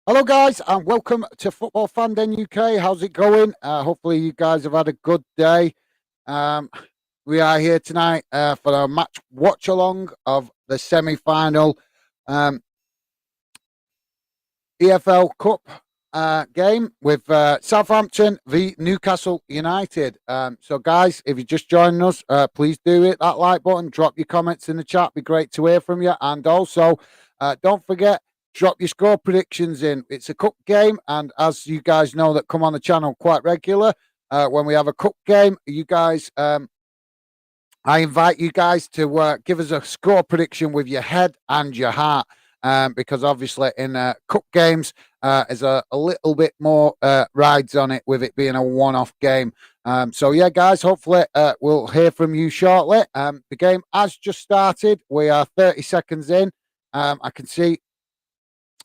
Hello, guys, and welcome to Football Fan Den UK. How's it going? Hopefully, you guys have had a good day. Um, we are here tonight for a match watch along of the semi final um, EFL Cup game with Southampton v Newcastle United. So, guys, if you're just joining us, please do hit that like button, drop your comments in the chat. Be great to hear from you. And also, don't forget, drop your score predictions in. It's a cup game, and as you guys know that come on the channel quite regular, when we have a cup game, you guys, I invite you guys to give us a score prediction with your head and your heart, because obviously in cup games, there's a little bit more rides on it with it being a one-off game. So yeah, guys, hopefully we'll hear from you shortly. The game has just started. We are 30 seconds in. I can see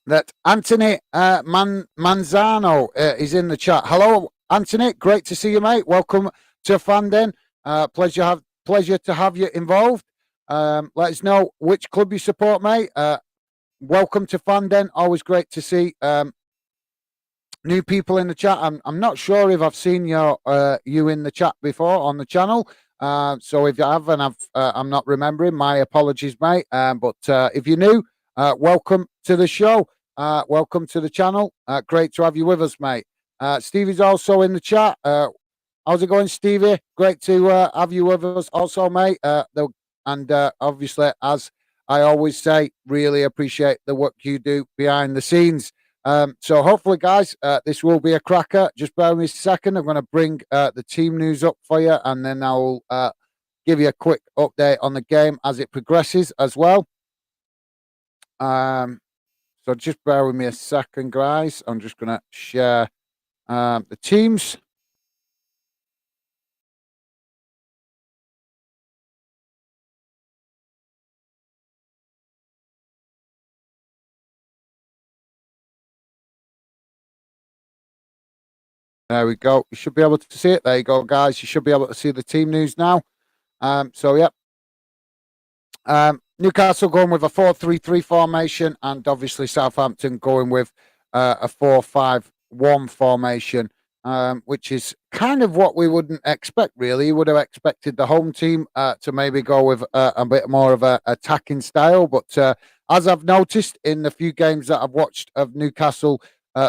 that Anthony Manzano is in the chat. Hello, Anthony. Great to see you, mate. Welcome to Fanden. Pleasure to have you involved. Let us know which club you support, mate. Welcome to Fanden. Always great to see new people in the chat. I'm not sure if I've seen you in the chat before on the channel. So if you have and I'm not remembering, my apologies, mate. But if you're new, welcome to the show. Welcome to the channel. Great to have you with us, mate. Stevie's also in the chat. How's it going, Stevie? Great to have you with us also, mate. Obviously, as I always say, really appreciate the work you do behind the scenes. So hopefully, guys, this will be a cracker. Just bear with me a second. I'm going to bring the team news up for you, and then I'll give you a quick update on the game as it progresses as well. So just bear with me a second, guys. I'm just going to share the teams. There we go. You should be able to see it. There you go, guys. You should be able to see the team news now. Yep. Newcastle going with a 4-3-3 formation, and obviously Southampton going with a 4-5-1 formation, which is kind of what we wouldn't expect, really. You would have expected the home team to maybe go with a bit more of an attacking style. But as I've noticed in the few games that I've watched of Newcastle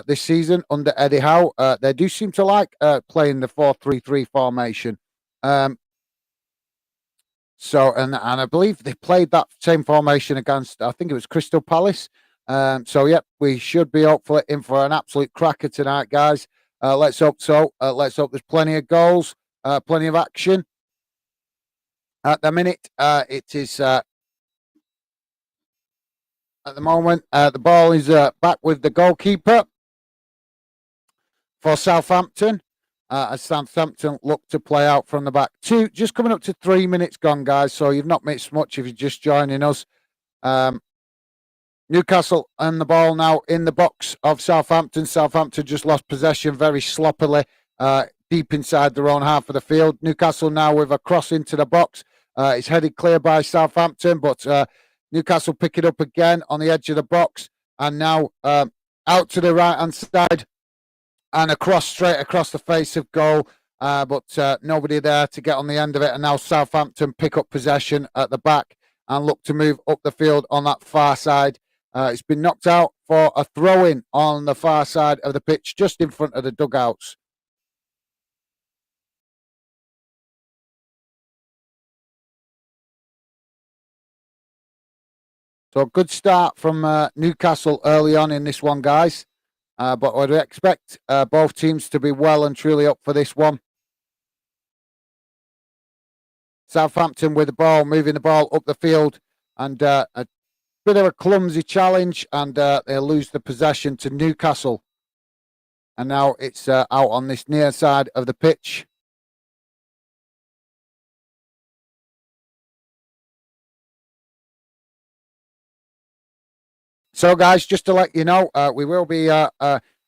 this season under Eddie Howe, they do seem to like playing the 4-3-3 formation. And I believe they played that same formation against, I think it was Crystal Palace. Yep, we should be hopefully in for an absolute cracker tonight, guys. Let's hope so. Let's hope there's plenty of goals, plenty of action. At the minute, it is at the moment, the ball is back with the goalkeeper for Southampton. As Southampton look to play out from the back. Just coming up to 3 minutes gone, guys. So you've not missed much if you're just joining us. Newcastle and the ball now in the box of Southampton. Southampton just lost possession very sloppily, deep inside their own half of the field. Newcastle now with a cross into the box. It's headed clear by Southampton, but Newcastle pick it up again on the edge of the box, and now out to the right-hand side. And straight across the face of goal, but nobody there to get on the end of it. And now Southampton pick up possession at the back and look to move up the field on that far side. It's been knocked out for a throw-in on the far side of the pitch, just in front of the dugouts. So a good start from Newcastle early on in this one, guys. But I'd expect both teams to be well and truly up for this one. Southampton with the ball, moving the ball up the field, and a bit of a clumsy challenge, and they'll lose the possession to Newcastle. And now it's out on this near side of the pitch. So, guys, just to let you know, we will be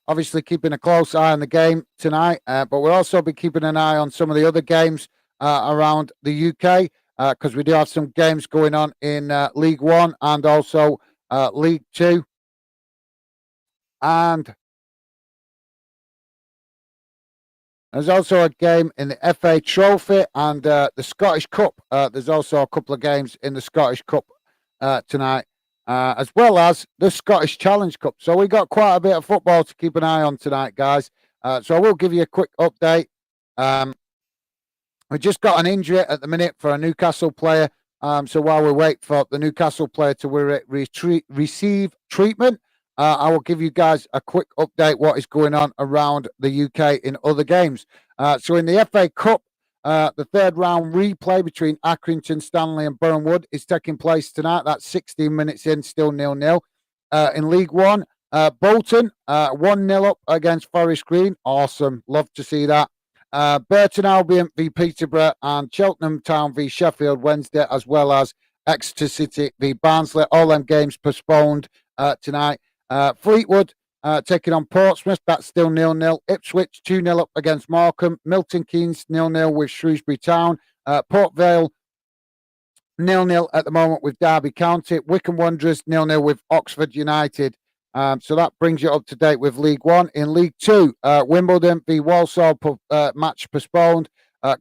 obviously keeping a close eye on the game tonight, but we'll also be keeping an eye on some of the other games around the UK, because we do have some games going on in League One and also League Two. And there's also a game in the FA Trophy and the Scottish Cup. There's also a couple of games in the Scottish Cup tonight, as well as the Scottish Challenge Cup. So we got quite a bit of football to keep an eye on tonight, guys. So I will give you a quick update. We just got an injury at the minute for a Newcastle player. So while we wait for the Newcastle player to receive treatment, I will give you guys a quick update what is going on around the UK in other games. So in the FA Cup, the third round replay between Accrington Stanley and Boreham Wood is taking place tonight. That's 16 minutes in, still 0-0. In League One, Bolton 1-0 up against Forest Green. Awesome. Love to see that. Burton Albion v Peterborough and Cheltenham Town v Sheffield Wednesday, as well as Exeter City v Barnsley. All them games postponed tonight. Fleetwood taking on Portsmouth. That's still 0-0. Ipswich 2-0 up against Morecambe. Milton Keynes 0-0 with Shrewsbury Town. Port Vale 0-0 at the moment with Derby County. Wycombe Wanderers 0-0 with Oxford United. So that brings you up to date with League One. In League Two, Wimbledon v Walsall match postponed.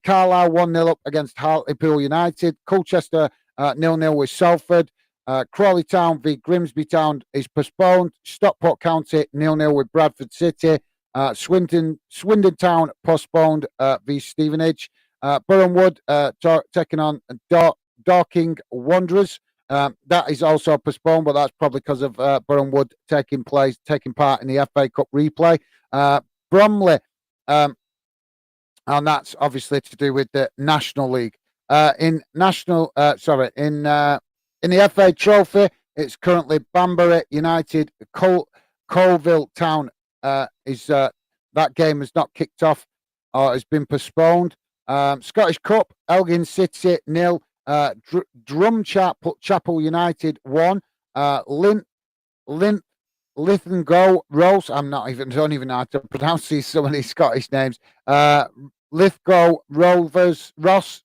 Carlisle 1-0 up against Hartlepool United. Colchester 0-0 with Salford. Crawley Town v Grimsby Town is postponed. Stockport County 0-0 with Bradford City. Swindon Town postponed v Stevenage. Boreham Wood taking on Dorking Wanderers. That is also postponed, but that's probably because of Boreham Wood taking part in the FA Cup replay. Bromley, and that's obviously to do with the National League. In the FA Trophy, it's currently Banbury United. Colville Town that game has not kicked off or has been postponed. Scottish Cup, Elgin City 0. Drumchapel United 1. Lithgow Rose. Don't even know how to pronounce some of these Scottish names. Lithgow Rovers Ross,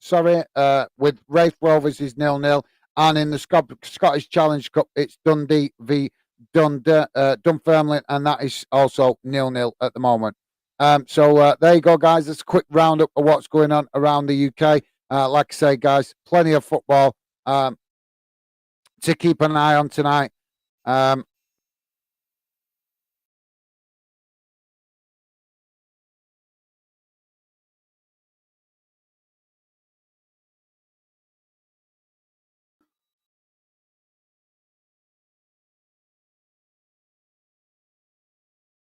with Wraith Rovers is 0-0. And in the Scottish Challenge Cup, it's Dundee v Dunfermline, and that is also 0-0 at the moment. So there you go, guys. That's a quick roundup of what's going on around the UK. Like I say, guys, plenty of football to keep an eye on tonight.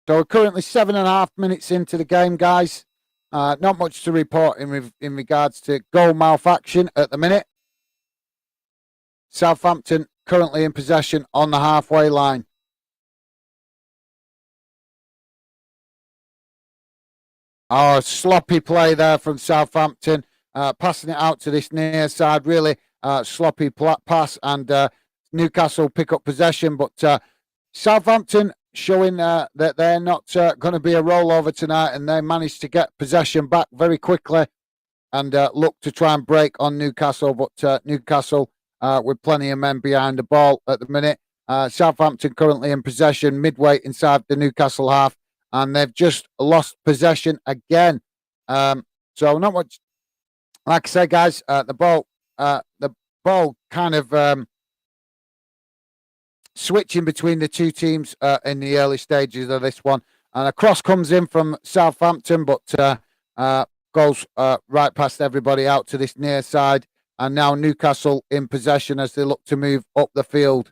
So we're currently 7.5 minutes into the game, guys. Not much to report in regards to goal mouth action at the minute. Southampton currently in possession on the halfway line. Oh, sloppy play there from Southampton, passing it out to this near side. Really sloppy pass, and Newcastle pick up possession. But Southampton showing that they're not going to be a rollover tonight, and they managed to get possession back very quickly and look to try and break on Newcastle. But Newcastle with plenty of men behind the ball at the minute. Southampton currently in possession midway inside the Newcastle half, and they've just lost possession again. So not much. Like I say, guys, the ball kind of switching between the two teams in the early stages of this one. And a cross comes in from Southampton, but goes right past everybody out to this near side. And now Newcastle in possession as they look to move up the field.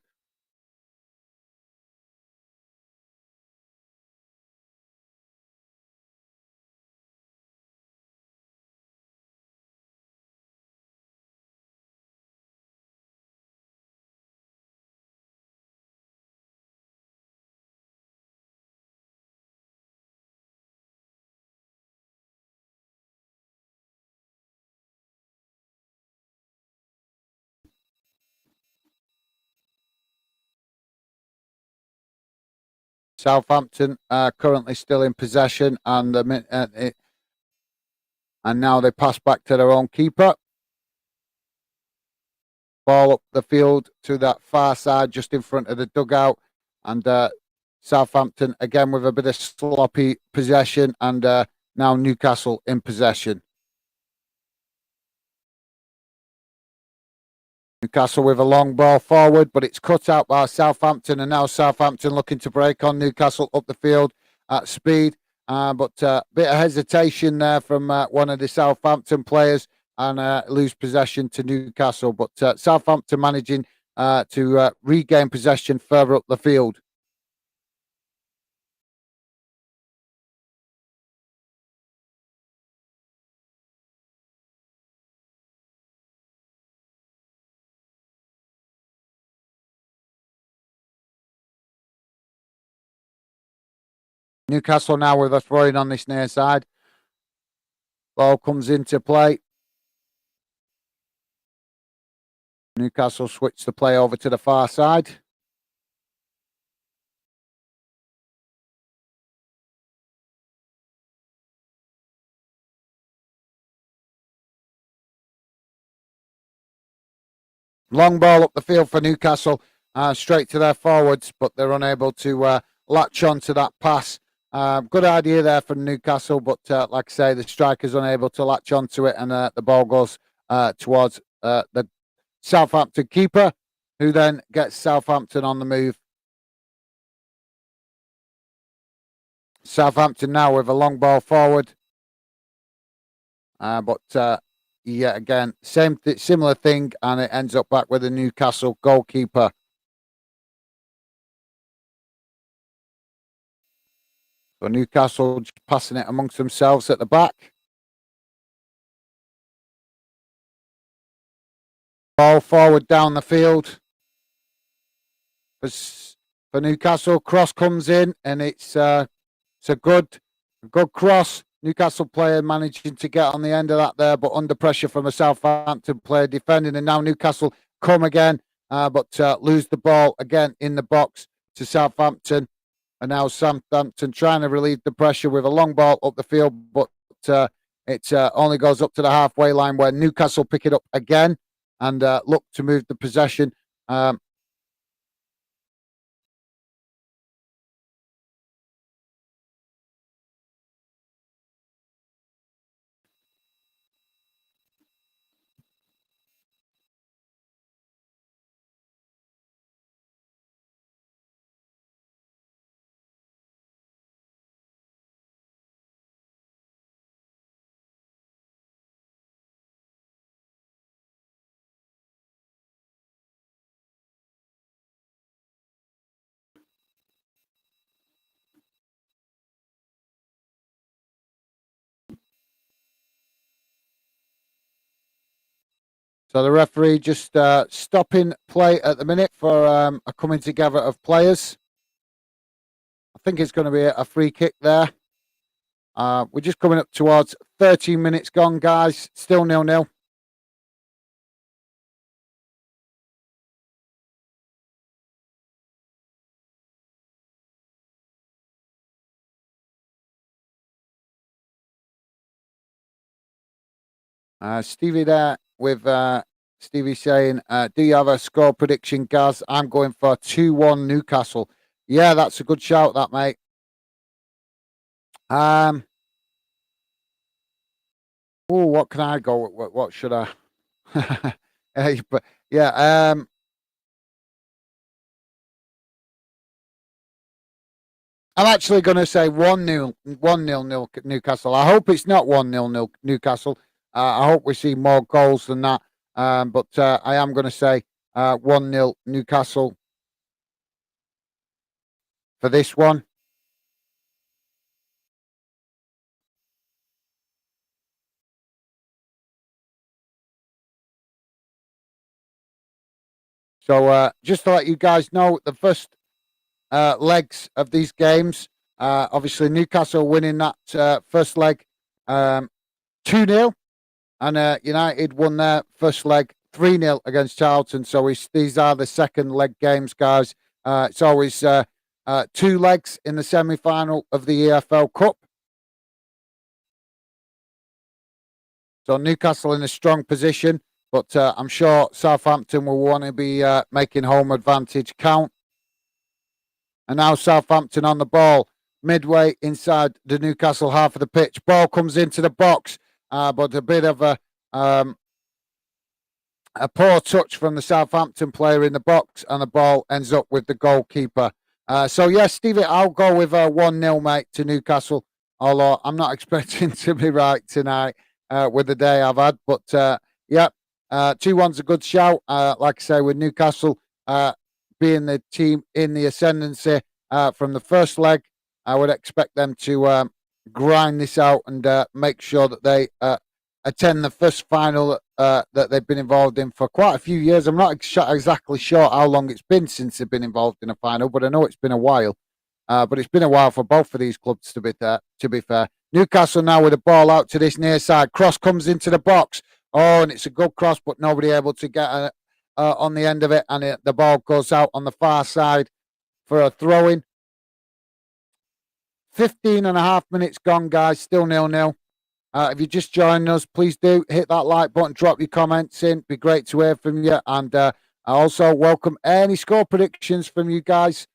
Southampton currently still in possession, and now they pass back to their own keeper. Ball up the field to that far side, just in front of the dugout, and Southampton again with a bit of sloppy possession, and now Newcastle in possession. Newcastle with a long ball forward, but it's cut out by Southampton, and now Southampton looking to break on Newcastle up the field at speed. But a bit of hesitation there from one of the Southampton players, and lose possession to Newcastle. But Southampton managing to regain possession further up the field. Newcastle now with a throw-in on this near side. Ball comes into play. Newcastle switch the play over to the far side. Long ball up the field for Newcastle, straight to their forwards, but they're unable to latch on to that pass. Good idea there from Newcastle, but like I say, the striker's unable to latch onto it, and the ball goes towards the Southampton keeper, who then gets Southampton on the move. Southampton now with a long ball forward, but yeah, again, similar thing, and it ends up back with the Newcastle goalkeeper. So Newcastle just passing it amongst themselves at the back. Ball forward down the field for Newcastle. Cross comes in, and it's a good cross. Newcastle player managing to get on the end of that there, but under pressure from a Southampton player defending, and now Newcastle come again, but lose the ball again in the box to Southampton. And now Southampton trying to relieve the pressure with a long ball up the field, but it only goes up to the halfway line, where Newcastle pick it up again and look to move the possession. So the referee just stopping play at the minute for a coming together of players. I think it's going to be a free kick there. We're just coming up towards 13 minutes gone, guys. Still 0-0. Stevie there with Stevie saying, do you have a score prediction, Gaz? I'm going for 2-1 Newcastle. Yeah, that's a good shout, that, mate. What can I go? What should I? But yeah, I'm actually going to say 1-0 Newcastle. I hope it's not 1-0 Newcastle. I hope we see more goals than that. But I am going to say 1-0 Newcastle for this one. So just to let you guys know, the first legs of these games, obviously Newcastle winning that first leg 2-0, and United won their first leg 3-0 against Charlton. So these are the second leg games, guys. It's always 2 legs in the semi-final of the EFL Cup. So Newcastle in a strong position, but I'm sure Southampton will want to be making home advantage count. And now Southampton on the ball, midway inside the Newcastle half of the pitch. Ball comes into the box, but a bit of a poor touch from the Southampton player in the box, and the ball ends up with the goalkeeper. So, yes, Stevie, I'll go with 1-0, mate, to Newcastle, although I'm not expecting to be right tonight with the day I've had. But, 2-1's a good shout. Like I say, with Newcastle being the team in the ascendancy from the first leg, I would expect them to grind this out and make sure that they attend the first final that they've been involved in for quite a few years. I'm not exactly sure how long it's been since they've been involved in a final, but I know it's been a while. But it's been a while for both of these clubs, to be fair. Newcastle now with the ball out to this near side. Cross comes into the box. Oh, and it's a good cross, but nobody able to get on the end of it. And the ball goes out on the far side for a throw-in. 15 and a half minutes gone, guys. Still 0-0. If you're just joining us, please do hit that like button, drop your comments in. Be great to hear from you. And I also welcome any score predictions from you guys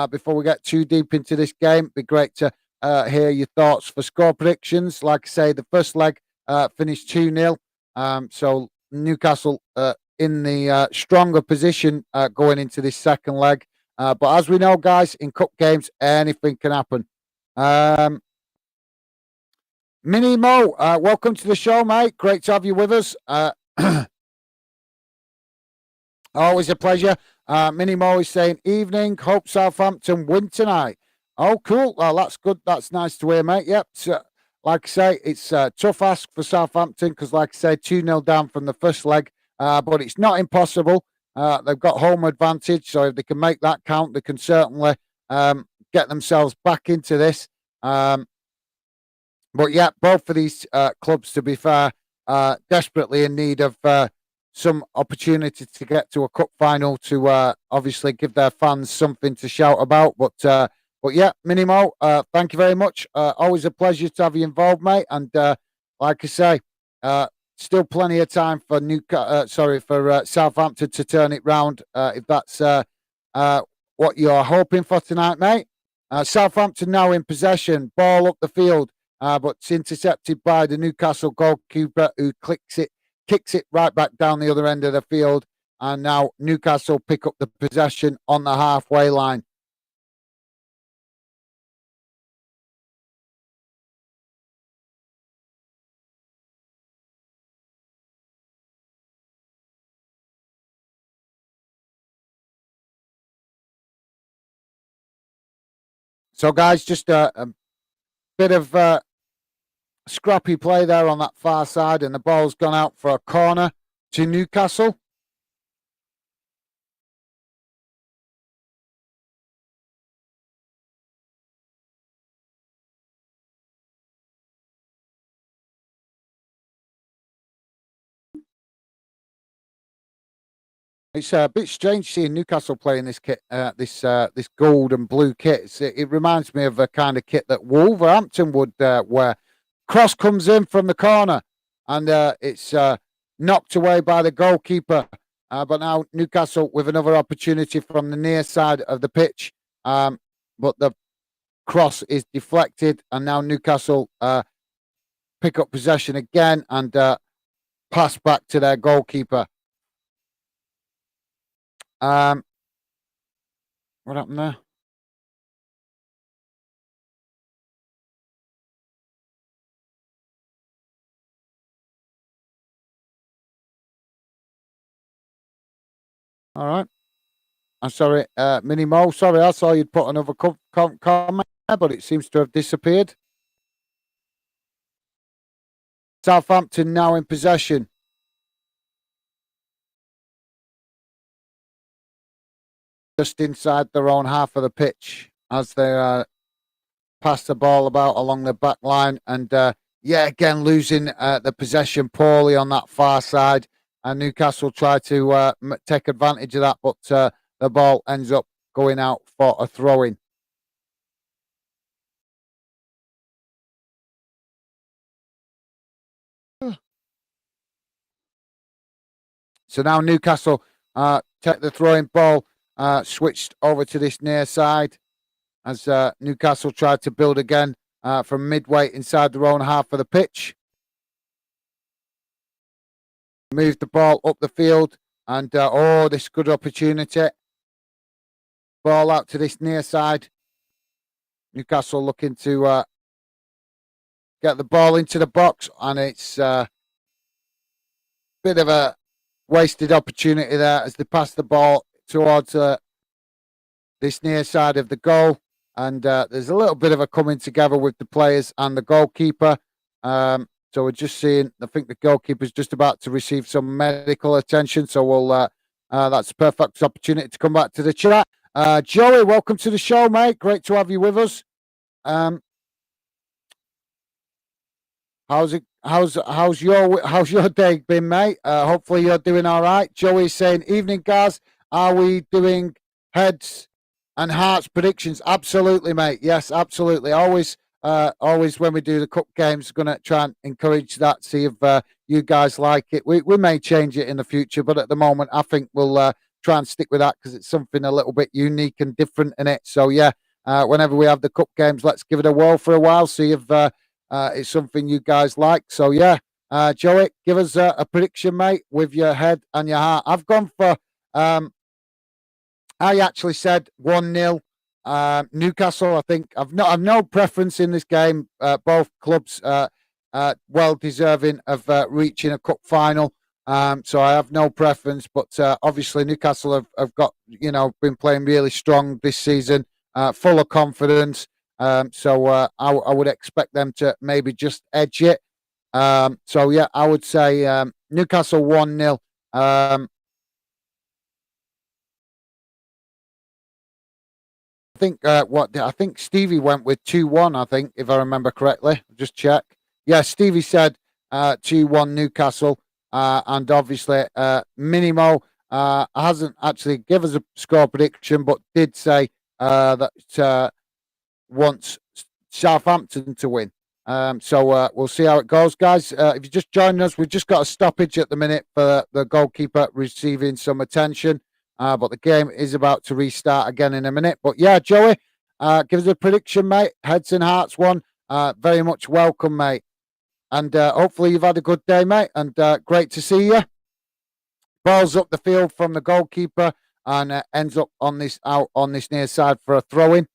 before we get too deep into this game. Be great to hear your thoughts for score predictions. Like I say, the first leg finished 2-0. So Newcastle in the stronger position going into this second leg. But as we know, guys, in cup games, anything can happen. Mini Mo, welcome to the show, mate. Great to have you with us. Always a pleasure. Mini Mo is saying, evening, hope Southampton win tonight. Oh, cool. Well, that's good. That's nice to hear, mate. Yep. So, like I say, it's a tough ask for Southampton because, like I said, 2-0 down from the first leg. But it's not impossible. They've got home advantage, so if they can make that count, they can certainly get themselves back into this. But yeah, both of these clubs, to be fair, desperately in need of some opportunity to get to a cup final to obviously give their fans something to shout about. But yeah, Minimo, thank you very much. Always a pleasure to have you involved, mate. And like I say, still plenty of time for Southampton to turn it round if that's what you're hoping for tonight, mate. Southampton now in possession, ball up the field. But it's intercepted by the Newcastle goalkeeper who kicks it right back down the other end of the field. And now Newcastle pick up the possession on the halfway line. So, guys, just a bit of scrappy play there on that far side, and the ball's gone out for a corner to Newcastle. It's a bit strange seeing Newcastle playing this kit, this gold and blue kit. It reminds me of a kind of kit that Wolverhampton would wear. Cross comes in from the corner, and it's knocked away by the goalkeeper. But now Newcastle with another opportunity from the near side of the pitch. But the cross is deflected, and now Newcastle pick up possession again and pass back to their goalkeeper. What happened there? All right. I'm sorry, Mini Mo. Sorry, I saw you'd put another comment there, but it seems to have disappeared. Southampton now in possession. Just inside their own half of the pitch as they pass the ball about along the back line. And again, losing the possession poorly on that far side. And Newcastle try to take advantage of that, but the ball ends up going out for a throw-in. So now Newcastle take the throwing ball, switched over to this near side. as Newcastle tried to build again from midway inside their own half of the pitch. Moved the ball up the field, and this good opportunity. Ball out to this near side. Newcastle looking to get the ball into the box, and it's a bit of a wasted opportunity there as they pass the ball towards this near side of the goal. And there's a little bit of a coming together with the players and the goalkeeper. So we're just seeing, I think the goalkeeper's just about to receive some medical attention. So we'll that's a perfect opportunity to come back to the chat. Joey, welcome to the show, mate. Great to have you with us. How's your day been, mate? Hopefully you're doing all right. Joey's saying, evening, guys. Are we doing heads and hearts predictions? Absolutely, mate. Yes, absolutely. Always when we do the cup games, going to try and encourage that. See if you guys like it. We may change it in the future, but at the moment, I think we'll try and stick with that because it's something a little bit unique and different in it. So yeah, whenever we have the cup games, let's give it a whirl for a while. See if it's something you guys like. So yeah, Joey, give us a prediction, mate, with your head and your heart. I've gone for. I actually said 1-0 Newcastle. I think I've no preference in this game. Both clubs well deserving of reaching a cup final. So I have no preference, but obviously Newcastle have got, been playing really strong this season, full of confidence. So I would expect them to maybe just edge it. So yeah, I would say Newcastle 1-0. I think Stevie went with 2-1, I think, if I remember correctly. Just check. Yeah, Stevie said 2-1 Newcastle. And obviously, Minimo hasn't actually given us a score prediction, but did say that wants Southampton to win. So we'll see how it goes, guys. If you're just joining us, we've just got a stoppage at the minute for the goalkeeper receiving some attention. But the game is about to restart again in a minute. But yeah, Joey, give us a prediction, mate. Heads and hearts one. Very much welcome, mate. And hopefully you've had a good day, mate. And great to see you. Ball's up the field from the goalkeeper and ends up out on this near side for a throw-in.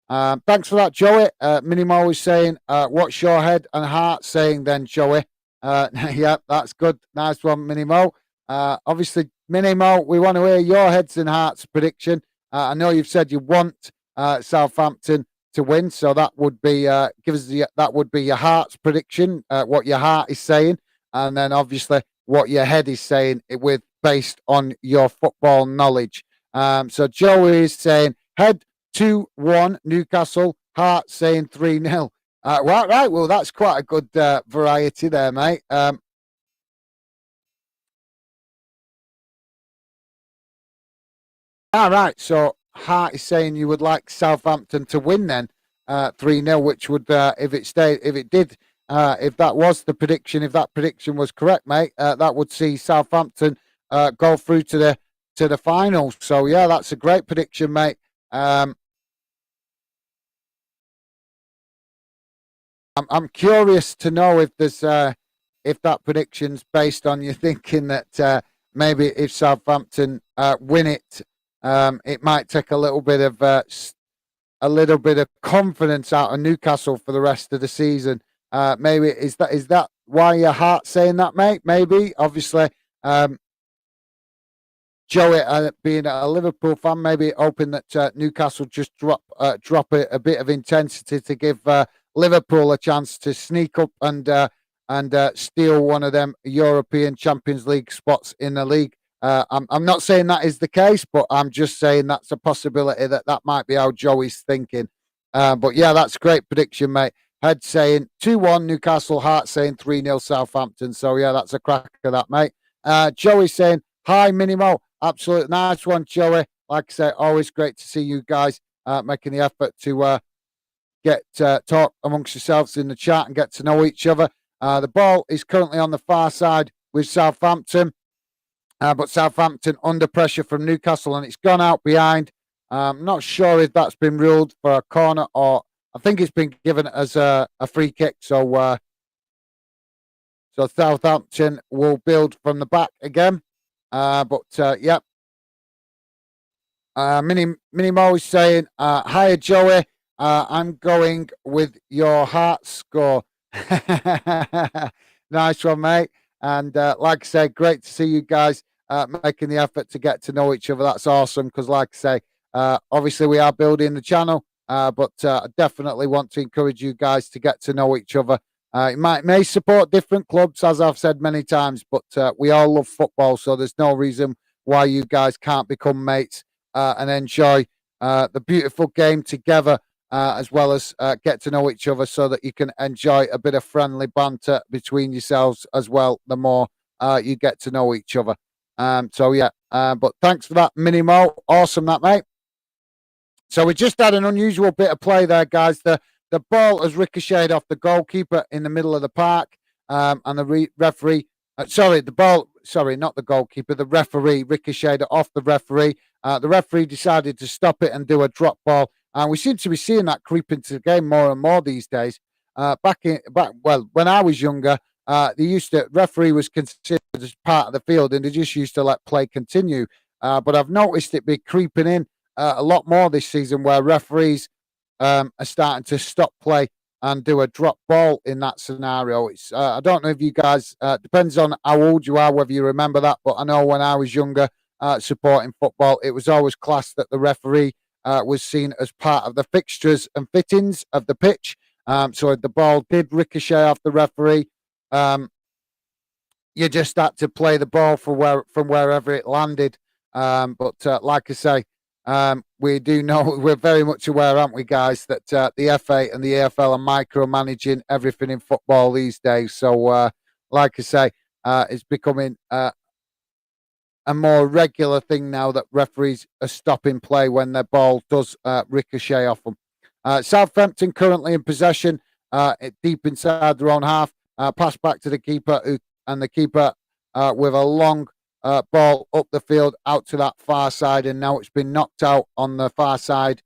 Thanks for that, Joey. Minimo is saying, what's your head and heart saying then, Joey? Yeah, that's good. Nice one, Minimo. Obviously, Minimo, we want to hear your heads and hearts prediction. I know you've said you want Southampton to win, so that would be that would be your heart's prediction, what your heart is saying, and then obviously what your head is saying based on your football knowledge. So Joey is saying head 2-1 Newcastle, heart saying 3-0. Right. Well, that's quite a good variety there, mate. All right, so Hart is saying you would like Southampton to win then 3-0, which would, if that was the prediction, if that prediction was correct, mate, that would see Southampton go through to the finals. So yeah, that's a great prediction, mate. I'm curious to know if there's if that prediction's based on you thinking that maybe if Southampton win it. It might take a little bit of confidence out of Newcastle for the rest of the season. Maybe is that why your heart's saying that, mate? Maybe, obviously, Joey, being a Liverpool fan, maybe hoping that Newcastle just drop a bit of intensity to give Liverpool a chance to sneak up and steal one of them European Champions League spots in the league. I'm not saying that is the case, but I'm just saying that's a possibility that might be how Joey's thinking. But yeah, that's a great prediction, mate. Head saying 2-1 Newcastle, heart saying 3-0 Southampton. So yeah, that's a crack of that, mate. Joey saying, hi, Minimo. Absolute nice one, Joey. Like I say, always great to see you guys making the effort to get talk amongst yourselves in the chat and get to know each other. The ball is currently on the far side with Southampton. But Southampton under pressure from Newcastle, and it's gone out behind. Not sure if that's been ruled for a corner or I think it's been given as a free kick. So Southampton will build from the back again. Yeah, Mini Mo is saying, "Hiya Joey, I'm going with your heart score." Nice one, mate. And like I say, great to see you guys making the effort to get to know each other. That's awesome because, like I say, obviously we are building the channel, but I definitely want to encourage you guys to get to know each other. You may support different clubs, as I've said many times, but we all love football, so there's no reason why you guys can't become mates and enjoy the beautiful game together, as well as get to know each other so that you can enjoy a bit of friendly banter between yourselves as well, the more you get to know each other. But thanks for that, Minimo. Awesome, that, mate. So we just had an unusual bit of play there, guys. The ball has ricocheted off the goalkeeper in the middle of the park, and the referee. The ball. Sorry, not the goalkeeper. The referee ricocheted it off the referee. The referee decided to stop it and do a drop ball, and we seem to be seeing that creep into the game more and more these days. When I was younger, referee was considered as part of the field, and they just used to let play continue. But I've noticed it be creeping in a lot more this season, where referees are starting to stop play and do a drop ball in that scenario. It's I don't know if you guys depends on how old you are, whether you remember that. But I know when I was younger, supporting football, it was always classed that the referee was seen as part of the fixtures and fittings of the pitch. So if the ball did ricochet off the referee, you just had to play the ball from wherever it landed. Like I say, we do know we're very much aware, aren't we, guys, that the FA and the AFL are micromanaging everything in football these days. So, like I say, it's becoming a more regular thing now that referees are stopping play when their ball does ricochet off them. Southampton currently in possession, deep inside their own half. Pass back to the keeper, and the keeper with a long ball up the field out to that far side, and now it's been knocked out on the far side,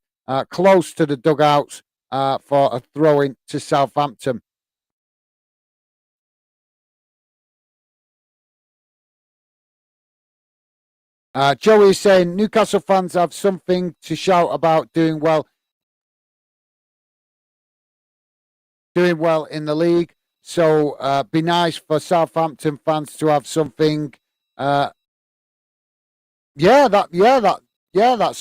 close to the dugouts for a throw-in to Southampton. Joey is saying Newcastle fans have something to shout about doing well in the league. So be nice for Southampton fans to have something. That's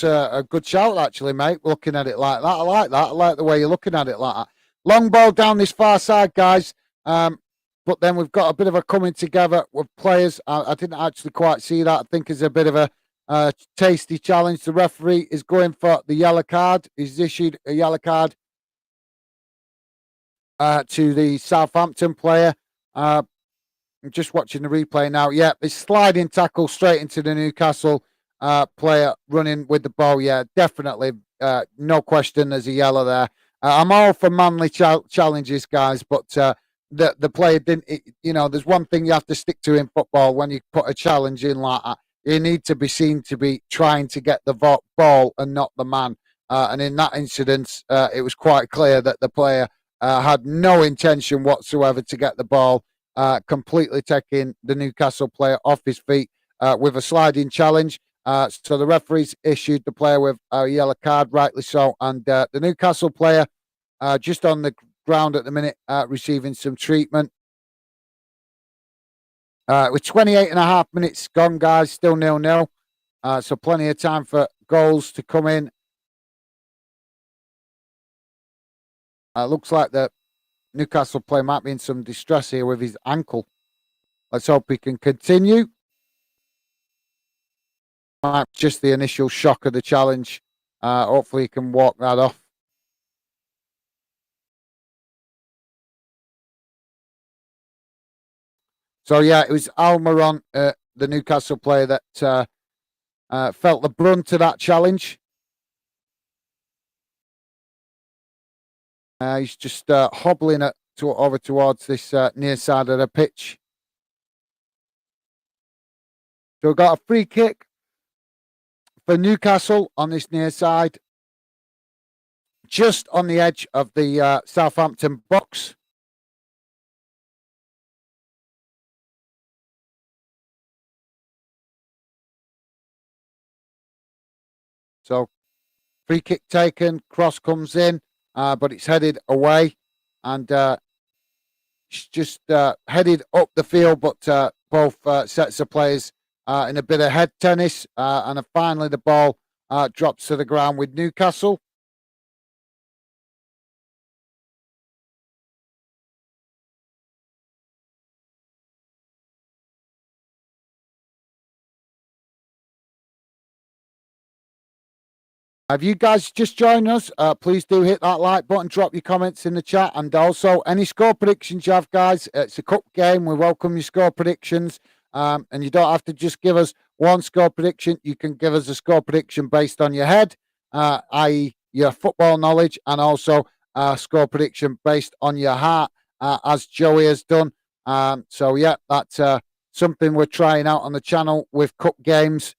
a good shout, actually, mate. Looking at it like that, I like that. I like the way you're looking at it like that. Long ball down this far side, guys. But then we've got a bit of a coming together with players. I didn't actually quite see that. I think it's a bit of a tasty challenge. The referee is going for the yellow card. He's issued a yellow card to the Southampton player. I'm just watching the replay now. Yeah, it's sliding tackle straight into the Newcastle player running with the ball. Yeah, definitely. No question there's a yellow there. I'm all for manly challenges, guys, but the player didn't. There's one thing you have to stick to in football when you put a challenge in like that. You need to be seen to be trying to get the ball and not the man. And in that incident, it was quite clear that the player had no intention whatsoever to get the ball, completely taking the Newcastle player off his feet with a sliding challenge. So the referees issued the player with a yellow card, rightly so. And the Newcastle player just on the ground at the minute, receiving some treatment. With 28 and a half minutes gone, guys, still 0-0. So plenty of time for goals to come in. Looks like the Newcastle player might be in some distress here with his ankle. Let's hope he can continue. Just the initial shock of the challenge. Hopefully he can walk that off. So, yeah, it was Almiron, the Newcastle player, that felt the brunt of that challenge. He's just hobbling over towards this near side of the pitch. So we've got a free kick for Newcastle on this near side, just on the edge of the Southampton box. So free kick taken, cross comes in, but it's headed away, and it's just headed up the field. But both sets of players in a bit of head tennis, and finally the ball drops to the ground with Newcastle. Have you guys just joined us? Please do hit that like button, drop your comments in the chat, and also any score predictions you have, guys. It's a cup game. We welcome your score predictions, and you don't have to just give us one score prediction. You can give us a score prediction based on your head, i.e., your football knowledge, and also a score prediction based on your heart, as Joey has done. So, yeah, that's something we're trying out on the channel with cup games.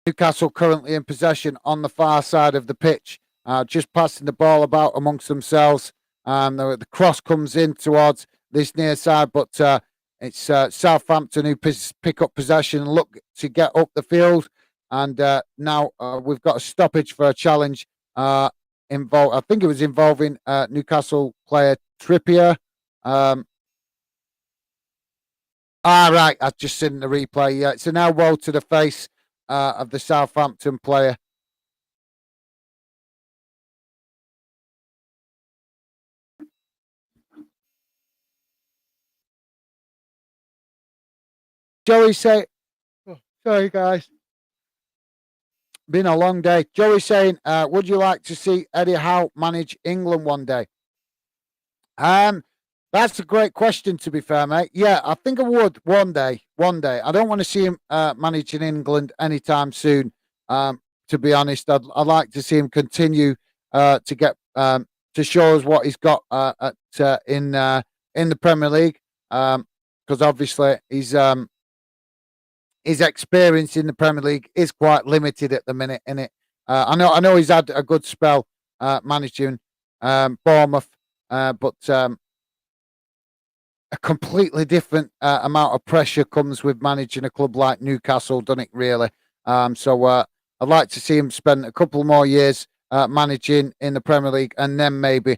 Newcastle currently in possession on the far side of the pitch, just passing the ball about amongst themselves. The cross comes in towards this near side, but it's Southampton who pick up possession and look to get up the field. And now we've got a stoppage for a challenge. I think it was involving Newcastle player Trippier. Right, I've just seen the replay. Yeah, it's an elbow to the face of the Southampton player. Joey say, oh, sorry guys, been a long day. Joey saying, would you like to see Eddie Howe manage England one day? That's a great question, to be fair, mate. Yeah, I think I would one day. One day. I don't want to see him managing England anytime soon. To be honest, I'd like to see him continue to get to show us what he's got in the Premier League. Because obviously his experience in the Premier League is quite limited at the minute. I know he's had a good spell managing Bournemouth, but a completely different amount of pressure comes with managing a club like Newcastle, doesn't it, really? So I'd like to see him spend a couple more years managing in the Premier League, and then maybe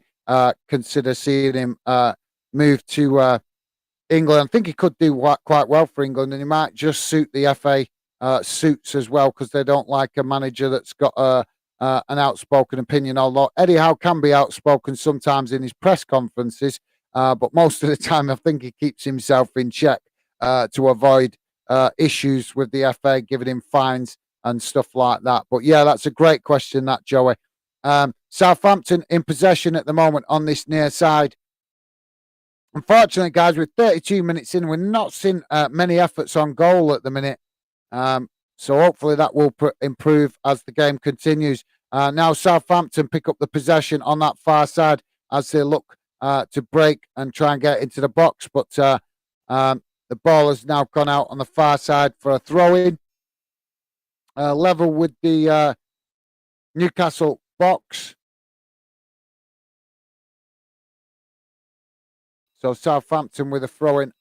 consider seeing him move to England. I think he could do quite well for England, and he might just suit the FA suits as well, because they don't like a manager that's got an outspoken opinion. Although Eddie Howe can be outspoken sometimes in his press conferences, but most of the time I think he keeps himself in check to avoid issues with the FA giving him fines and stuff like that. But yeah, that's a great question, that, Joey. Southampton in possession at the moment on this near side. Unfortunately, guys, with 32 minutes in, we're not seeing many efforts on goal at the minute. So hopefully that will improve as the game continues. Now Southampton pick up the possession on that far side as they look to break and try and get into the box. But the ball has now gone out on the far side for a throw-in. Level with the Newcastle box. So Southampton with a throw-in.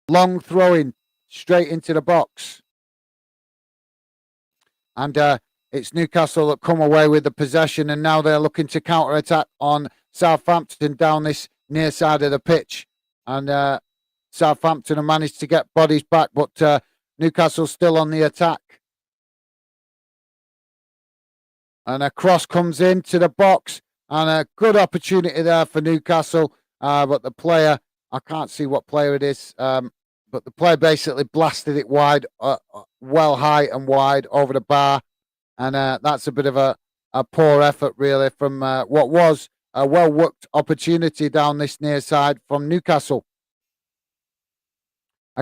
Long throw-in straight into the box. And it's Newcastle that come away with the possession, and now they're looking to counter-attack on Southampton down this near side of the pitch. And Southampton have managed to get bodies back, but Newcastle still on the attack. And a cross comes into the box, and a good opportunity there for Newcastle. But the player, I can't see what player it is, but the player basically blasted it wide, well high and wide over the bar. And that's a bit of a poor effort, really, from what was a well-worked opportunity down this near side from Newcastle.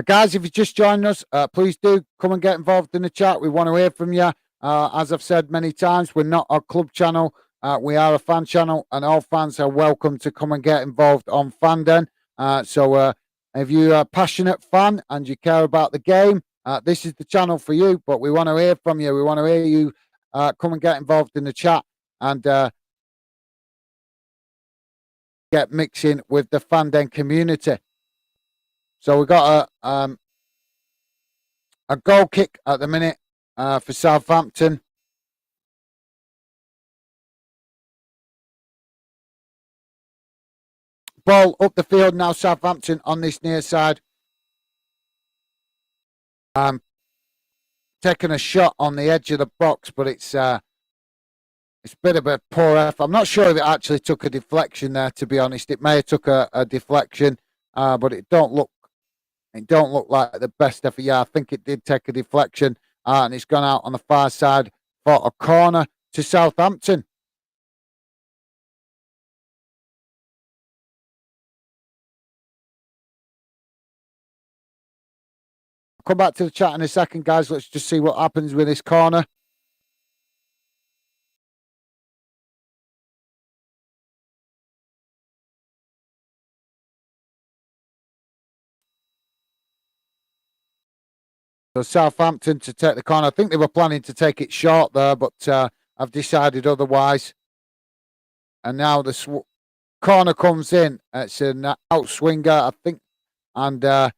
Guys, if you just joined us, please do come and get involved in the chat. We want to hear from you. As I've said many times, we're not a club channel. We are a fan channel, and all fans are welcome to come and get involved on Fanden. So if you're a passionate fan and you care about the game, this is the channel for you. But we want to hear from you. We want to hear you come and get involved in the chat and get mixing with the Fanden community. So we've got a goal kick at the minute for Southampton. Ball up the field now, Southampton on this near side. Taking a shot on the edge of the box, but it's a bit of a poor effort. I'm not sure if it actually took a deflection there, to be honest. It may have took a deflection, but it don't look like the best effort. Yeah, I think it did take a deflection, and it's gone out on the far side for a corner to Southampton. I'll come back to the chat in a second, guys. Let's just see what happens with this corner. So Southampton to take the corner. I think they were planning to take it short there, but I've decided otherwise. And now the corner comes in. It's an outswinger, I think. And the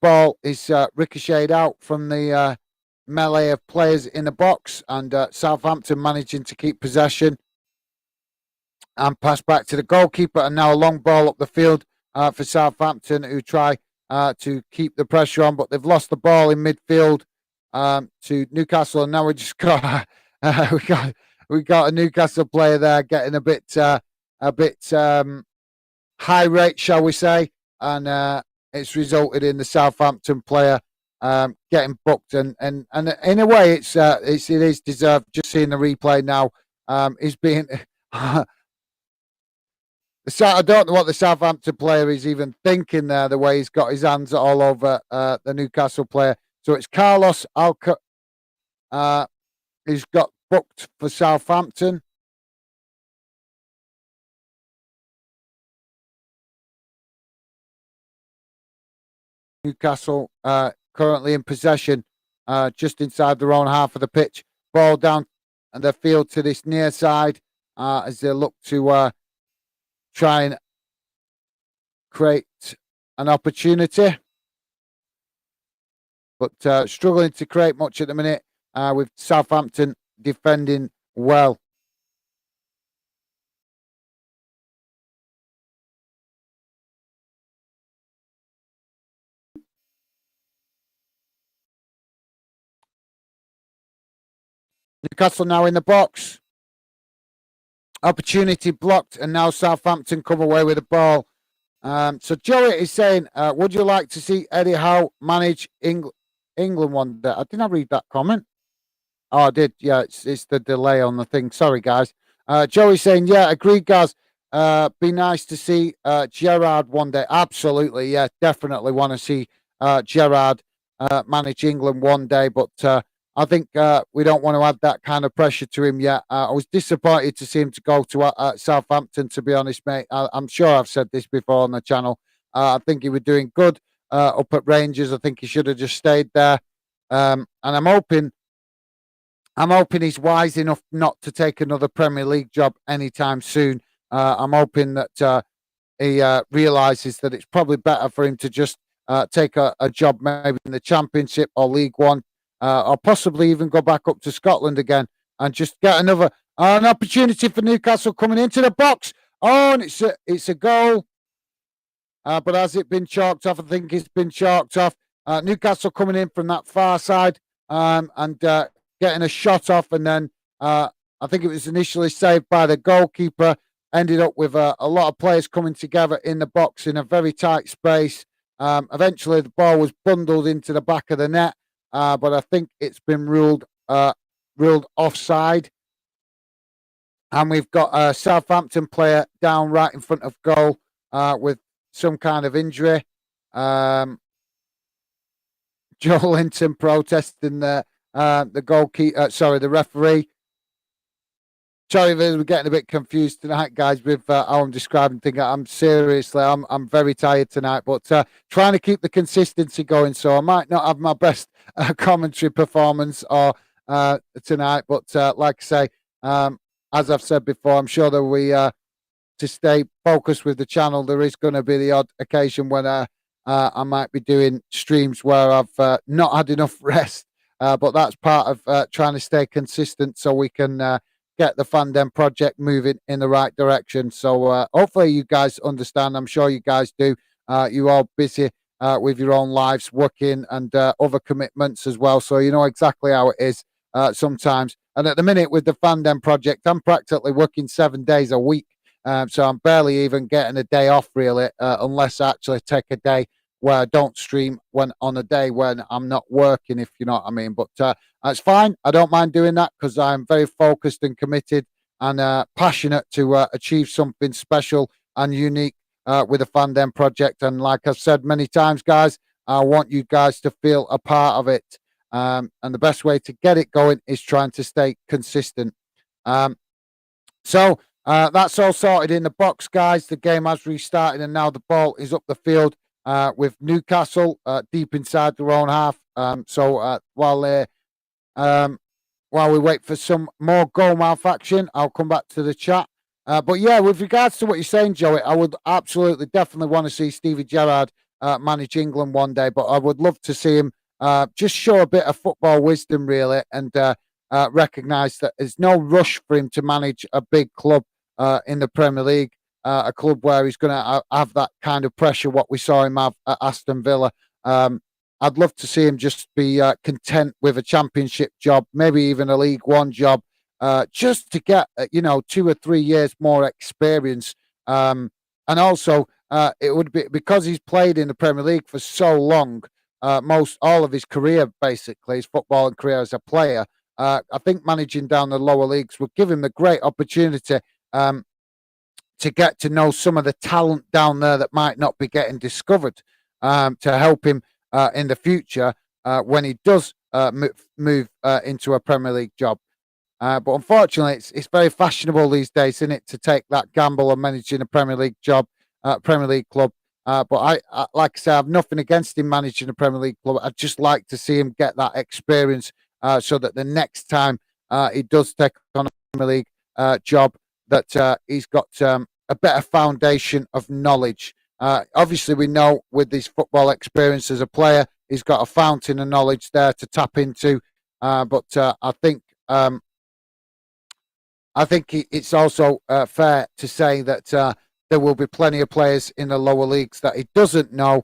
ball is ricocheted out from the melee of players in the box. And Southampton managing to keep possession. And pass back to the goalkeeper. And now a long ball up the field for Southampton, who try to keep the pressure on, but they've lost the ball in midfield to Newcastle, and now we just got we got a Newcastle player there getting a bit high rate, shall we say, and it's resulted in the Southampton player getting booked, and in a way it is deserved. Just seeing the replay now, is being. I don't know what the Southampton player is even thinking there, the way he's got his hands all over the Newcastle player. So it's Carlos Alca who's got booked for Southampton. Newcastle currently in possession just inside their own half of the pitch. Ball down the field to this near side as they look to try and create an opportunity, but struggling to create much at the minute with Southampton defending well. Newcastle now in the box. Opportunity blocked, and now Southampton come away with the ball. So Joey is saying, would you like to see Eddie Howe manage England one day? I didn't read that comment. Oh, I did. Yeah, it's the delay on the thing. Sorry, guys. Joey's saying, yeah, agreed, guys. Be nice to see Gerrard one day. Absolutely, yeah, definitely want to see Gerrard manage England one day, but I think we don't want to add that kind of pressure to him yet. I was disappointed to see him to go to Southampton, to be honest, mate. I'm sure I've said this before on the channel. I think he was doing good up at Rangers. I think he should have just stayed there. And I'm hoping he's wise enough not to take another Premier League job anytime soon. I'm hoping that he realises that it's probably better for him to just take a job maybe in the Championship or League One. Or possibly even go back up to Scotland again and just get an opportunity for Newcastle coming into the box. Oh, and it's a goal. But has it been chalked off? I think it's been chalked off. Newcastle coming in from that far side and getting a shot off, and then I think it was initially saved by the goalkeeper. Ended up with a lot of players coming together in the box in a very tight space. Eventually, the ball was bundled into the back of the net. But I think it's been ruled offside, and we've got a Southampton player down right in front of goal with some kind of injury. Joe Linton protesting the goalkeeper. Sorry, the referee. Sorry, we're getting a bit confused tonight, guys, with how I'm describing things. I'm very tired tonight, but trying to keep the consistency going. So I might not have my best commentary performance or tonight, but like I say, as I've said before, I'm sure that we to stay focused with the channel. There is going to be the odd occasion when I might be doing streams where I've not had enough rest, but that's part of trying to stay consistent so we can get the Fandom project moving in the right direction. So hopefully you guys understand. I'm sure you guys do. You're all busy with your own lives, working and other commitments as well. So you know exactly how it is sometimes. And at the minute with the Fandom project, I'm practically working 7 days a week. So I'm barely even getting a day off, really, unless I actually take a day where I don't stream when on a day when I'm not working, if you know what I mean. But that's fine. I don't mind doing that because I'm very focused and committed and passionate to achieve something special and unique with the Fandom project. And like I've said many times, guys, I want you guys to feel a part of it. And the best way to get it going is trying to stay consistent. So that's all sorted in the box, guys. The game has restarted, and now the ball is up the field with Newcastle deep inside their own half. So while we wait for some more goal mouth action, I'll come back to the chat. But yeah, with regards to what you're saying, Joey, I would absolutely, definitely want to see Stevie Gerrard manage England one day. But I would love to see him just show a bit of football wisdom, really, and recognise that there's no rush for him to manage a big club in the Premier League, a club where he's going to have that kind of pressure, what we saw him have at Aston Villa. I'd love to see him just be content with a championship job, maybe even a League One job, just to get 2 or 3 years more experience. And also, it would be because he's played in the Premier League for so long, all of his career, basically, his footballing career as a player. I think managing down the lower leagues would give him a great opportunity to get to know some of the talent down there that might not be getting discovered, to help him in the future when he does move into a Premier League job. But unfortunately, it's very fashionable these days, isn't it, to take that gamble of managing a Premier League job, Premier League club. But I, like I say, I have nothing against him managing a Premier League club. I'd just like to see him get that experience so that the next time he does take on a Premier League job, that he's got a better foundation of knowledge. Obviously, we know with his football experience as a player, he's got a fountain of knowledge there to tap into. But I think it's also fair to say that there will be plenty of players in the lower leagues that he doesn't know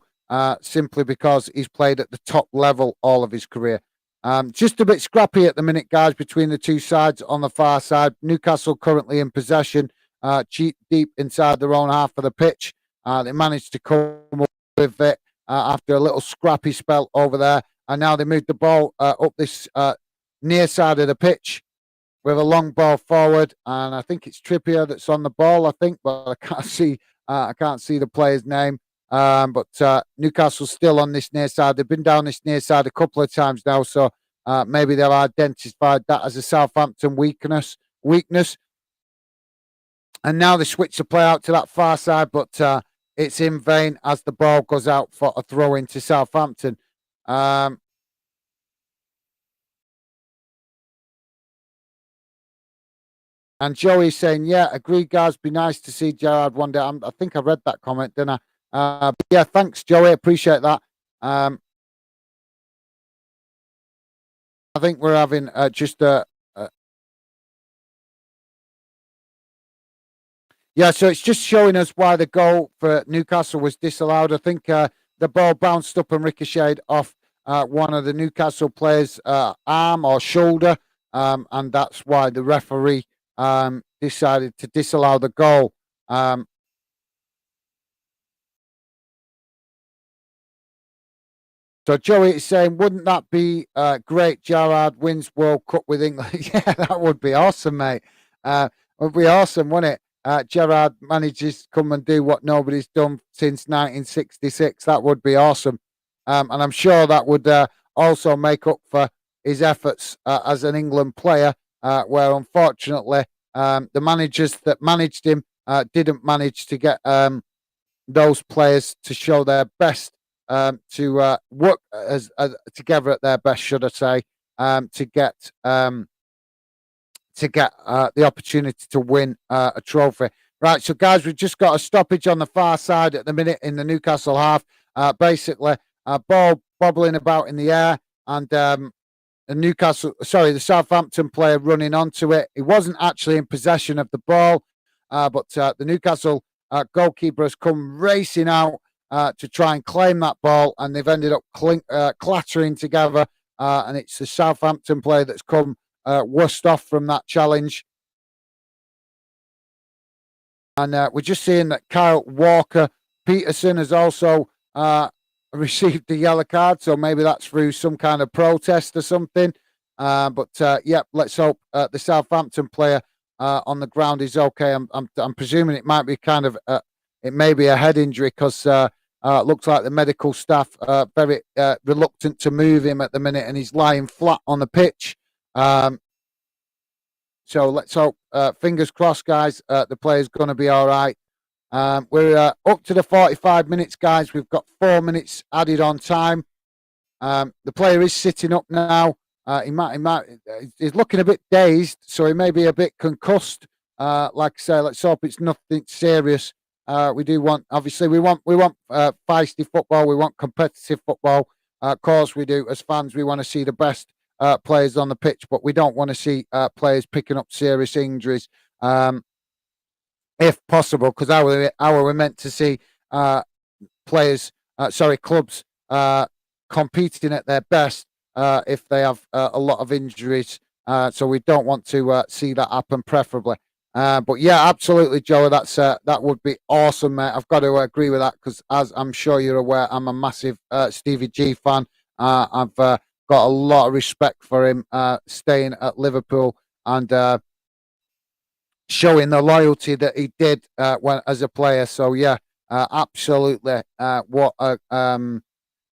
simply because he's played at the top level all of his career. Just a bit scrappy at the minute, guys, between the two sides on the far side. Newcastle currently in possession, deep inside their own half of the pitch. They managed to come up with it after a little scrappy spell over there. And now they moved the ball up this near side of the pitch with a long ball forward. And I think it's Trippier that's on the ball, I think, but I can't see the player's name. But Newcastle's still on this near side. They've been down this near side a couple of times now, so maybe they've identified that as a Southampton weakness. And now they switch the play out to that far side, but it's in vain as the ball goes out for a throw into Southampton. And Joey's saying, yeah, agree, guys. Be nice to see Gerrard one day. I think I read that comment, didn't I? But yeah, thanks, Joey. Appreciate that. I think we're having just a. Yeah, so it's just showing us why the goal for Newcastle was disallowed. I think the ball bounced up and ricocheted off one of the Newcastle players' arm or shoulder, and that's why the referee decided to disallow the goal. So Joey is saying, wouldn't that be great? Gerrard wins World Cup with England. Yeah, that would be awesome, mate. It would be awesome, wouldn't it? Gerrard manages come and do what nobody's done since 1966. That would be awesome. And I'm sure that would also make up for his efforts as an England player, where unfortunately the managers that managed him didn't manage to get those players to show their best, to work as together at their best, should I say, to get the opportunity to win a trophy. Right, so guys, we've just got a stoppage on the far side at the minute in the Newcastle half. Basically, a ball bobbling about in the air, and the Southampton player running onto it. He wasn't actually in possession of the ball, but the Newcastle goalkeeper has come racing out to try and claim that ball, and they've ended up clattering together, and it's the Southampton player that's come worst off from that challenge. And we're just seeing that Kyle Walker-Peters has also received a yellow card, so maybe that's through some kind of protest or something. But let's hope the Southampton player on the ground is okay. I'm presuming it might be it may be a head injury, because it looks like the medical staff are very reluctant to move him at the minute, and he's lying flat on the pitch. So let's hope, fingers crossed, guys, the player's going to be all right. We're up to the 45 minutes, guys. We've got 4 minutes added on time. The player is sitting up now. He's looking a bit dazed, so he may be a bit concussed. Like I say, let's hope it's nothing serious. We want feisty football. We want competitive football. Of course, we do. As fans, we want to see the best players on the pitch, but we don't want to see players picking up serious injuries, if possible, because how are we meant to see clubs competing at their best if they have a lot of injuries? So we don't want to see that happen, preferably. But yeah, absolutely, Joe. That would be awesome, mate. I've got to agree with that, because, as I'm sure you're aware, I'm a massive Stevie G fan. I've got a lot of respect for him staying at Liverpool and showing the loyalty that he did when as a player. So yeah, absolutely.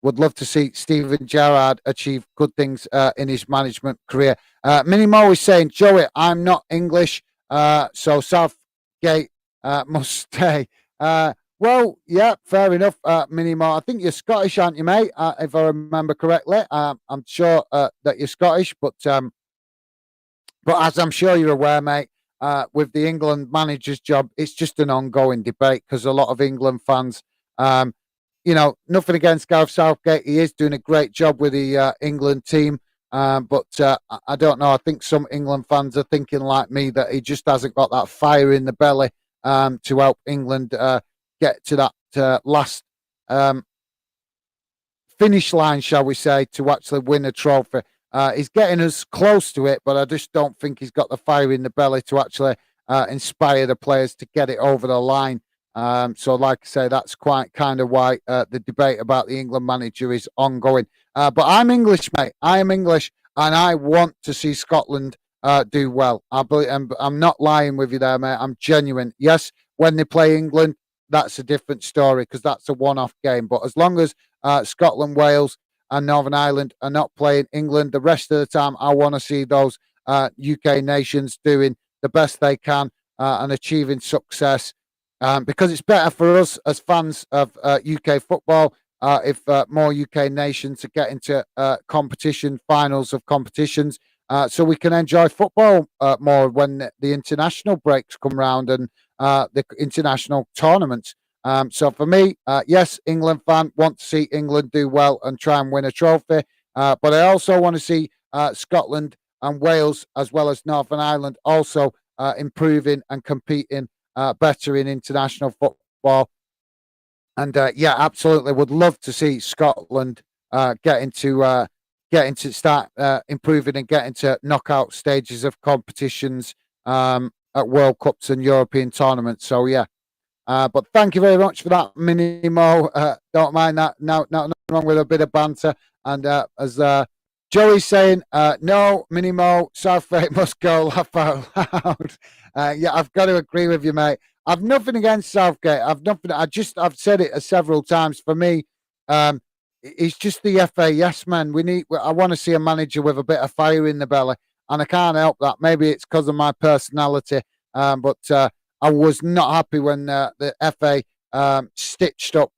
Would love to see Steven Gerrard achieve good things in his management career. Minnie Mo is saying, Joey, I'm not English, so Southgate must stay. Well, yeah, fair enough, Minnie Mo. I think you're Scottish, aren't you, mate? If I remember correctly. I'm sure that you're Scottish, but as I'm sure you're aware, mate, with the England manager's job, it's just an ongoing debate, because a lot of England fans, nothing against Gareth Southgate. He is doing a great job with the England team. But I don't know. I think some England fans are thinking like me, that he just hasn't got that fire in the belly to help England get to that last finish line, shall we say, to actually win a trophy. He's getting us close to it, but I just don't think he's got the fire in the belly to actually inspire the players to get it over the line. So like I say, that's quite kind of why the debate about the England manager is ongoing. But I'm English, mate. I am English, and I want to see Scotland do well. I'm not lying with you there, mate. I'm genuine. Yes, when they play England, that's a different story, because that's a one-off game. But as long as Scotland, Wales, and Northern Ireland are not playing England, the rest of the time, I want to see those UK nations doing the best they can and achieving success. Because it's better for us as fans of UK football if more UK nations get into finals of competitions, so we can enjoy football more when the international breaks come round and the international tournaments. So for me, yes, England fan, want to see England do well and try and win a trophy, but I also want to see Scotland and Wales, as well as Northern Ireland, also improving and competing better in international football. And yeah, absolutely would love to see Scotland getting to start improving and getting to knockout stages of competitions at World Cups and European tournaments. So yeah, but thank you very much for that, Minnie Mo. Don't mind that. No, nothing wrong with a bit of banter. And as Joey's saying, no, Minimo, Southgate must go, laugh out loud. Yeah, I've got to agree with you, mate. I've nothing against Southgate. I've said it several times. For me, um, he's just the FA yes man. I want to see a manager with a bit of fire in the belly, and I can't help that. Maybe it's because of my personality, but I was not happy when the FA stitched up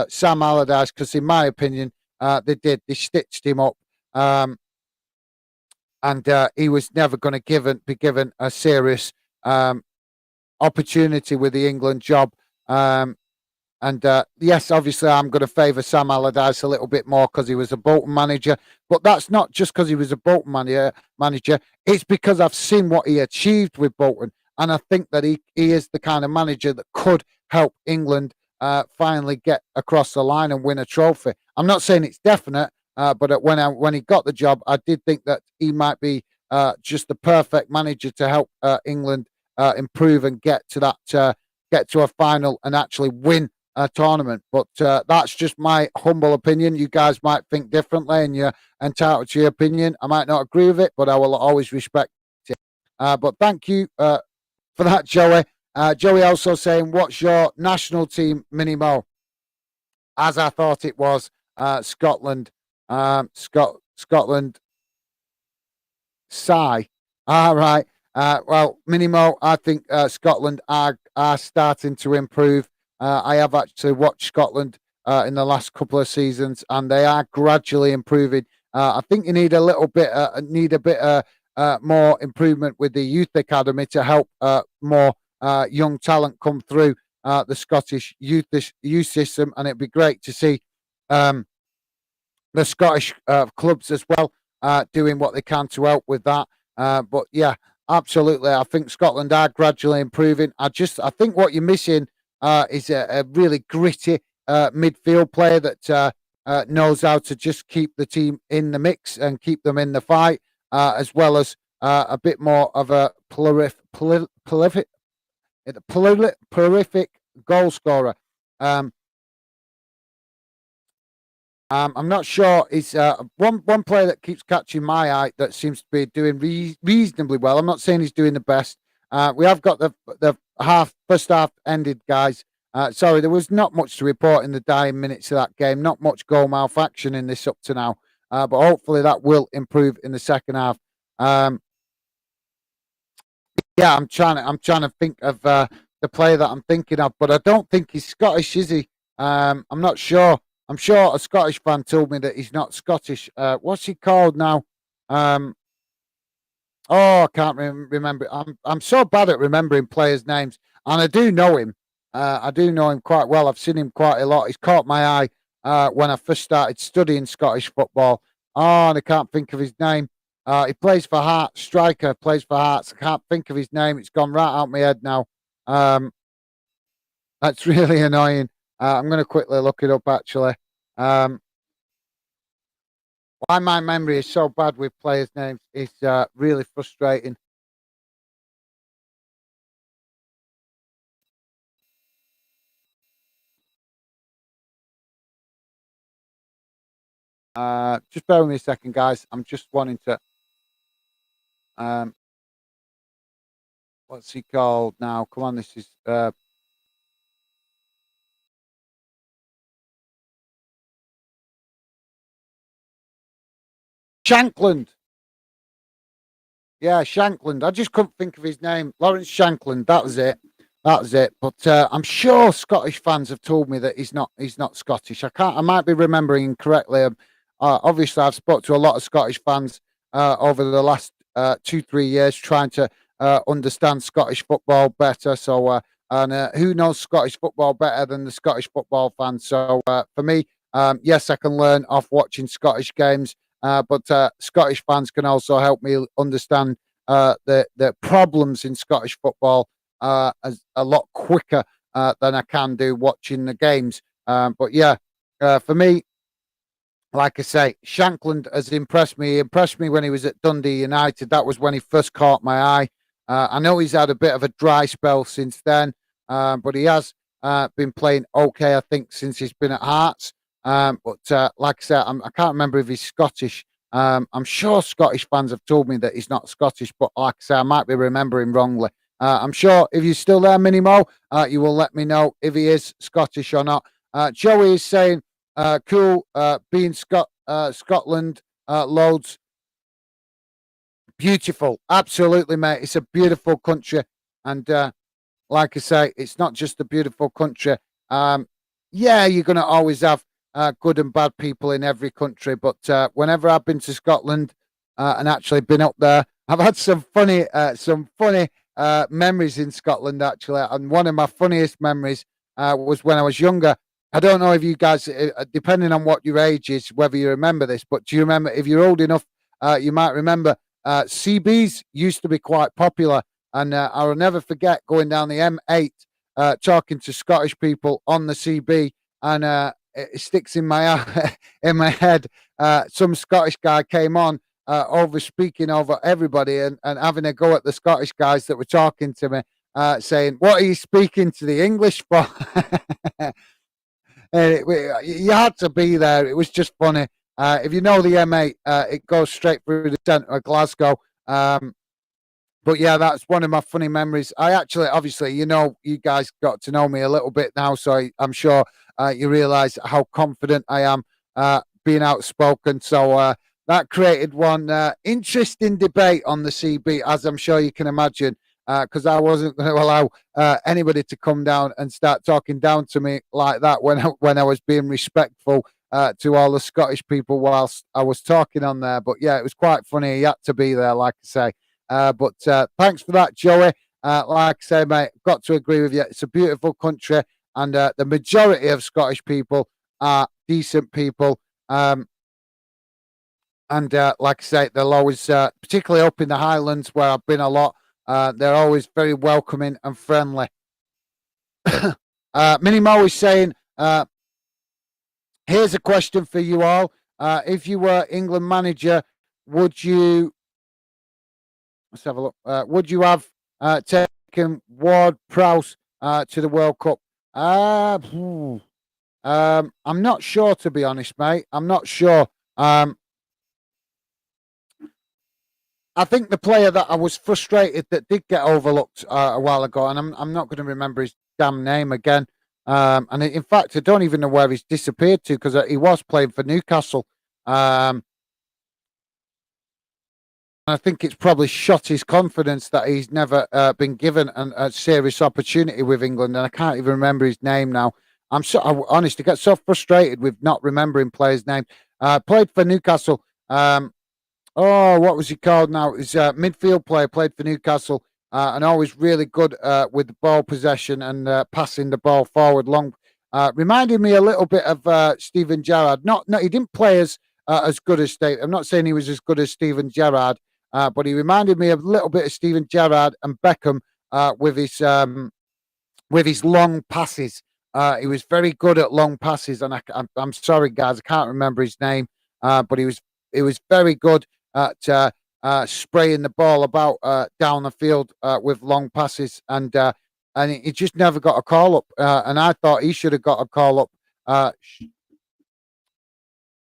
Sam Allardyce because, in my opinion, they did. They stitched him up. Um, and he was never going to be given a serious opportunity with the England job. And yes, obviously, I'm going to favour Sam Allardyce a little bit more because he was a Bolton manager. But that's not just because he was a Bolton manager. It's because I've seen what he achieved with Bolton. And I think that he is the kind of manager that could help England finally get across the line and win a trophy. I'm not saying it's definite, but when he got the job, I did think that he might be just the perfect manager to help England improve and get to a final and actually win a tournament. But that's just my humble opinion. You guys might think differently, and you're entitled to your opinion. I might not agree with it, but I will always respect it. But thank you for that, Joey. Joey also saying, "What's your national team, Minimo?" As I thought it was Scotland. Scotland. Sigh. All right. Well, Minimo, I think Scotland are starting to improve. I have actually watched Scotland in the last couple of seasons, and they are gradually improving. I think you need a little bit, more improvement with the youth academy to help more young talent come through the Scottish youth system, and it'd be great to see the Scottish clubs as well doing what they can to help with that. But yeah, absolutely, I think Scotland are gradually improving. I think what you're missing is a really gritty midfield player that knows how to just keep the team in the mix and keep them in the fight, as well as a bit more of a prolific goal scorer. I'm not sure. It's one player that keeps catching my eye that seems to be doing reasonably well. I'm not saying he's doing the best. We have got the first half ended, guys. Sorry, there was not much to report in the dying minutes of that game. Not much goal mouth action in this up to now. But hopefully that will improve in the second half. Yeah, I'm trying to think of the player that I'm thinking of, but I don't think he's Scottish, is he? I'm not sure. I'm sure a Scottish fan told me that he's not Scottish. What's he called now? I can't remember. I'm so bad at remembering players' names, and I do know him. I do know him quite well. I've seen him quite a lot. He's caught my eye when I first started studying Scottish football. Oh, and I can't think of his name. He plays for Hearts. Striker plays for Hearts. I can't think of his name. It's gone right out of my head now. That's really annoying. I'm going to quickly look it up, actually. Why my memory is so bad with players' names is really frustrating. Just bear with me a second, guys. I'm just wanting to. What's he called now? Come on, this is. Shankland. Yeah, Shankland. I just couldn't think of his name. Lawrence Shankland. That was it. That was it. But I'm sure Scottish fans have told me that he's not Scottish. I might be remembering incorrectly. Obviously, I've spoke to a lot of Scottish fans over the last 2-3 years, trying to understand Scottish football better. So, who knows Scottish football better than the Scottish football fans? So, for me, yes, I can learn off watching Scottish games. But Scottish fans can also help me understand the problems in Scottish football as a lot quicker than I can do watching the games. But yeah, for me, like I say, Shankland has impressed me. He impressed me when he was at Dundee United. That was when he first caught my eye. I know he's had a bit of a dry spell since then, but he has been playing okay, I think, since he's been at Hearts. But like I said, I can't remember if he's Scottish. I'm sure Scottish fans have told me that he's not Scottish, but like I say, I might be remembering wrongly. I'm sure if you're still there, Mini Mo, you will let me know if he is Scottish or not. Joey is saying, cool, being Scotland, loads. Beautiful. Absolutely, mate. It's a beautiful country. And like I say, it's not just a beautiful country. Yeah, you're going to always have good and bad people in every country. But whenever I've been to Scotland and actually been up there, I've had some funny memories in Scotland, actually. And one of my funniest memories was when I was younger. I don't know if you guys, depending on what your age is, whether you remember this, but do you remember, if you're old enough, you might remember CBs used to be quite popular. And I'll never forget going down the M8, talking to Scottish people on the CB, and it sticks in my in my head. Some Scottish guy came on, over speaking over everybody and having a go at the Scottish guys that were talking to me, saying, "What are you speaking to the English for?" You had to be there. It was just funny. If you know the M8, it goes straight through the centre of Glasgow. But yeah, that's one of my funny memories. I actually, obviously, you guys got to know me a little bit now, so I'm sure you realise how confident I am being outspoken. So that created one interesting debate on the CB, as I'm sure you can imagine, because I wasn't going to allow anybody to come down and start talking down to me like that when I was being respectful to all the Scottish people whilst I was talking on there. But yeah, it was quite funny. He had to be there, like I say. But thanks for that, Joey. Like I say, mate, got to agree with you. It's a beautiful country, and the majority of Scottish people are decent people. And like I say, they'll always, particularly up in the Highlands where I've been a lot, they're always very welcoming and friendly. Minnie Mo is saying, here's a question for you all. If you were England manager, would you... Let's have a look. Would you have taken Ward-Prowse to the World Cup? I'm not sure, to be honest, mate. I'm not sure. I think the player that I was frustrated that did get overlooked a while ago, and I'm not going to remember his damn name again. And in fact, I don't even know where he's disappeared to, because he was playing for Newcastle. I think it's probably shot his confidence that he's never been given a serious opportunity with England, and I can't even remember his name now. I honestly get so frustrated with not remembering players' names. Played for Newcastle. What was he called now? He's a midfield player, played for Newcastle, and always really good with the ball possession and passing the ball forward long. Reminded me a little bit of Steven Gerrard. No, he didn't play as good as Steve. I'm not saying he was as good as Steven Gerrard, but he reminded me a little bit of Steven Gerrard and Beckham with his long passes. He was very good at long passes, and I'm sorry, guys, I can't remember his name, but he was very good at spraying the ball about down the field with long passes, and he just never got a call up. And I thought he should have got a call up.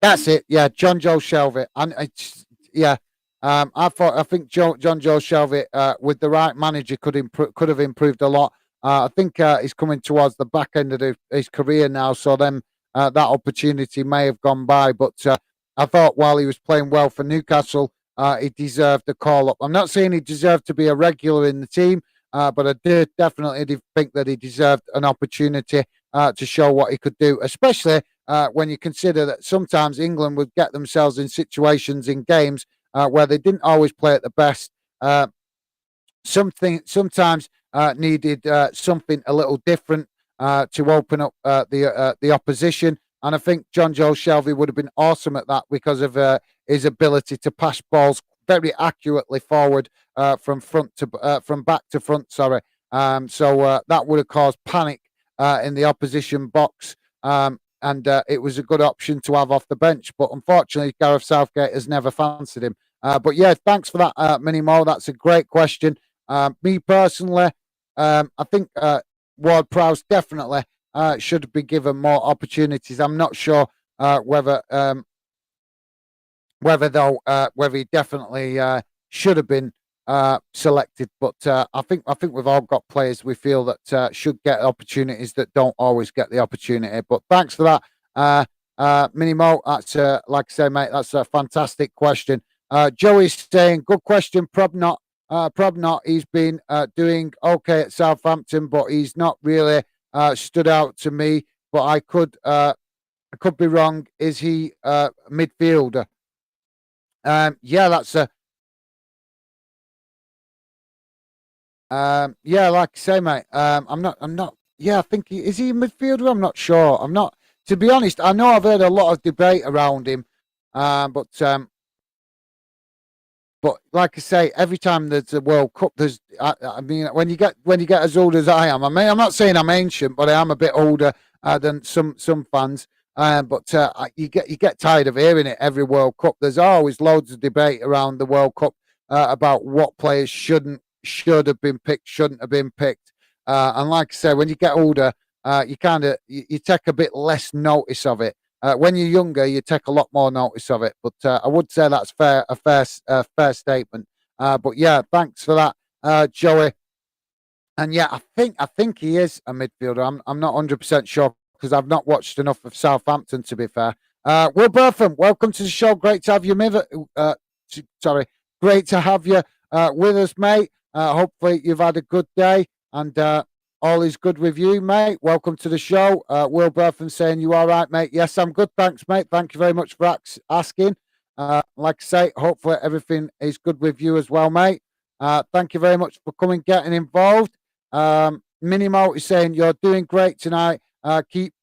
That's it. Yeah, John Joe Shelby, and yeah. I think John Joe Shelby, with the right manager, could have improved a lot. I think he's coming towards the back end of his career now, so then that opportunity may have gone by. But I thought while he was playing well for Newcastle, he deserved a call up. I'm not saying he deserved to be a regular in the team, but I did definitely think that he deserved an opportunity to show what he could do, especially when you consider that sometimes England would get themselves in situations in games where they didn't always play at the best. Sometimes needed something a little different to open up the opposition. And I think John Joe Shelby would have been awesome at that because of his ability to pass balls very accurately forward from back to front. Sorry. So that would have caused panic in the opposition box. And it was a good option to have off the bench. But unfortunately, Gareth Southgate has never fancied him. But yeah, thanks for that, Minnie Mo. That's a great question. Me personally, I think Ward-Prowse definitely should be given more opportunities. I'm not sure whether whether he definitely should have been selected. But I think we've all got players we feel that should get opportunities that don't always get the opportunity. But thanks for that, Mini Mo. That's like I say, mate. That's a fantastic question. Joey's saying, good question. Prob not. He's been doing okay at Southampton, but he's not really stood out to me. But I could be wrong. Is he midfielder? Yeah, that's a yeah, like I say, mate. I'm not. Yeah, I think is he a midfielder? I'm not sure. I'm not. To be honest, I know I've heard a lot of debate around him, but like I say, every time there's a World Cup, there's. I mean, when you get as old as I am, I mean, I'm not saying I'm ancient, but I am a bit older than some fans. But you get tired of hearing it every World Cup. There's always loads of debate around the World Cup about what players should have been picked, shouldn't have been picked. And like I say, when you get older, you kind of you take a bit less notice of it. When you're younger, you take a lot more notice of it. But I would say that's fair statement. But yeah, thanks for that, Joey. And yeah, I think he is a midfielder. I'm not 100% sure because I've not watched enough of Southampton, to be fair. Will Burtham, welcome to the show. Great to have you, great to have you with us, mate. Hopefully you've had a good day and all is good with you, mate. Welcome to the show. Will Burtham saying, you all right, mate? Yes, I'm good. Thanks, mate. Thank you very much for asking. Like I say, hopefully everything is good with you as well, mate. Thank you very much for getting involved. Minimo is saying, you're doing great tonight. Keep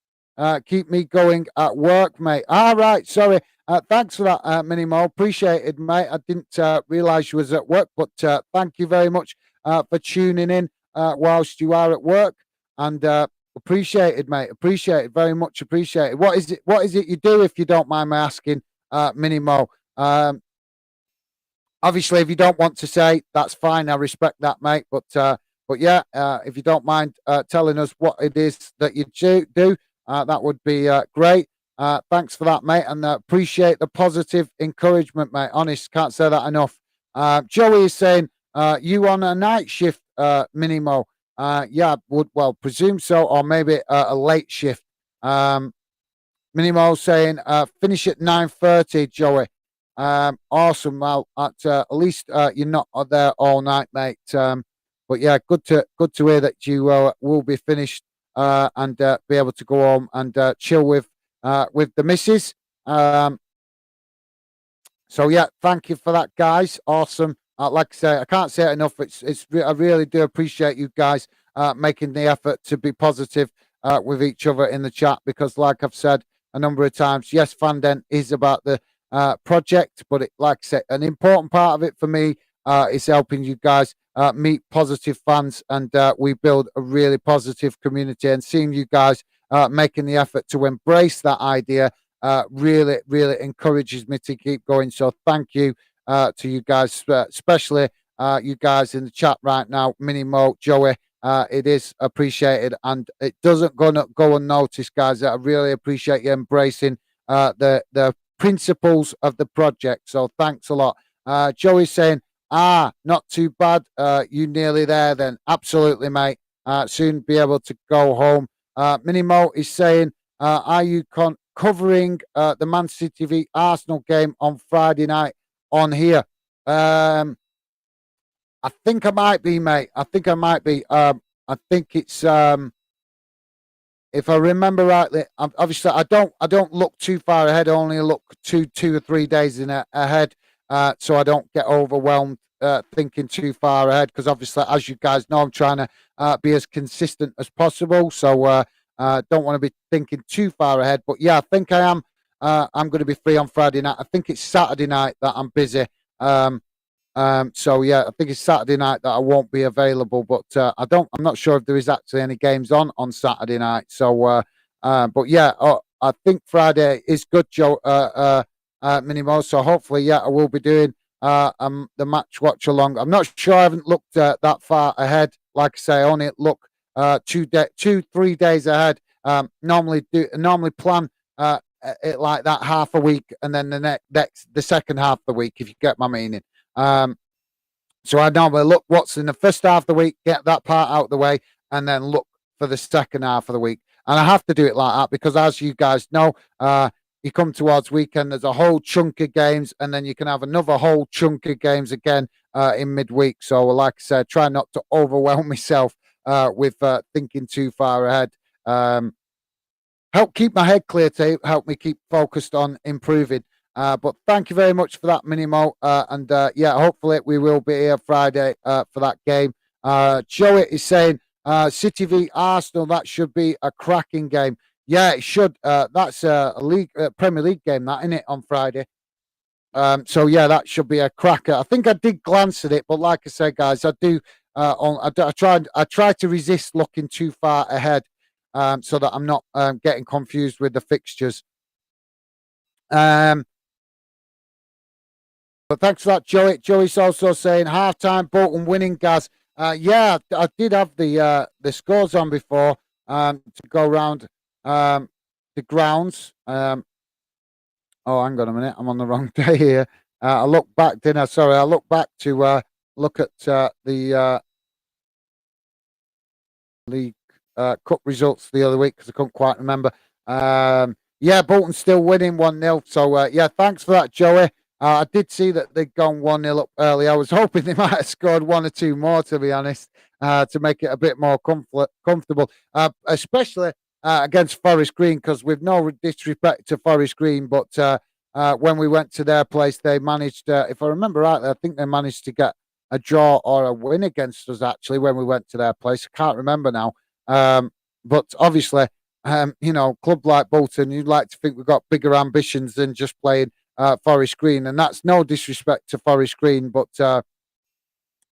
me going at work, mate. All right, sorry. Thanks for that, Minimo. Appreciate it, mate. I didn't realise you was at work, but thank you very much for tuning in whilst you are at work. And appreciate it, mate. Appreciate it. Very much appreciate it. What is it you do, if you don't mind me asking, Minimo? Obviously, if you don't want to say, that's fine. I respect that, mate. But yeah, if you don't mind telling us what it is that you do, that would be great. Thanks for that, mate, and appreciate the positive encouragement, mate. Honest, can't say that enough. Joey is saying, you on a night shift, Minimo? Yeah, would presume so, or maybe a late shift. Minimo saying, finish at 9:30, Joey. Awesome. Well, at least you're not there all night, mate. But yeah, good to hear that you will be finished and be able to go home and chill with the missus. So yeah, thank you for that, guys. Awesome. Like I say, I can't say it enough. I really do appreciate you guys making the effort to be positive with each other in the chat, because like I've said a number of times, yes, Fandent is about the project, but like I said, an important part of it for me is helping you guys meet positive fans, and we build a really positive community, and seeing you guys making the effort to embrace that idea really encourages me to keep going. So thank you to you guys, especially you guys in the chat right now, Minimo, Joey. It is appreciated, and it doesn't go unnoticed, guys. I really appreciate you embracing the principles of the project. So thanks a lot. Joey's saying, not too bad. You nearly there then? Absolutely, mate. Soon be able to go home. Minimo is saying, are you covering the Man City v Arsenal game on Friday night on here? I think I might be, mate. I think I might be. I think it's if I remember rightly. Obviously, I don't look too far ahead. I only look two or 3 days ahead, so I don't get overwhelmed thinking too far ahead. Because obviously, as you guys know, I'm trying to be as consistent as possible. So don't want to be thinking too far ahead. But yeah, I think I am. I'm going to be free on Friday night. I think it's Saturday night that I'm busy. So yeah, I think it's Saturday night that I won't be available, but I'm not sure if there is actually any games on Saturday night. So, but yeah, I think Friday is good, Joe, Minimo. So hopefully, yeah, I will be doing the match watch along. I'm not sure. I haven't looked that far ahead. Like I say, I only look 3 days ahead. Normally plan it like that half a week, and then the second half of the week, if you get my meaning. So I normally look what's in the first half of the week, get that part out of the way, and then look for the second half of the week. And I have to do it like that because, as you guys know, you come towards weekend, there's a whole chunk of games, and then you can have another whole chunk of games again in midweek. So, like I said, try not to overwhelm myself with thinking too far ahead. Help keep my head clear to help me keep focused on improving. But thank you very much for that, Minimo. And yeah, hopefully we will be here Friday for that game. Joey is saying City v Arsenal, that should be a cracking game. Yeah, it should. That's a league Premier League game, that, isn't it, on Friday? So yeah, that should be a cracker. I think I did glance at it, but like I said, guys, I do. I try to resist looking too far ahead, so that I'm not getting confused with the fixtures. But thanks for that, Joey. Joey's also saying halftime Bolton winning, Gaz. Yeah, I did have the scores on before to go around the grounds. Oh, hang on a minute. I'm on the wrong day here. I look back, didn't I? Sorry, I look back to look at the League Cup results the other week because I couldn't quite remember. Yeah, Bolton still winning 1-0. So, yeah, thanks for that, Joey. I did see that they'd gone 1-0 up early. I was hoping they might have scored one or two more, to be honest, to make it a bit more comfortable, especially against Forest Green, because with no disrespect to Forest Green, but when we went to their place, they managed, if I remember rightly, I think they managed to get a draw or a win against us, actually, when we went to their place. I can't remember now. But obviously, you know, club like Bolton, you'd like to think we've got bigger ambitions than just playing Forest Green, and that's no disrespect to Forest Green, but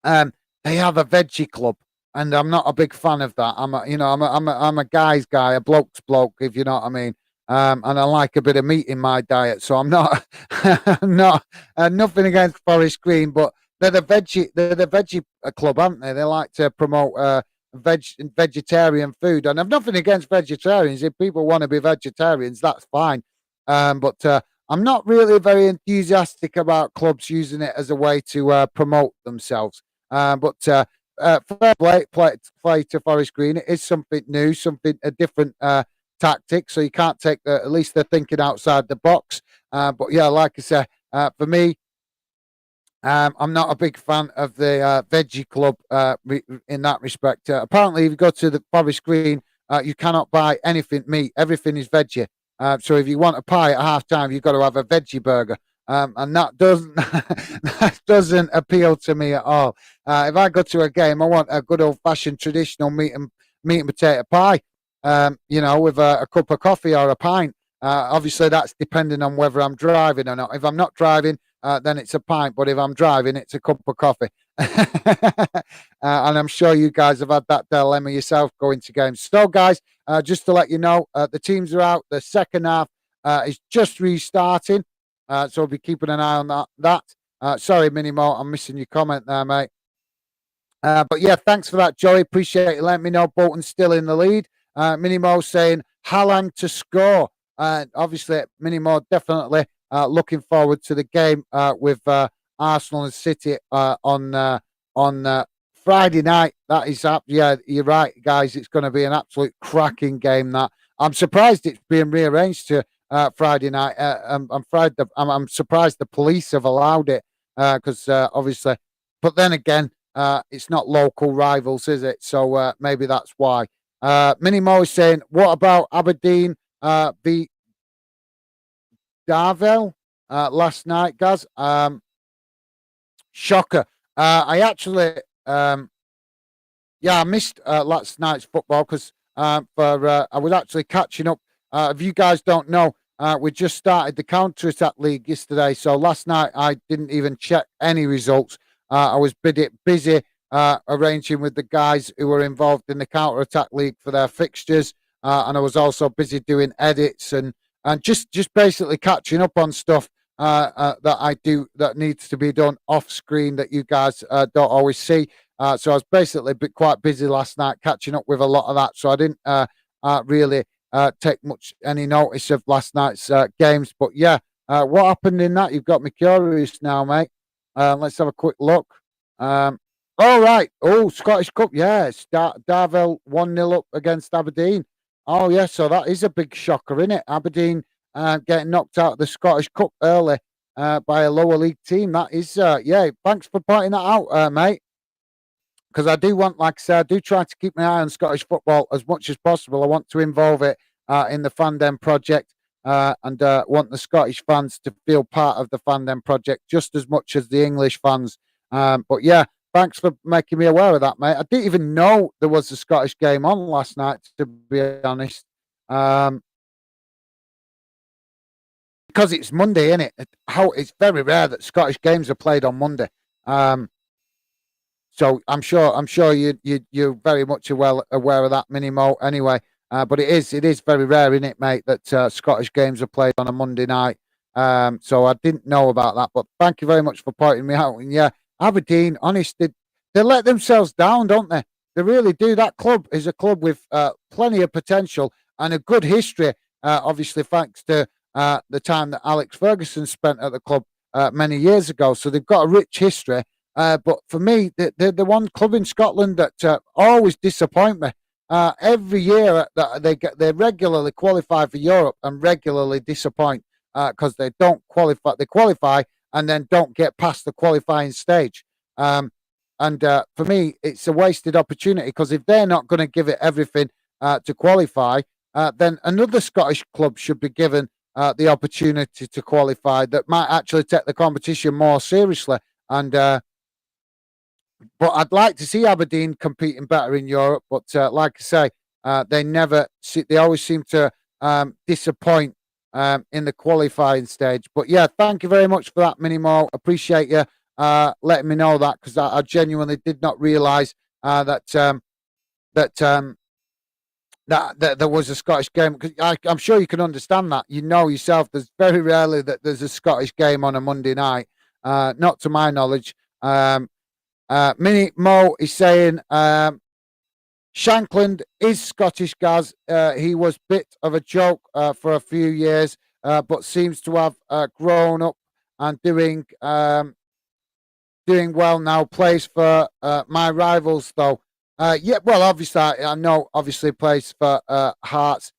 they have a veggie club, and I'm not a big fan of that. I'm a guy's guy, a bloke's bloke, if you know what I mean. And I like a bit of meat in my diet, so I'm not, I'm not nothing against Forest Green, but they're the veggie club, aren't they? They like to promote vegetarian food, and I've nothing against vegetarians. If people want to be vegetarians, that's fine. But I'm not really very enthusiastic about clubs using it as a way to promote themselves. But fair play to Forest Green. It is something new, something a different tactic. So you can't take at least they're thinking outside the box. But yeah, like I said, for me, I'm not a big fan of the veggie club in that respect. Apparently, if you go to the Forest Green, you cannot buy anything meat. Everything is veggie. So if you want a pie at half time, you've got to have a veggie burger. And that doesn't that doesn't appeal to me at all. If I go to a game, I want a good old fashioned traditional meat and potato pie. You know, with a cup of coffee or a pint. Obviously, that's depending on whether I'm driving or not. If I'm not driving, then it's a pint. But if I'm driving, it's a cup of coffee. And I'm sure you guys have had that dilemma yourself going to games. So, guys, just to let you know, the teams are out. The second half is just restarting. So we'll be keeping an eye on that. Sorry, Minimo, I'm missing your comment there, mate. But yeah, thanks for that, Joey. Appreciate it. Let me know Bolton's still in the lead. Minimo saying Haaland to score. Obviously, Minimo definitely looking forward to the game with Arsenal and City on Friday night. That is up. Yeah, you're right, guys. It's going to be an absolute cracking game. That I'm surprised it's being rearranged to Friday night. I'm surprised the police have allowed it because obviously, but then again, it's not local rivals, is it? So maybe that's why. Minimo is saying, what about Aberdeen v Darvel last night, Gaz? Shocker. I actually, I missed last night's football because I was actually catching up. If you guys don't know, we just started the counter-attack league yesterday. So last night I didn't even check any results. I was busy arranging with the guys who were involved in the counter-attack league for their fixtures. And I was also busy doing edits and just basically catching up on stuff that I do that needs to be done off screen that you guys don't always see. So I was basically quite busy last night catching up with a lot of that. So I didn't really take much any notice of last night's games. But yeah, what happened in that? You've got me curious now, mate. Let's have a quick look. All right. Oh, Scottish Cup. Yes, Darvel 1-0 up against Aberdeen. Oh, yeah. So that is a big shocker, isn't it? Aberdeen getting knocked out of the Scottish Cup early by a lower league team. That is, yeah. Thanks for pointing that out, mate. Because I do want, like I said, I do try to keep my eye on Scottish football as much as possible. I want to involve it in the Fandom project and want the Scottish fans to feel part of the Fandom project just as much as the English fans. But yeah, thanks for making me aware of that, mate. I didn't even know there was a Scottish game on last night, to be honest. Because it's Monday, isn't it? It's very rare that Scottish games are played on Monday. So I'm sure you're very much aware of that, Minimo. Anyway, but it is very rare, isn't it, mate, that Scottish games are played on a Monday night. So I didn't know about that, but thank you very much for pointing me out. And yeah, Aberdeen, honest, they let themselves down, don't they? They really do. That club is a club with plenty of potential and a good history. Obviously, thanks to the time that Alex Ferguson spent at the club many years ago. So they've got a rich history. But for me, the one club in Scotland that always disappoint me. Every year that they regularly qualify for Europe and regularly disappoint because they don't qualify. They qualify and then don't get past the qualifying stage. And for me, it's a wasted opportunity because if they're not going to give it everything to qualify, then another Scottish club should be given the opportunity to qualify that might actually take the competition more seriously. And but I'd like to see Aberdeen competing better in Europe. But like I say, they always seem to disappoint in the qualifying stage. But yeah, thank you very much for that, Minimo. Appreciate you letting me know that because I genuinely did not realise that there was a Scottish game. Because I'm sure you can understand that. You know yourself, there's very rarely that there's a Scottish game on a Monday night. Not to my knowledge. Mini Mo is saying Shankland is Scottish, Gaz. He was bit of a joke for a few years, but seems to have grown up and doing well now. Plays for my rivals, though. Yeah, well, obviously, I know. Obviously, plays for Hearts,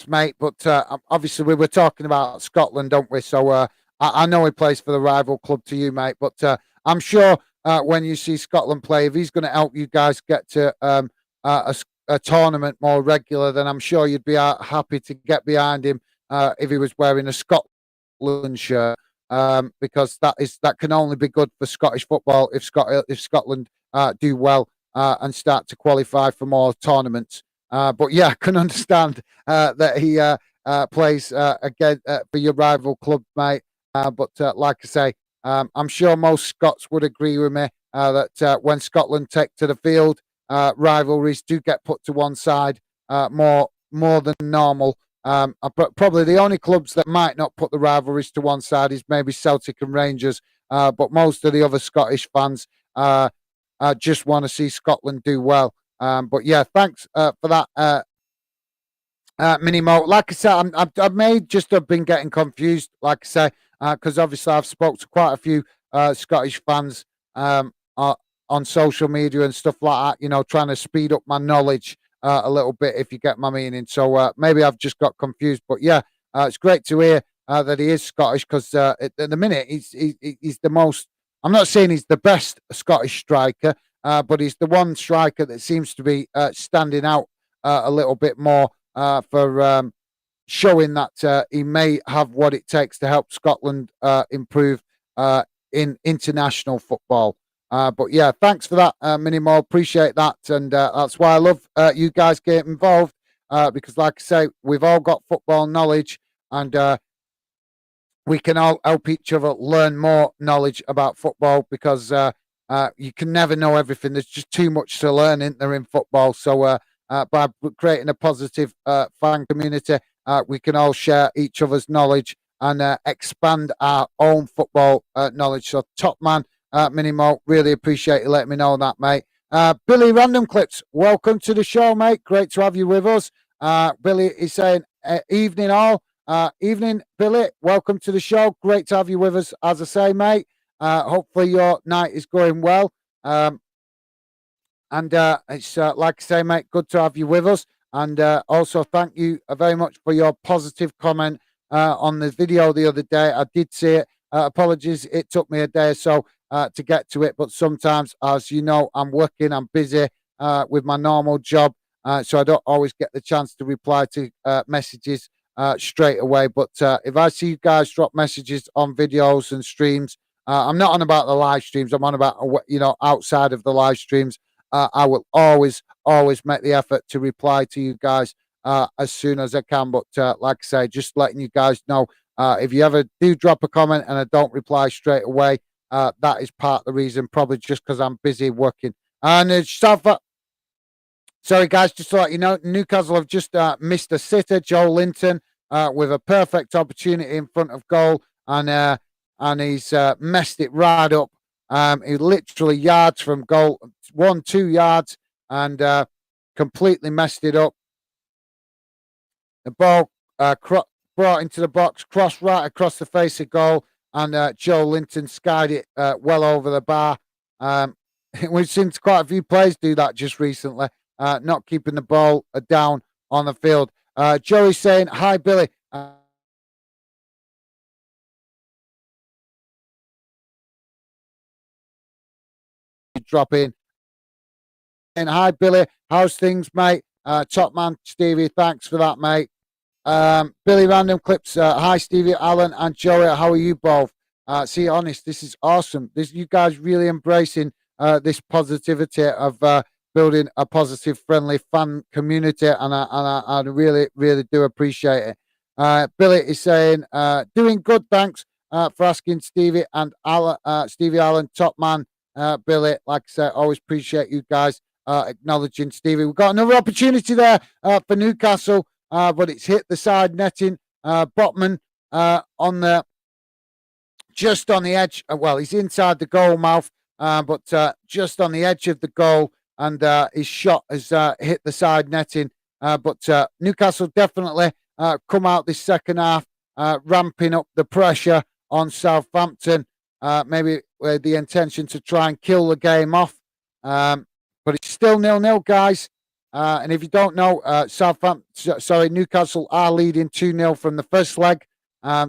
mate. But obviously, we were talking about Scotland, don't we? So I know he plays for the rival club to you, mate. But I'm sure when you see Scotland play, if he's going to help you guys get to a tournament more regular, then I'm sure you'd be happy to get behind him if he was wearing a Scotland shirt. Because that can only be good for Scottish football if Scotland do well and start to qualify for more tournaments. But yeah, I can understand that he plays again for your rival club, mate. But like I say, I'm sure most Scots would agree with me that when Scotland take to the field, rivalries do get put to one side more than normal. Probably the only clubs that might not put the rivalries to one side is maybe Celtic and Rangers, but most of the other Scottish fans just want to see Scotland do well. But yeah, thanks for that, Minimo. Like I said, I may just have been getting confused, like I say, because obviously I've spoke to quite a few Scottish fans on social media and stuff like that, trying to speed up my knowledge a little bit, if you get my meaning. So maybe I've just got confused. But yeah, it's great to hear that he is Scottish because at the minute he's the most, I'm not saying he's the best Scottish striker, but he's the one striker that seems to be standing out a little bit more for showing that he may have what it takes to help Scotland improve in international football. But yeah, thanks for that, Minimo. Appreciate that. And that's why I love you guys getting involved because, like I say, we've all got football knowledge and we can all help each other learn more knowledge about football because you can never know everything. There's just too much to learn, isn't there, in football? So by creating a positive fan community, we can all share each other's knowledge and expand our own football knowledge. So top man, Minimo, really appreciate you letting me know that, mate. Billy Random Clips, welcome to the show, mate. Great to have you with us. Billy is saying, evening all. Evening, Billy. Welcome to the show. Great to have you with us, as I say, mate. Hopefully your night is going well. And it's like I say, mate, good to have you with us. And also, thank you very much for your positive comment on the video the other day. I did see it. Apologies, it took me a day or so to get to it. But sometimes, as you know, I'm working, I'm busy with my normal job. So I don't always get the chance to reply to messages straight away. But if I see you guys drop messages on videos and streams, I'm not on about the live streams. I'm on about, outside of the live streams. I will always make the effort to reply to you guys as soon as I can. But like I say, just letting you guys know, if you ever do drop a comment and I don't reply straight away, that is part of the reason, probably just because I'm busy working. And sorry, guys, just to let you know, Newcastle have just missed a sitter, Joe Linton, with a perfect opportunity in front of goal, and he's messed it right up. He literally yards from goal, 2 yards, and completely messed it up. The ball brought into the box, crossed right across the face of goal, and Joe Linton skied it well over the bar. We've seen quite a few players do that just recently, not keeping the ball down on the field. Joey's saying, hi, Billy. Drop in. And hi, Billy. How's things, mate? Top man, Stevie. Thanks for that, mate. Billy Random Clips. Hi, Stevie, Alan, and Joey. How are you both? See, honest, this is awesome. You guys really embracing this positivity of building a positive, friendly fan community, and I really, really do appreciate it. Billy is saying, doing good. Thanks for asking, Stevie and Alan. Stevie Allen, top man. Billy, like I said, always appreciate you guys acknowledging Stevie. We've got another opportunity there for Newcastle, but it's hit the side netting. Botman on the just on the edge. Well, he's inside the goal mouth, but just on the edge of the goal, and his shot has hit the side netting. But Newcastle definitely come out this second half, ramping up the pressure on Southampton. Maybe with the intention to try and kill the game off. But it's still 0-0, guys. And if you don't know, Newcastle are leading 2-0 from the first leg.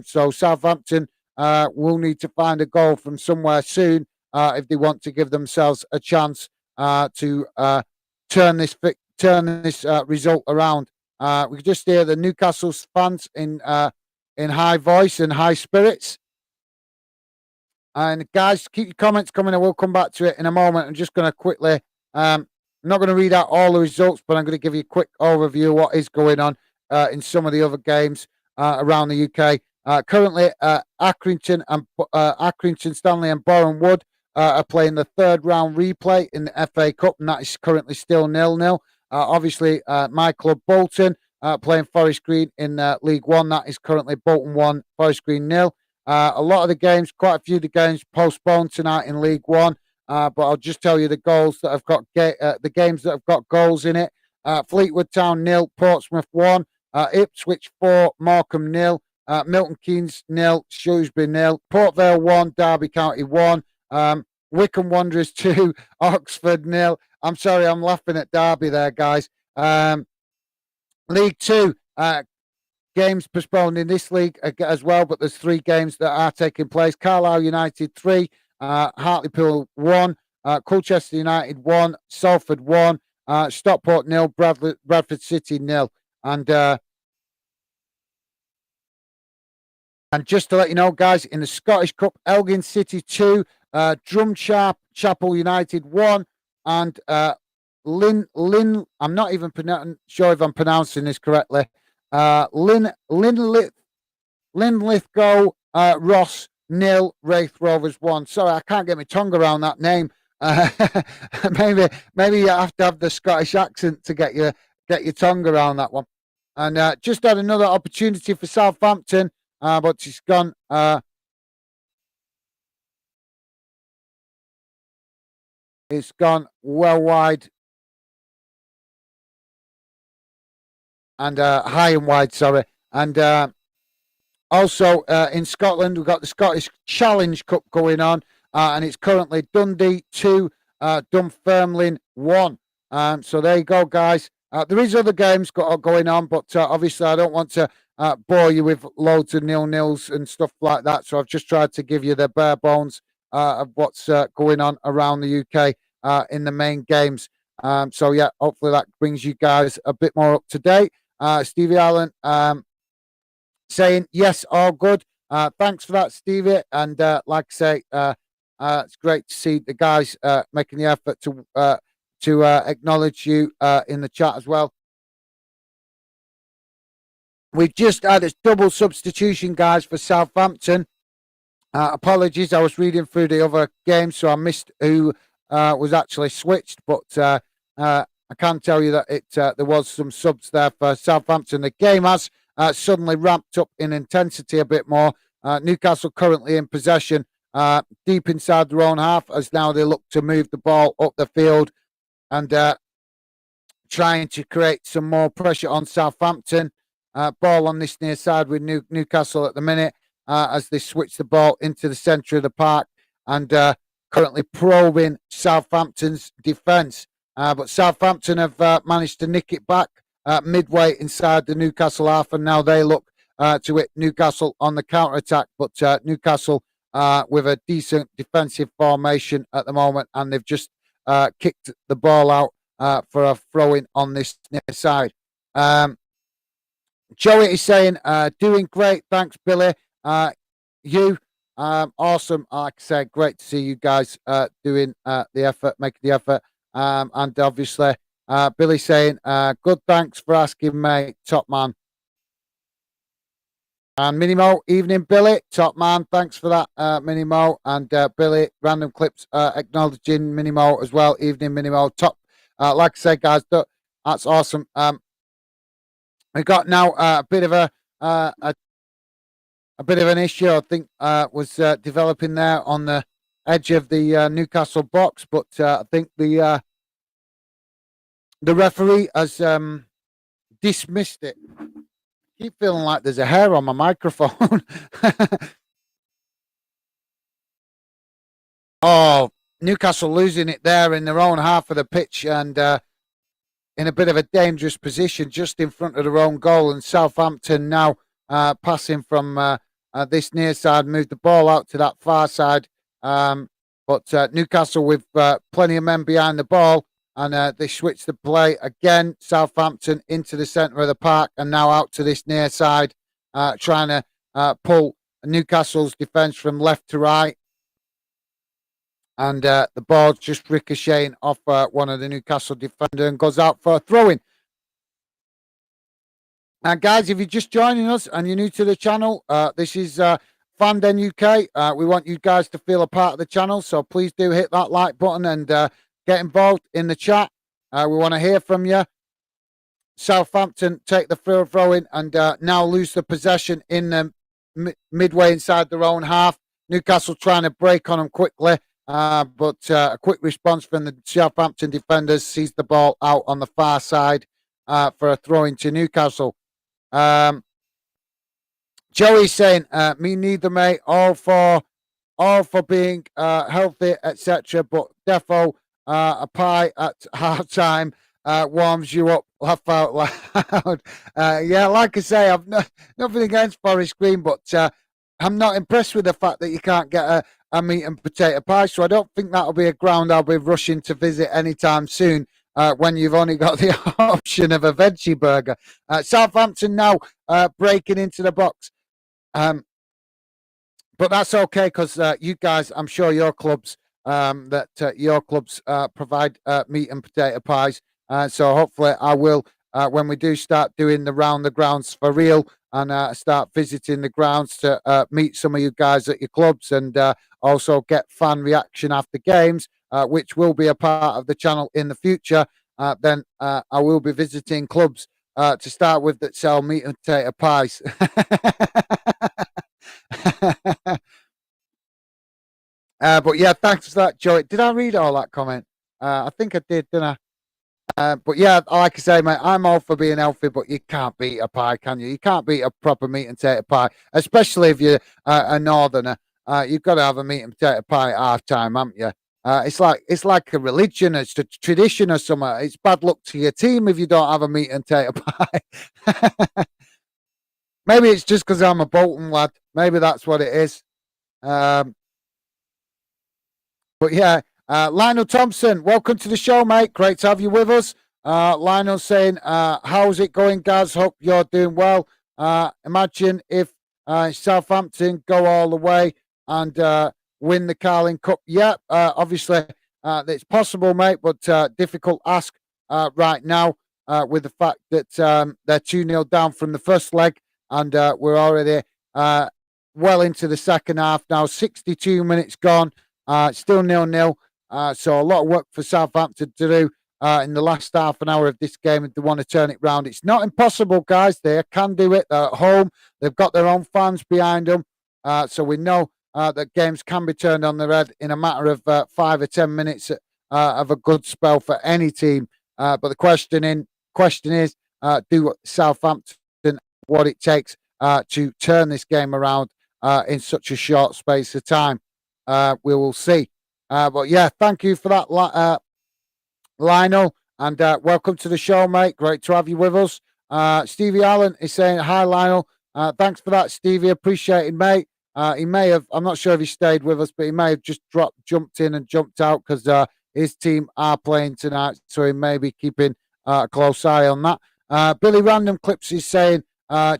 So Southampton will need to find a goal from somewhere soon if they want to give themselves a chance to turn this result around. We can just hear the Newcastle fans in high voice and high spirits. And guys, keep your comments coming. I will come back to it in a moment. I'm just going to quickly, I'm not going to read out all the results, but I'm going to give you a quick overview of what is going on in some of the other games around the UK. Currently, Accrington Stanley and Boreham Wood are playing the third round replay in the FA Cup, and that is currently still 0-0. Obviously, my club Bolton playing Forest Green in League One. That is currently Bolton 1, Forest Green 0. A lot of the games, quite a few of the games postponed tonight in League One. But I'll just tell you the goals that have got the games that have got goals in it. Fleetwood Town 0, Portsmouth 1, Ipswich 4, Morecambe 0, Milton Keynes 0, Shrewsbury 0, Port Vale 1, Derby County 1, Wycombe Wanderers 2, Oxford 0. I'm sorry, I'm laughing at Derby there, guys. League 2. Games postponed in this league as well, but there's 3 games that are taking place. Carlisle United 3, Hartlepool 1, Colchester United 1, Salford 1, Stockport 0, Bradford City 0. And just to let you know, guys, in the Scottish Cup, Elgin City 2, Drumchapel United 1, and Lynn. I'm not even sure if I'm pronouncing this correctly. Linlithgow Ross 0, Wraith Rovers 1. Sorry, I can't get my tongue around that name. Maybe you have to have the Scottish accent to get your tongue around that one. And just had another opportunity for Southampton, but it's gone. It's gone well wide and high and wide, sorry. And also in Scotland, we've got the Scottish Challenge Cup going on, and it's currently Dundee 2, Dunfermline 1. So there you go, guys. There is other games going on, but obviously I don't want to bore you with loads of nil-nils and stuff like that. So I've just tried to give you the bare bones of what's going on around the UK in the main games. So yeah, hopefully that brings you guys a bit more up to date. Stevie Allen saying yes, all good. Thanks for that, Stevie. And like I say, it's great to see the guys making the effort to acknowledge you in the chat as well. We've just had a double substitution, guys, for Southampton. Apologies, I was reading through the other game, so I missed who was actually switched. But I can tell you that there was some subs there for Southampton. The game has suddenly ramped up in intensity a bit more. Newcastle currently in possession deep inside their own half as now they look to move the ball up the field and trying to create some more pressure on Southampton. Ball on this near side with Newcastle at the minute as they switch the ball into the centre of the park and currently probing Southampton's defence. But Southampton have managed to nick it back midway inside the Newcastle half, and now they look to hit Newcastle on the counter-attack. But Newcastle with a decent defensive formation at the moment, and they've just kicked the ball out for a throw-in on this near side. Joey is saying, doing great. Thanks, Billy. Awesome. Like I said, great to see you guys doing the effort, making the effort. And obviously, Billy saying, good, thanks for asking, mate. Top man. And Minimo, evening, Billy. Top man. Thanks for that, Minimo. And Billy, random clips acknowledging Minimo as well. Evening, Minimo. Top. Like I said, guys, that's awesome. We got now a bit of a bit of an issue, I think, was developing there on the edge of the Newcastle box, but I think the referee has dismissed it. I keep feeling like there's a hair on my microphone. Oh, Newcastle losing it there in their own half of the pitch and in a bit of a dangerous position just in front of their own goal. And Southampton now passing from this near side, moved the ball out to that far side. But Newcastle with plenty of men behind the ball, and they switched the play again. Southampton into the centre of the park and now out to this near side, trying to pull Newcastle's defence from left to right. And the ball's just ricocheting off one of the Newcastle defenders and goes out for a throw-in. And guys, if you're just joining us and you're new to the channel, this is Fandom UK. We want you guys to feel a part of the channel, so please do hit that like button and get involved in the chat. We want to hear from you. Southampton take the throw-in and now lose the possession in the midway inside their own half. Newcastle trying to break on them quickly. But a quick response from the Southampton defenders sees the ball out on the far side for a throw-in to Newcastle. Joey's saying, me neither, mate. All for being healthy, etc. But defo a pie at half time warms you up. Laugh out loud. Yeah, like I say, I've nothing against Forest Green, but I'm not impressed with the fact that you can't get a meat and potato pie. So I don't think that'll be a ground I'll be rushing to visit anytime soon. When you've only got the option of a veggie burger. Southampton now breaking into the box. But that's okay because you guys, I'm sure your clubs provide meat and potato pies. So hopefully I will, when we do start doing the round the grounds for real and start visiting the grounds to meet some of you guys at your clubs and also get fan reaction after games, which will be a part of the channel in the future, then I will be visiting clubs to start with that sell meat and potato pies. But yeah, thanks for that, Joey. Did I read all that comment? I think I did, didn't I? But yeah, like I say, mate, I'm all for being healthy, but you can't beat a pie, can you? You can't beat a proper meat and potato pie, especially if you're a northerner. You've got to have a meat and potato pie at half time, haven't you? It's like a religion, it's a tradition or something. It's bad luck to your team if you don't have a meat and potato pie. Maybe it's just because I'm a Bolton lad. Maybe that's what it is. Um, But yeah, Lionel Thompson, welcome to the show, mate. Great to have you with us. Lionel saying, how's it going, guys? Hope you're doing well. Imagine if Southampton go all the way and win the Carling Cup. Yeah, obviously, it's possible, mate, but difficult ask right now with the fact that they're 2-0 down from the first leg and we're already well into the second half now. 62 minutes gone. Still 0-0. So a lot of work for Southampton to do in the last half an hour of this game if they want to turn it round. It's not impossible, guys. They can do it. They're at home. They've got their own fans behind them. So we know that games can be turned on their head in a matter of 5 or 10 minutes of a good spell for any team. But the question is, do Southampton what it takes to turn this game around in such a short space of time? We will see. But yeah, thank you for that, Lionel, and welcome to the show, mate. Great to have you with us. Stevie Allen is saying, hi, Lionel. Thanks for that, Stevie. Appreciate it, mate. He may have, I'm not sure if he stayed with us, but he may have just jumped in and jumped out because his team are playing tonight, so he may be keeping a close eye on that. Billy Random Clips is saying,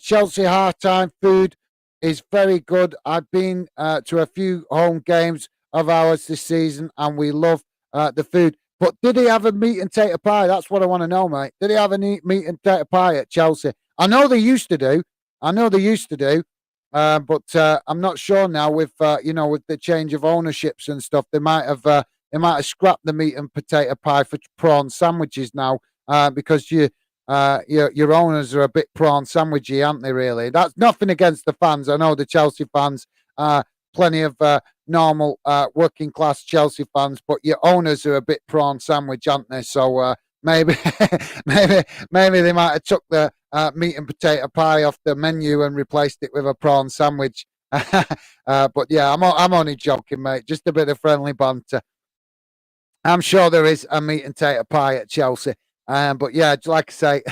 Chelsea halftime food is very good. I've been to a few home games of ours this season, and we love the food. But did he have a meat and potato pie? That's what I want to know, mate. Did he have a meat and potato pie at Chelsea? I know they used to do. But I'm not sure now with with the change of ownerships and stuff. They might have scrapped the meat and potato pie for prawn sandwiches now because your owners are a bit prawn sandwichy, aren't they, really? That's nothing against the fans. I know the Chelsea fans, plenty of normal working class Chelsea fans, but your owners are a bit prawn sandwich, aren't they? So maybe maybe they might have took the meat and potato pie off the menu and replaced it with a prawn sandwich. But yeah, I'm only joking, mate. Just a bit of friendly banter. I'm sure there is a meat and potato pie at Chelsea. But yeah, like I say,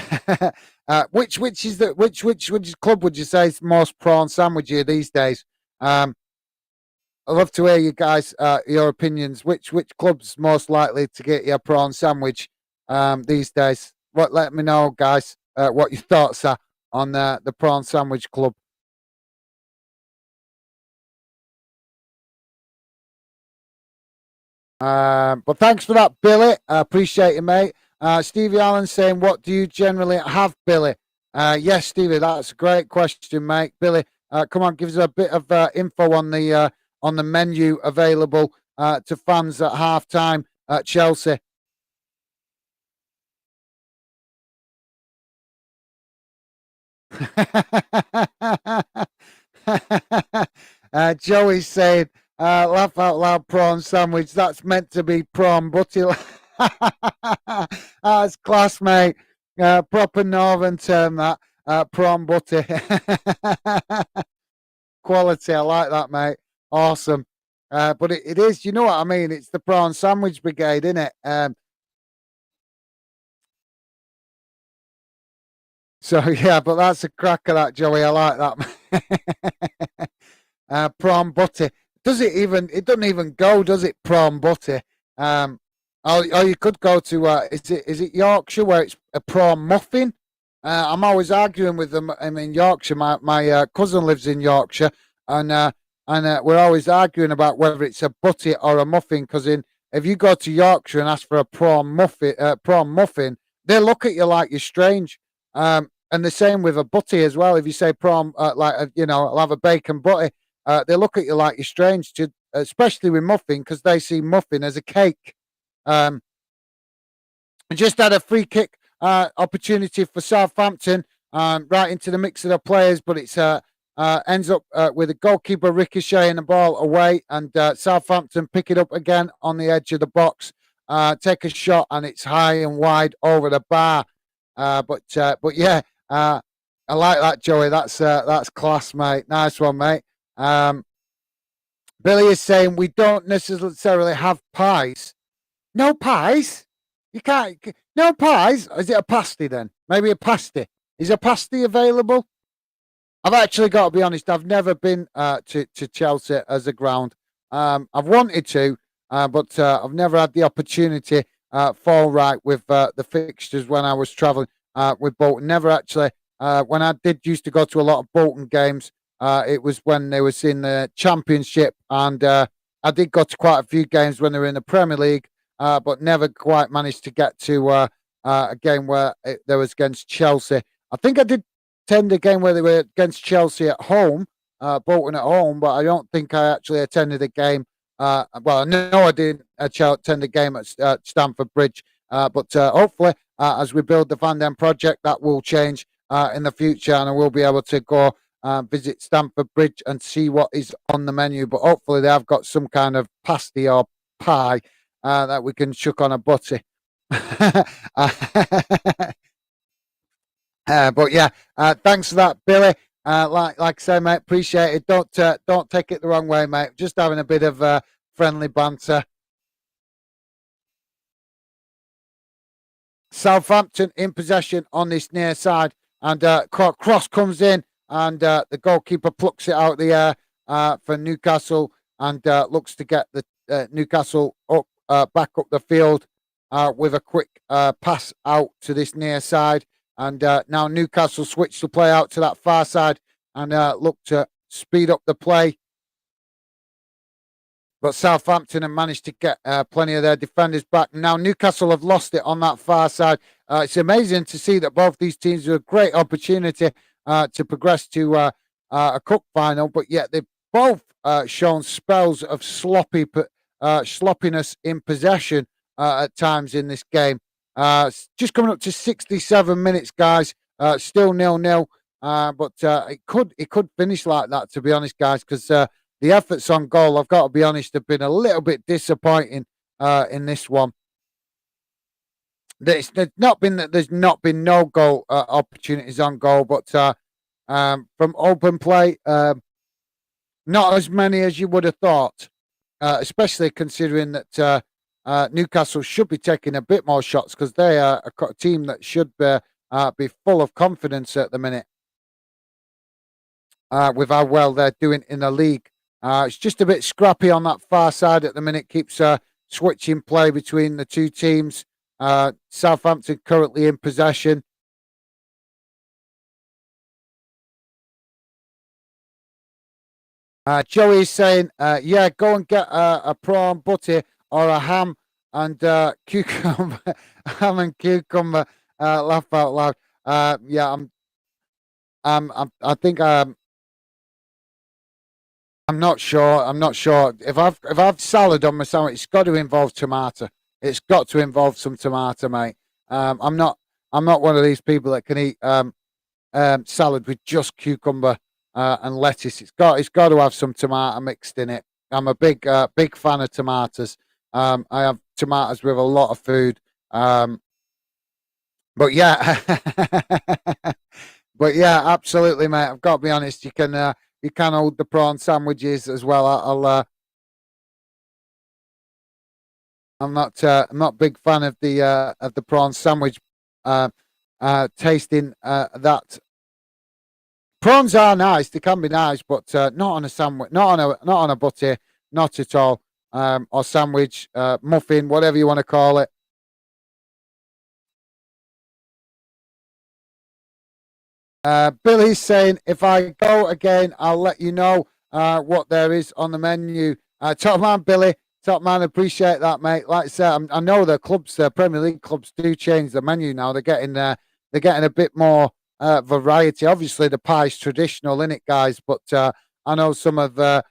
which club would you say is most prawn sandwichy these days? I'd love to hear you guys your opinions. Which club's most likely to get you a prawn sandwich these days? Let me know, guys, what your thoughts are on the prawn sandwich club. But thanks for that, Billy. I appreciate it, mate. Stevie Allen saying, what do you generally have, Billy? Yes, Stevie, that's a great question, mate. Billy, come on, give us a bit of info on the menu available to fans at halftime at Chelsea. Joey's saying, laugh out loud prawn sandwich. That's meant to be prawn butty. That's class, mate. Proper northern term, that prawn butty. Quality, I like that, mate. Awesome. But it is, you know what I mean? It's the prawn sandwich brigade, isn't it? So yeah, but that's a cracker, that, Joey. I like that. Prawn butty. Does it even? It doesn't even go, does it? Prawn butty. Or you could go to is it Yorkshire where it's a prawn muffin? I'm always arguing with them. I'm in Yorkshire. My cousin lives in Yorkshire, and we're always arguing about whether it's a butty or a muffin. Because if you go to Yorkshire and ask for a prawn muffin, they look at you like you're strange. And the same with a butty as well. If you say prawn, I'll have a bacon butty, they look at you like you're strange. Especially with muffin, because they see muffin as a cake. I just had a free kick opportunity for Southampton right into the mix of the players, but it's ends up with a goalkeeper ricocheting the ball away, and Southampton pick it up again on the edge of the box. take a shot, and it's high and wide over the bar. But yeah, I like that, Joey. That's class, mate. Nice one, mate. Billy is saying we don't necessarily have pies. No pies? You can't. No pies? Is it a pasty then? Maybe a pasty. Is a pasty available? I've actually got to be honest. I've never been to Chelsea as a ground. I've wanted to, but I've never had the opportunity. Fall right with the fixtures when I was travelling with Bolton. Never actually. When I did used to go to a lot of Bolton games, it was when they was in the Championship, and I did go to quite a few games when they were in the Premier League, but never quite managed to get to a game where there was against Chelsea. I think I did attend a game where they were against Chelsea at home, Bolton at home, but I don't think I actually attended a game. Well, no, I didn't attend a game at Stamford Bridge, but hopefully, as we build the Van Den project, that will change in the future, and I will be able to go visit Stamford Bridge and see what is on the menu. But hopefully, they have got some kind of pasty or pie that we can chuck on a butty. But yeah, thanks for that, Billy. Like I say, mate, appreciate it. Don't take it the wrong way, mate. Just having a bit of friendly banter. Southampton in possession on this near side, and cross comes in, and the goalkeeper plucks it out of the air for Newcastle, and looks to get the Newcastle up back up the field with a quick pass out to this near side. And now Newcastle switch to play out to that far side and look to speed up the play. But Southampton have managed to get plenty of their defenders back. Now Newcastle have lost it on that far side. It's amazing to see that both these teams have a great opportunity to progress to a cup final, but yet they've both shown spells of sloppiness in possession at times in this game. Just coming up to 67 minutes, guys. Still 0-0, but it could finish like that, to be honest, guys, because the efforts on goal, I've got to be honest, have been a little bit disappointing in this one. There's not been no goal opportunities on goal, but from open play, not as many as you would have thought, especially considering that Newcastle should be taking a bit more shots because they are a team that should be full of confidence at the minute with how well they're doing in the league. It's just a bit scrappy on that far side at the minute. Keeps switching play between the two teams. Southampton currently in possession. Joey is saying, yeah, go and get a prawn butty or a ham and cucumber, ham and cucumber. Laugh out loud. Yeah, I think I'm not sure. I'm not sure if I've salad on my sandwich. It's got to involve tomato. It's got to involve some tomato, mate. I'm not one of these people that can eat salad with just cucumber and lettuce. It's got to have some tomato mixed in it. I'm a big fan of tomatoes. I have tomatoes with a lot of food. But yeah, but yeah, absolutely, mate. I've got to be honest. You can hold the prawn sandwiches as well. I'm not a big fan of the prawn sandwich. Tasting that prawns are nice. They can be nice, but not on a sandwich, not on a butty, not at all. Or sandwich, muffin, whatever you want to call it. Billy's saying, if I go again, I'll let you know what there is on the menu. Top man, Billy. Top man, appreciate that, mate. Like I said, I know the clubs, the Premier League clubs, do change the menu now. They're getting a bit more variety. Obviously, the pie's traditional, isn't it, guys? But I know some of the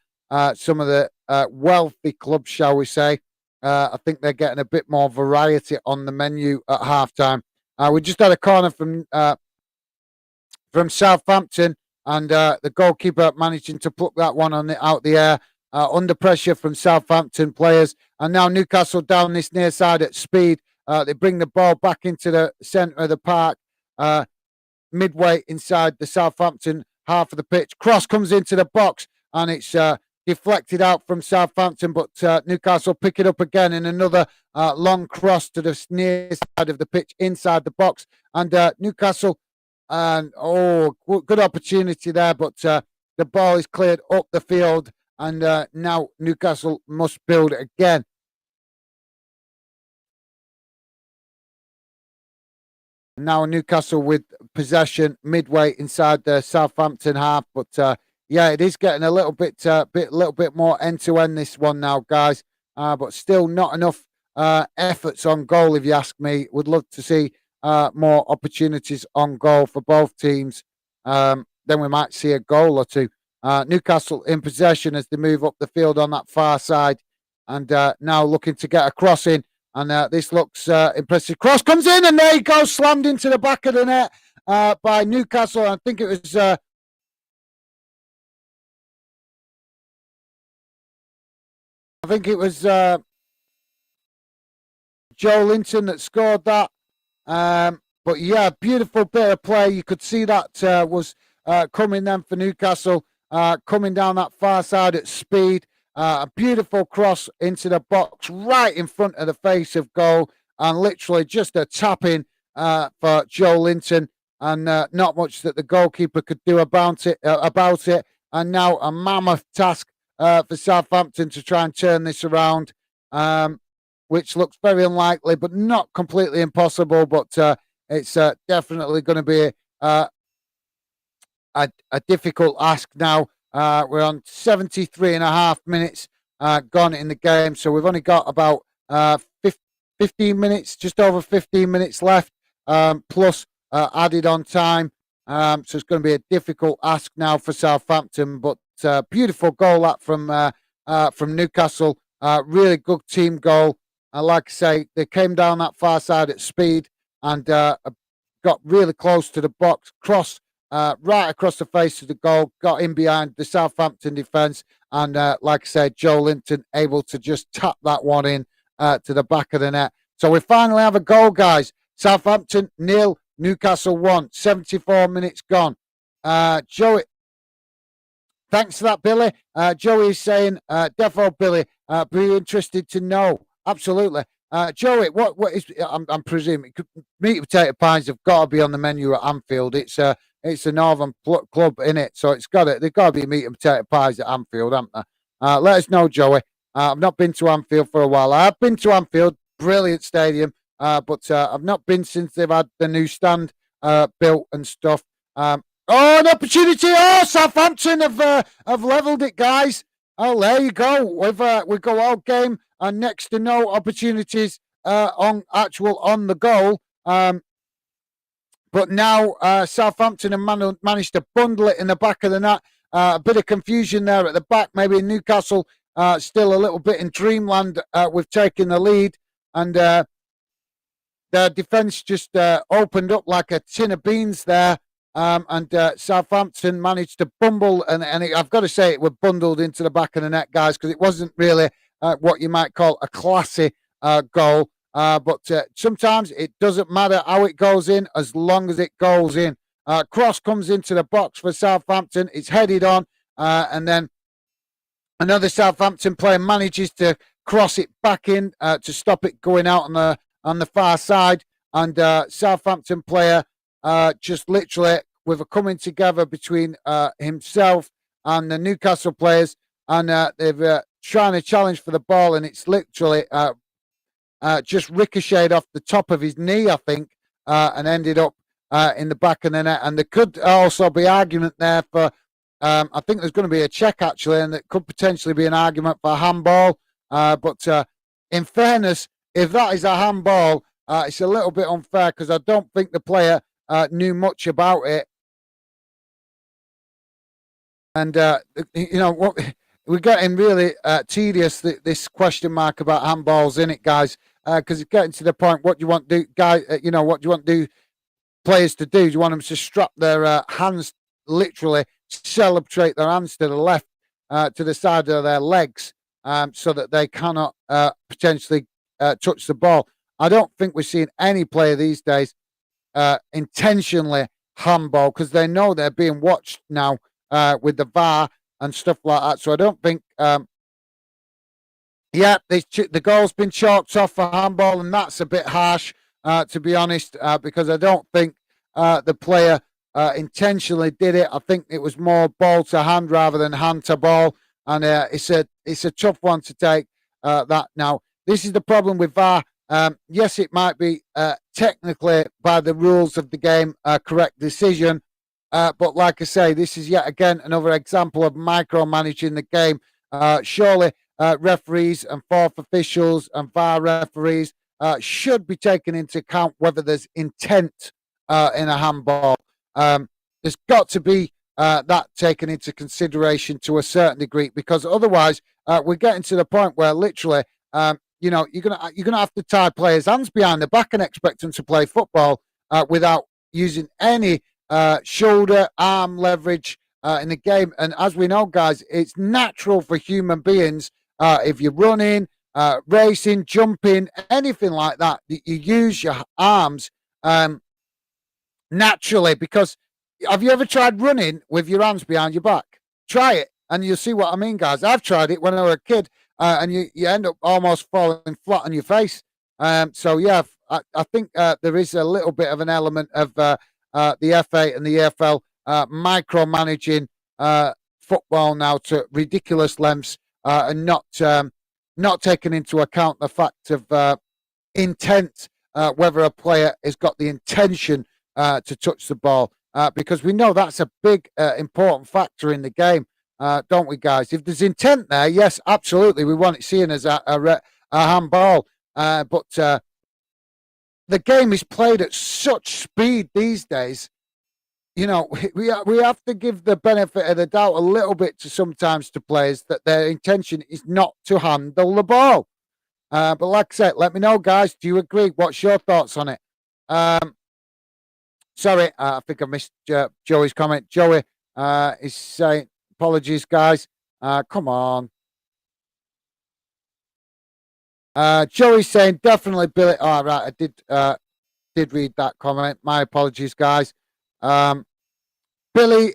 wealthy clubs, shall we say, I think they're getting a bit more variety on the menu at halftime. We just had a corner from Southampton, and the goalkeeper managing to pluck that one out the air under pressure from Southampton players. And now Newcastle down this near side at speed. They bring the ball back into the centre of the park, midway inside the Southampton half of the pitch. Cross comes into the box, and it's deflected out from Southampton, but Newcastle pick it up again in another long cross to the near side of the pitch inside the box. And Newcastle, good opportunity there, but the ball is cleared up the field, and now Newcastle must build it again. Now Newcastle with possession midway inside the Southampton half, but yeah, it is getting a little bit more end to end this one now, guys. But still not enough efforts on goal, if you ask me. Would love to see more opportunities on goal for both teams. Then we might see a goal or two. Newcastle in possession as they move up the field on that far side, and now looking to get a cross in. And this looks impressive. Cross comes in, and there he goes, slammed into the back of the net by Newcastle. I think it was. Joe Linton that scored that. But yeah, beautiful bit of play. You could see that was coming then for Newcastle, coming down that far side at speed. A beautiful cross into the box right in front of the face of goal, and literally just a tap in for Joe Linton, and not much that the goalkeeper could do about it. And now a mammoth task for Southampton to try and turn this around, which looks very unlikely, but not completely impossible. But it's definitely going to be a difficult ask now. We're on 73 and a half minutes gone in the game, so we've only got about 15 minutes, just over 15 minutes left, plus added on time. So it's going to be a difficult ask now for Southampton, but beautiful goal that from Newcastle. Really good team goal. Like I say, they came down that far side at speed and got really close to the box, cross right across the face of the goal, got in behind the Southampton defence, and like I said, Joe Linton able to just tap that one in to the back of the net. So we finally have a goal, guys. Southampton 0, Newcastle 1, 74 minutes gone. Joey, thanks for that, Billy. Joey is saying, defo Billy, be interested to know. Absolutely. Joey, what is, I'm presuming, meat and potato pies have got to be on the menu at Anfield. It's a northern club, in it, so they've got to be meat and potato pies at Anfield, haven't they? Let us know, Joey. I've not been to Anfield for a while. I have been to Anfield, brilliant stadium, but I've not been since they've had the new stand built and stuff. An opportunity! Oh, Southampton have levelled it, guys. Oh, there you go. We've got all game and next to no opportunities on the goal. But now Southampton have managed to bundle it in the back of the net. A bit of confusion there at the back. Maybe Newcastle still a little bit in dreamland with taking the lead. And their defence just opened up like a tin of beans there. And Southampton managed to bumble. And I've got to say, it were bundled into the back of the net, guys, because it wasn't really what you might call a classy goal. But sometimes it doesn't matter how it goes in as long as it goes in. Cross comes into the box for Southampton. It's headed on. And then another Southampton player manages to cross it back in to stop it going out on the far side. And Southampton player just literally with a coming together between himself and the Newcastle players. And they've trying to challenge for the ball. And it's literally just ricocheted off the top of his knee, I think, and ended up in the back of the net. And there could also be argument there for, I think there's going to be a check, actually, and it could potentially be an argument for handball. But in fairness, if that is a handball, it's a little bit unfair because I don't think the player knew much about it. And, what we're getting really tedious, this question mark about handballs, in it, guys, because it's getting to the point, what do you want to do, guys? What do you want players to do? Do you want them to strap their hands, literally celebrate their hands to the left to the side of their legs so that they cannot potentially touch the ball. I don't think we're seeing any player these days intentionally handball because they know they're being watched now with the VAR and stuff like that. So I don't think. The goal's been chalked off for handball, and that's a bit harsh, to be honest, because I don't think the player intentionally did it. I think it was more ball to hand rather than hand to ball, and it's a tough one to take. That now, this is the problem with VAR. Yes, it might be technically by the rules of the game a correct decision, but like I say, this is yet again another example of micromanaging the game. Surely. Referees and fourth officials and VAR referees should be taken into account whether there's intent in a handball. There's got to be that taken into consideration to a certain degree, because otherwise we're getting to the point where literally, you're gonna have to tie players' hands behind the back and expect them to play football without using any shoulder, arm leverage in the game. And as we know, guys, it's natural for human beings. If you're running, racing, jumping, anything like that, you use your arms naturally. Because have you ever tried running with your arms behind your back? Try it, and you'll see what I mean, guys. I've tried it when I was a kid, and you end up almost falling flat on your face. So yeah, I think there is a little bit of an element of the FA and the EFL micromanaging football now to ridiculous lengths. And not taking into account the fact of intent, whether a player has got the intention to touch the ball, because we know that's a big, important factor in the game, don't we, guys? If there's intent there, yes, absolutely, we want it seen as a handball. But the game is played at such speed these days. We have to give the benefit of the doubt a little bit sometimes to players that their intention is not to handle the ball. But like I said, let me know, guys. Do you agree? What's your thoughts on it? Sorry, I think I missed Joey's comment. Joey is saying, apologies, guys. Come on. Joey's saying, definitely Billy. All right, I did read that comment. My apologies, guys. Billy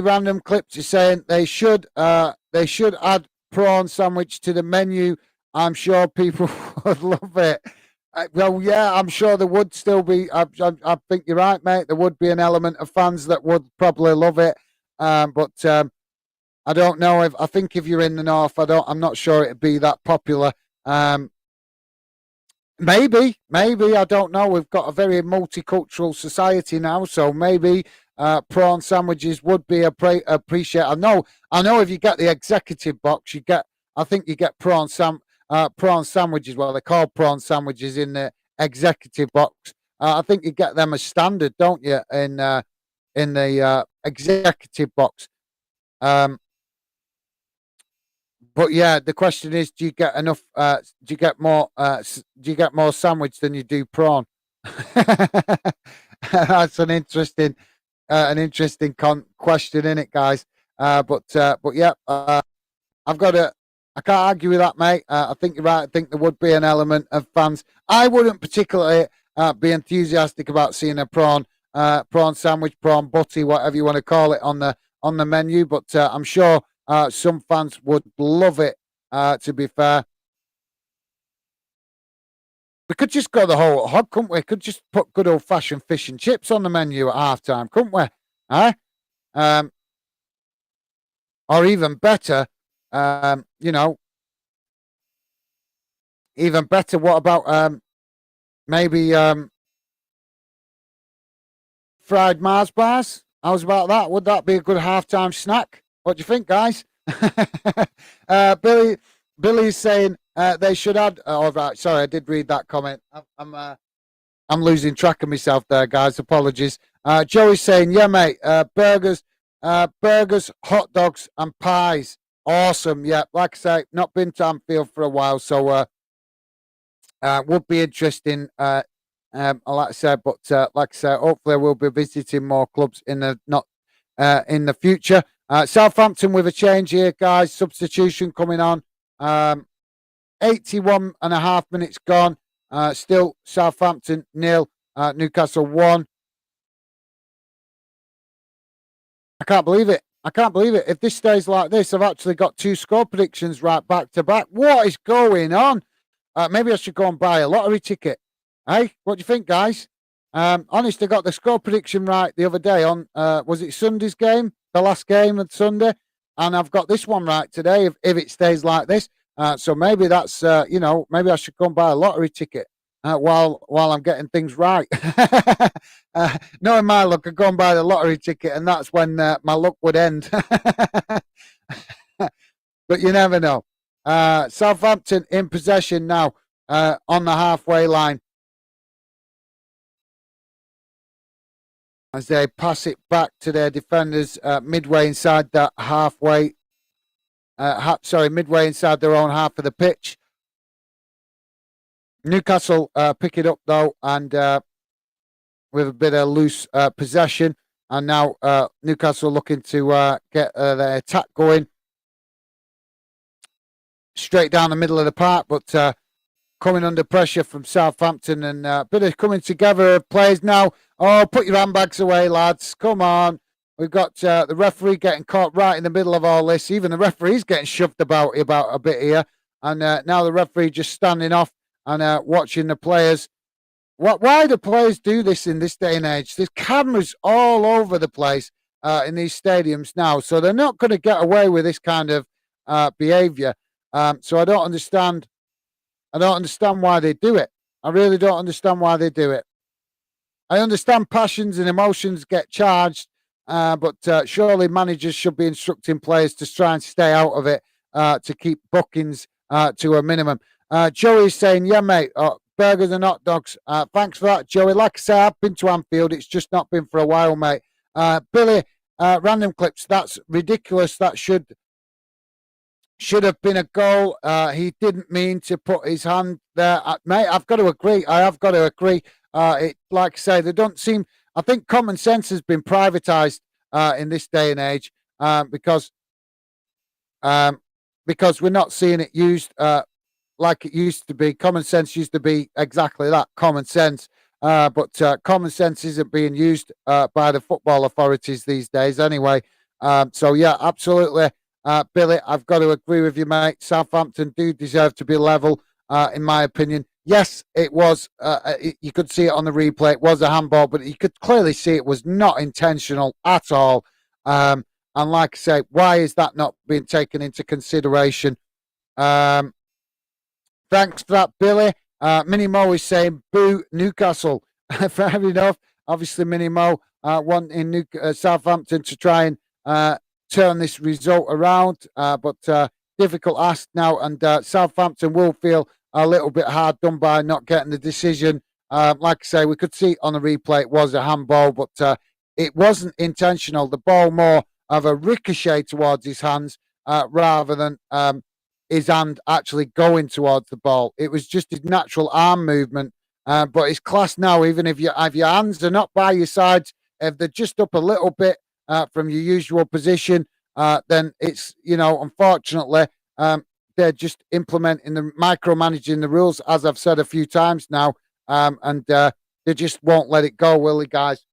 Random Clips is saying they should add prawn sandwich to the menu. I'm sure people would love it. Well, yeah, I'm sure there would still be. I think you're right, mate. There would be an element of fans that would probably love it. But I don't know I think if you're in the north, I'm not sure it'd be that popular. Maybe, I don't know. We've got a very multicultural society now, so maybe prawn sandwiches would be appreciated. I know. If you get the executive box, I think you get prawn sandwiches. Well, they're called prawn sandwiches in the executive box. I think you get them as standard, don't you? In the executive box. But yeah, the question is, do you get enough? Do you get more? Do you get more sandwich than you do prawn? That's an interesting question, isn't it, guys? But yeah, I can't argue with that, mate. I think you're right. I think there would be an element of fans. I wouldn't particularly be enthusiastic about seeing a prawn sandwich, prawn butty, whatever you want to call it, on the menu. But I'm sure. Some fans would love it, to be fair. We could just go the whole hog, couldn't we? Could just put good old-fashioned fish and chips on the menu at half-time, couldn't we? Or even better, even better, what about maybe fried Mars bars? How's about that? Would that be a good half-time snack? What do you think, guys? Billy's saying they should add. Oh, right. Sorry, I did read that comment. I'm losing track of myself there, guys. Apologies. Joey's saying, yeah, mate. Burgers, hot dogs, and pies. Awesome. Yeah, like I say, not been to Anfield for a while, so would be interesting. Like I said, but like I said, hopefully we'll be visiting more clubs in the future. Southampton with a change here, guys. Substitution coming on. 81 and a half minutes gone. Still Southampton 0, Newcastle 1. I can't believe it. I can't believe it. If this stays like this, I've actually got 2 score predictions right back to back. What is going on? Maybe I should go and buy a lottery ticket. Hey, what do you think, guys? Honest, I got the score prediction right the other day on, was it Sunday's game? The last game of Sunday? And I've got this one right today if it stays like this. So maybe that's, maybe I should go and buy a lottery ticket while I'm getting things right. Knowing my luck, I'd go and buy the lottery ticket, and that's when my luck would end. But you never know. Southampton in possession now on the halfway line, as they pass it back to their defenders midway inside that halfway. Midway inside their own half of the pitch. Newcastle pick it up though, and with a bit of loose possession, and now Newcastle looking to get their attack going straight down the middle of the park, but coming under pressure from Southampton, and a bit of coming together of players now. Oh, put your handbags away, lads. Come on. We've got the referee getting caught right in the middle of all this. Even the referee's getting shoved about a bit here. And now the referee just standing off and watching the players. Why do players do this in this day and age? There's cameras all over the place in these stadiums now. So they're not going to get away with this kind of behaviour. So I don't understand. I don't understand why they do it. I really don't understand why they do it. I understand passions and emotions get charged, but surely managers should be instructing players to try and stay out of it to keep bookings to a minimum. Joey's saying, yeah, mate, burgers and hot dogs. Thanks for that, Joey. Like I say, I've been to Anfield. It's just not been for a while, mate. Billy, random clips. That's ridiculous. That should have been a goal. He didn't mean to put his hand there. Mate, I've got to agree. I have got to agree. Like I say, they don't seem. I think common sense has been privatised in this day and age because we're not seeing it used like it used to be. Common sense used to be exactly that, common sense. But common sense isn't being used by the football authorities these days anyway. So, yeah, absolutely. Billy, I've got to agree with you, mate. Southampton do deserve to be level, in my opinion. Yes, it was. You could see it on the replay. It was a handball, but you could clearly see it was not intentional at all. And like I say, why is that not being taken into consideration? Thanks for that, Billy. Minnie Mo is saying, boo, Newcastle. Fair enough. Obviously, Minnie Mo wanting Southampton to try and turn this result around, but difficult ask now, and Southampton will feel a little bit hard done by not getting the decision. Like I say, we could see on the replay it was a handball, but it wasn't intentional. The ball more of a ricochet towards his hands rather than his hand actually going towards the ball. It was just his natural arm movement, but it's class now. Even if your hands are not by your sides, if they're just up a little bit from your usual position, then it's, unfortunately, they're just micromanaging the rules, as I've said a few times now, and they just won't let it go, will they, guys?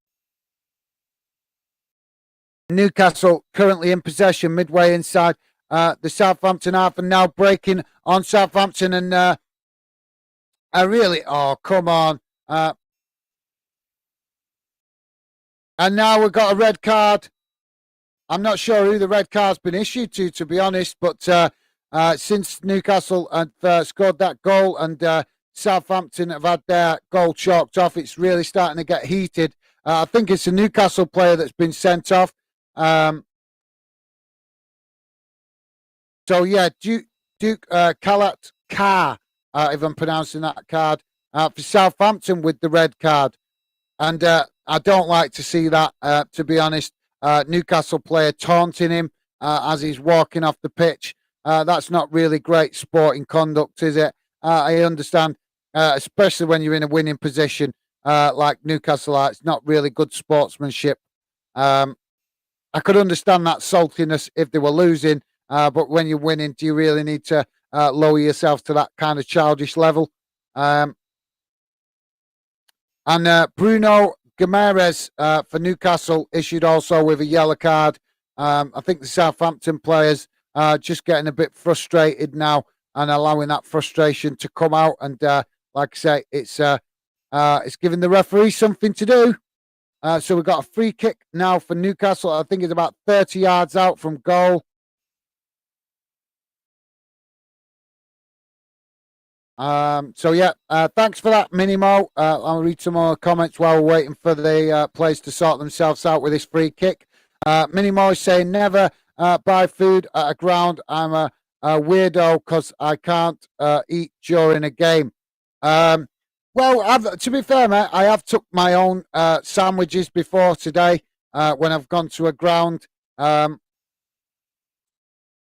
Newcastle currently in possession midway inside the Southampton half, and now breaking on Southampton, and come on. And now we've got a red card. I'm not sure who the red card's been issued to be honest, but since Newcastle have scored that goal and Southampton have had their goal chalked off, it's really starting to get heated. I think it's a Newcastle player that's been sent off. So, yeah, Duke Kalat Carr, if I'm pronouncing that card, for Southampton with the red card. And I don't like to see that, to be honest. Newcastle player taunting him as he's walking off the pitch. That's not really great sporting conduct, is it? I understand, especially when you're in a winning position like Newcastle are. It's not really good sportsmanship. I could understand that saltiness if they were losing, but when you're winning, do you really need to lower yourself to that kind of childish level? Um, and Bruno Guimaraes for Newcastle issued also with a yellow card. I think the Southampton players are just getting a bit frustrated now and allowing that frustration to come out. And like I say, it's giving the referee something to do. So we've got a free kick now for Newcastle. I think it's about 30 yards out from goal. So yeah, thanks for that, Minimo. I'll read some more comments while we're waiting for the players to sort themselves out with this free kick. Minimo is saying never buy food at a ground. I'm a weirdo because I can't eat during a game. Well, to be fair, mate, I have took my own sandwiches before today when I've gone to a ground.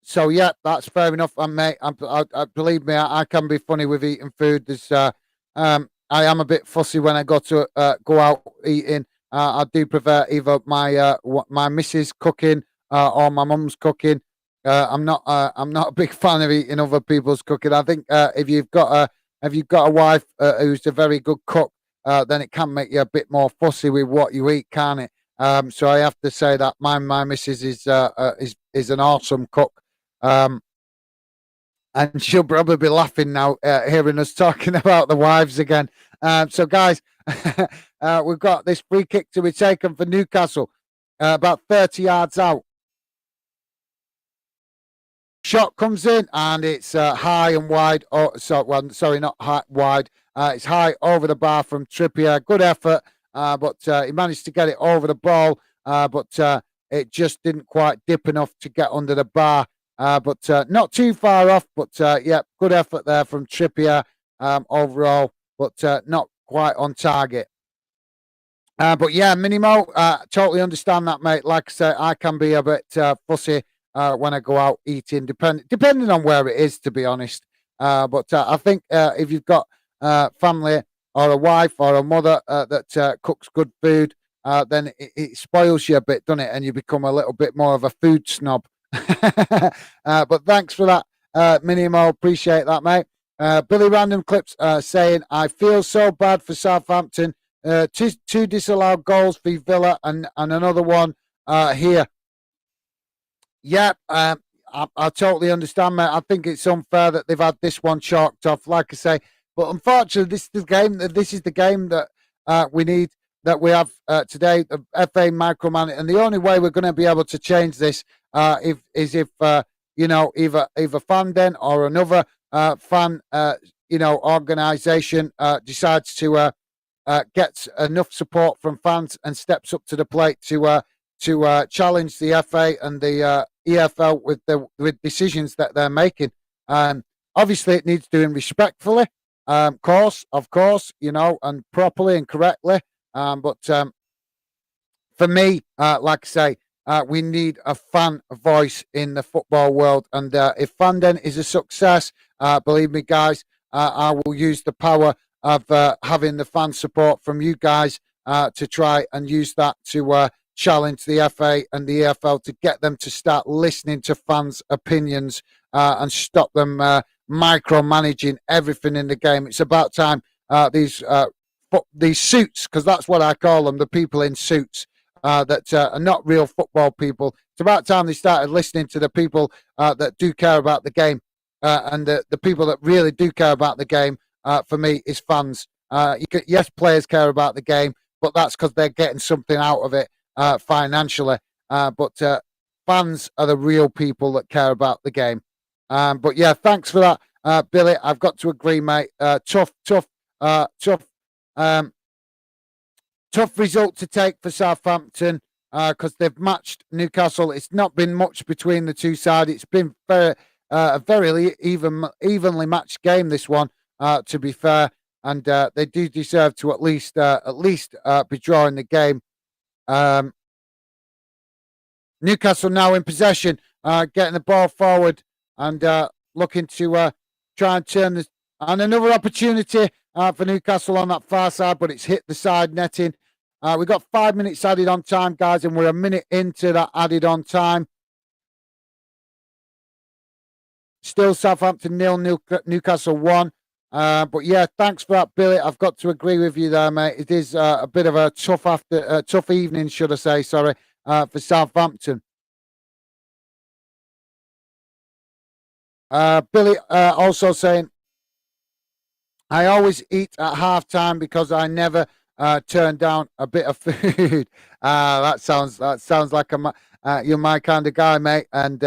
So yeah, that's fair enough, and mate. I believe me, I can be funny with eating food. I am a bit fussy when I go out eating. I do prefer either my missus cooking or my mum's cooking. I'm not a big fan of eating other people's cooking. I think if you've got a wife who's a very good cook, then it can make you a bit more fussy with what you eat, can't it? So I have to say that my missus is an awesome cook. And she'll probably be laughing now hearing us talking about the wives again. So, guys, we've got this free kick to be taken for Newcastle, about 30 yards out. Shot comes in and it's high and wide. Sorry, not high, wide. It's high over the bar from Trippier. Good effort, but he managed to get it over the ball, but it just didn't quite dip enough to get under the bar. But not too far off. But yeah, good effort there from Trippier overall, but not quite on target. But yeah, Minimo, totally understand that, mate. Like I say, I can be a bit fussy when I go out eating, depending on where it is, to be honest. But I think if you've got family or a wife or a mother that cooks good food, then it spoils you a bit, doesn't it? And you become a little bit more of a food snob. But thanks for that, Minimo. Appreciate that, mate. Billy Random Clips saying, I feel so bad for Southampton. Two disallowed goals for Villa and another one here. Yeah, I totally understand, mate. I think it's unfair that they've had this one chalked off, like I say. But unfortunately, this is the game that we need, that we have today, the FA micromanagement. And the only way we're going to be able to change this if either Fanden or another fan organisation decides to get enough support from fans and steps up to the plate to challenge the FA and the EFL with decisions that they're making. Obviously, it needs doing respectfully, of course, and properly and correctly. But for me, like I say, we need a fan voice in the football world. And if Fanden is a success, believe me, guys, I will use the power of having the fan support from you guys to try and use that to challenge the FA and the EFL to get them to start listening to fans' opinions and stop them micromanaging everything in the game. It's about time these suits, because that's what I call them, the people in suits that are not real football people. It's about time they started listening to the people that do care about the game, and the people that really do care about the game, for me, is fans. Yes, players care about the game, but that's because they're getting something out of it financially. But fans are the real people that care about the game. But yeah, thanks for that, Billy. I've got to agree, mate. Tough result to take for Southampton because they've matched Newcastle. It's not been much between the two sides. It's been a very evenly matched game, this one, to be fair. And they do deserve to at least be drawing the game. Newcastle now in possession, getting the ball forward and looking to try and turn this. And another opportunity for Newcastle on that far side, but it's hit the side netting. We've got 5 minutes added on time, guys, and we're a minute into that added on time. Still Southampton 0, Newcastle 1. But yeah, thanks for that, Billy. I've got to agree with you there, mate. It is a bit of a tough evening, should I say? Sorry, for Southampton. Billy also saying, I always eat at half time because I never turn down a bit of food. That sounds like you're my kind of guy, mate. And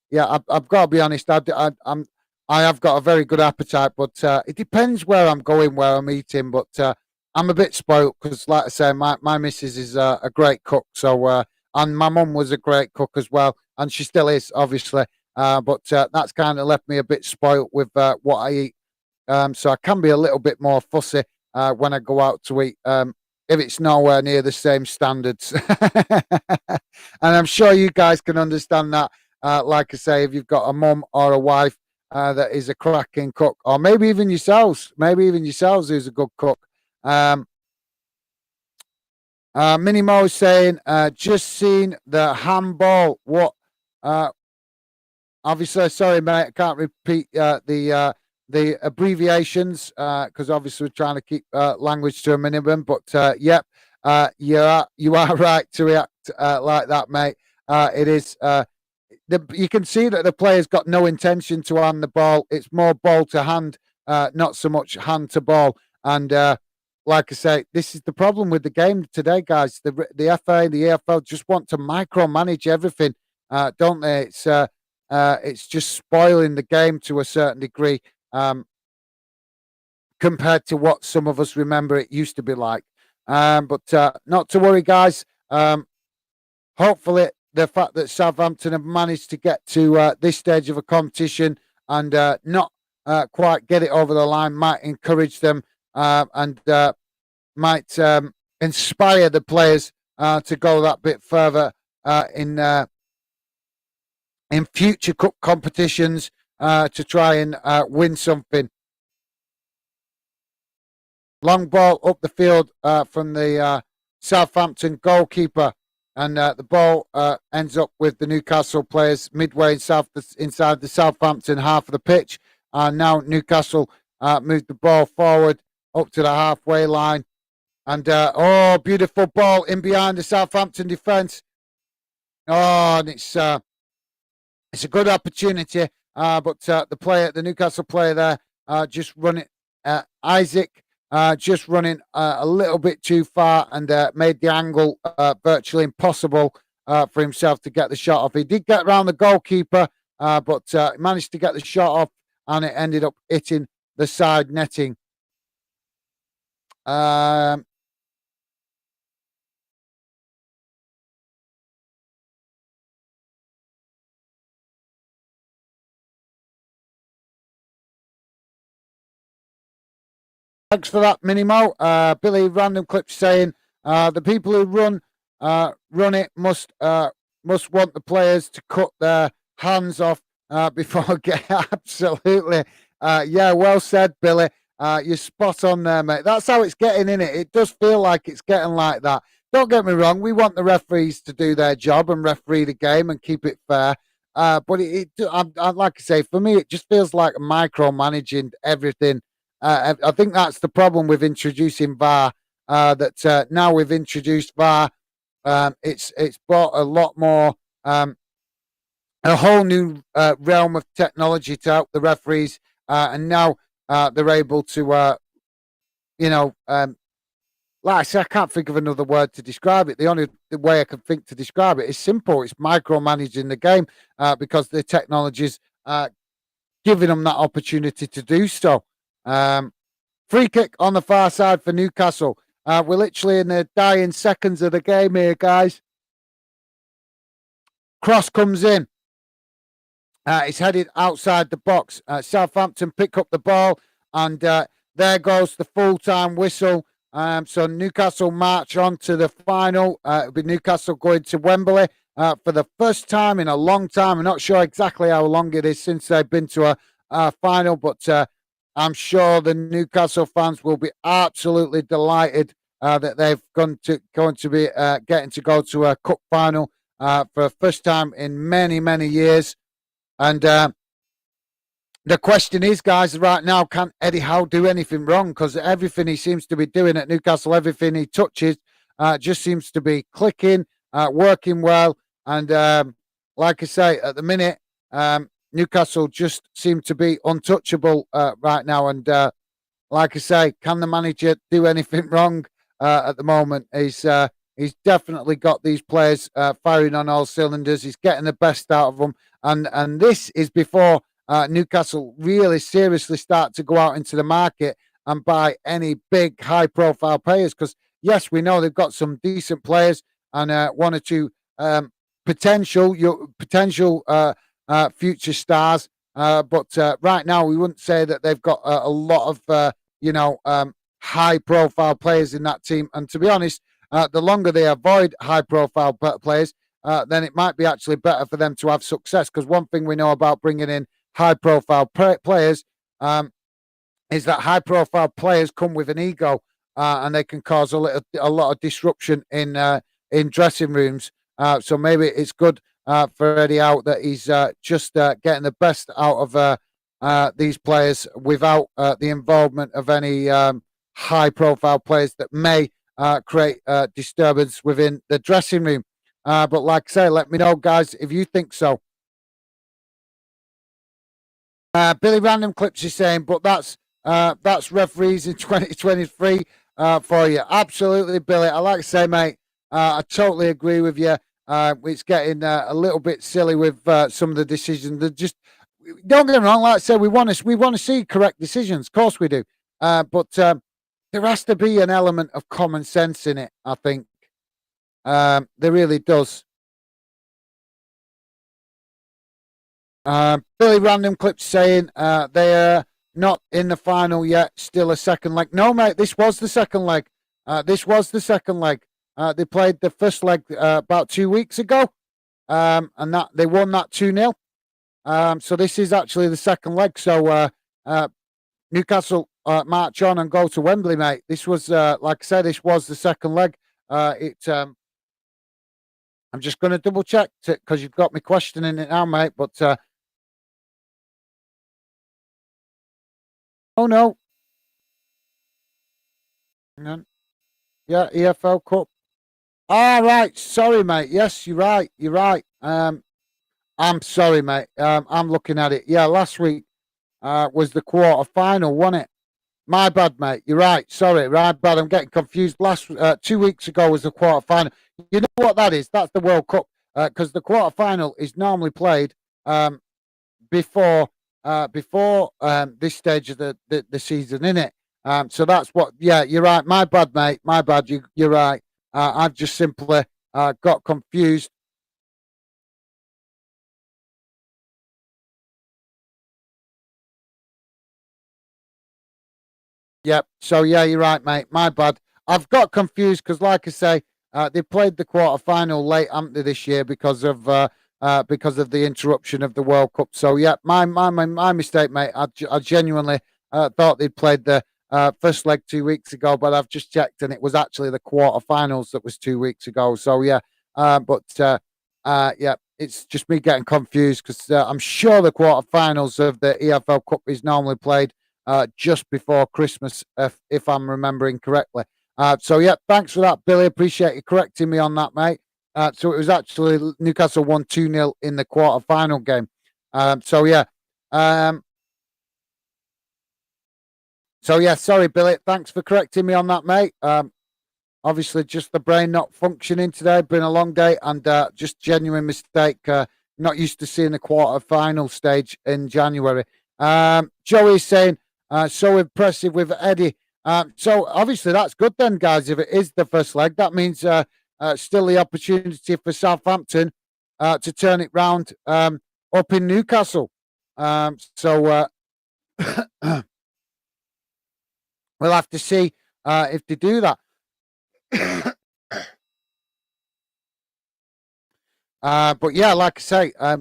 yeah, I've got to be honest. I have got a very good appetite, but it depends where I'm going, where I'm eating. But I'm a bit spoilt because, like I say, my missus is a great cook. So and my mum was a great cook as well, and she still is, obviously. But that's kind of left me a bit spoilt with what I eat. So I can be a little bit more fussy when I go out to eat if it's nowhere near the same standards. And I'm sure you guys can understand that. Like I say, if you've got a mum or a wife that is a cracking cook, or maybe even yourselves who's a good cook. Minnie Mo saying, just seen the handball. What? Obviously, sorry, mate, I can't repeat the abbreviations because obviously we're trying to keep language to a minimum. But yep, you are right to react like that, mate. It is. You can see that the player's got no intention to hand the ball. It's more ball to hand, not so much hand to ball. And like I say, this is the problem with the game today, guys. The FA and the EFL just want to micromanage everything, don't they? It's just spoiling the game to a certain degree compared to what some of us remember it used to be like. But not to worry, guys. Hopefully, the fact that Southampton have managed to get to this stage of a competition and not quite get it over the line might encourage them and might inspire the players to go that bit further in future cup competitions to try and win something. Long ball up the field from the Southampton goalkeeper. And the ball ends up with the Newcastle players midway inside the Southampton half of the pitch. And now Newcastle moved the ball forward up to the halfway line. And, beautiful ball in behind the Southampton defence. Oh, and it's a good opportunity. But the Newcastle player there just running, Isaac, just running a little bit too far and made the angle virtually impossible for himself to get the shot off. He did get around the goalkeeper, but managed to get the shot off, and it ended up hitting the side netting. Thanks for that, Minimo. Billy Random Clip saying the people who run it must want the players to cut their hands off before get absolutely. Yeah, well said, Billy. You're spot on there, mate. That's how it's getting, in it. It does feel like it's getting like that. Don't get me wrong. We want the referees to do their job and referee the game and keep it fair. But I'd like to say, for me, it just feels like micromanaging everything. I think that's the problem with introducing VAR. That now we've introduced VAR, it's brought a lot more, a whole new realm of technology to help the referees, and now they're able to, like I said, I can't think of another word to describe it. The only way I can think to describe it is simple. It's micromanaging the game because the technology's giving them that opportunity to do so. Free kick on the far side for Newcastle. We're literally in the dying seconds of the game here, guys. Cross comes in. It's headed outside the box. Southampton pick up the ball, and there goes the full-time whistle. So Newcastle march on to the final. It'll be Newcastle going to Wembley for the first time in a long time. I'm not sure exactly how long it is since they've been to a final, but I'm sure the Newcastle fans will be absolutely delighted that they've going to be getting to go to a cup final for the first time in many years. And the question is, guys, right now, can Eddie Howe do anything wrong? Because everything he seems to be doing at Newcastle, everything he touches, just seems to be clicking, working well. And like I say, at the minute, Newcastle just seem to be untouchable right now. And like I say, can the manager do anything wrong at the moment? He's definitely got these players firing on all cylinders. He's getting the best out of them. And this is before Newcastle really seriously start to go out into the market and buy any big high-profile players. Because, yes, we know they've got some decent players and one or two potential future stars. But right now, we wouldn't say that they've got a lot of, high-profile players in that team. And to be honest, the longer they avoid high-profile players, then it might be actually better for them to have success. Because one thing we know about bringing in high-profile players is that high-profile players come with an ego, and they can cause a lot of disruption in dressing rooms. So maybe it's good for Eddie Howe that he's just getting the best out of these players without the involvement of any high-profile players that may create disturbance within the dressing room. But like I say, let me know, guys, if you think so. Billy Random Clips is saying, but that's referees in 2023 for you. Absolutely, Billy. I like to say, mate, I totally agree with you. It's getting a little bit silly with some of the decisions. They're just, don't get me wrong. Like I said, we want to see correct decisions. Of course, we do. But there has to be an element of common sense in it. I think there really does. Billy Random Clips saying they're not in the final yet, still a second leg. No, mate, this was the second leg. They played the first leg about 2 weeks ago, and that they won that 2-0. So this is actually the second leg. So Newcastle march on and go to Wembley, mate. This was, like I said, this was the second leg. I'm just going to double check because you've got me questioning it now, mate. But oh no, hang on. Yeah, EFL Cup. All right, sorry, mate. Yes, you're right. I'm sorry, mate. I'm looking at it. Yeah, last week was the quarter final, wasn't it? My bad, mate. You're right. Sorry, right bad. I'm getting confused. 2 weeks ago was the quarter final. You know what that is? That's the World Cup because the quarter final is normally played before this stage of the season, innit? So that's what. Yeah, you're right. My bad, mate. My bad. You're right. I've just simply got confused. Yep. So yeah, you're right, mate. My bad. I've got confused because, like I say, they played the quarter final late, haven't they, this year because of the interruption of the World Cup. So yeah, my mistake, mate. I genuinely thought they'd played the first leg 2 weeks ago, but I've just checked and it was actually the quarterfinals that was 2 weeks ago. So yeah, yeah, it's just me getting confused because I'm sure the quarterfinals of the EFL Cup is normally played just before Christmas, if I'm remembering correctly. So yeah, thanks for that, Billy. Appreciate you correcting me on that, mate. So it was actually Newcastle won 2-0 in the quarterfinal game. So yeah. So yeah, sorry, Billy. Thanks for correcting me on that, mate. Obviously, just the brain not functioning today. Been a long day and just genuine mistake. Not used to seeing the quarter-final stage in January. Joey's saying, so impressive with Eddie. So obviously that's good then, guys. If it is the first leg, that means still the opportunity for Southampton to turn it round up in Newcastle. So we'll have to see if they do that. But yeah, like I say, I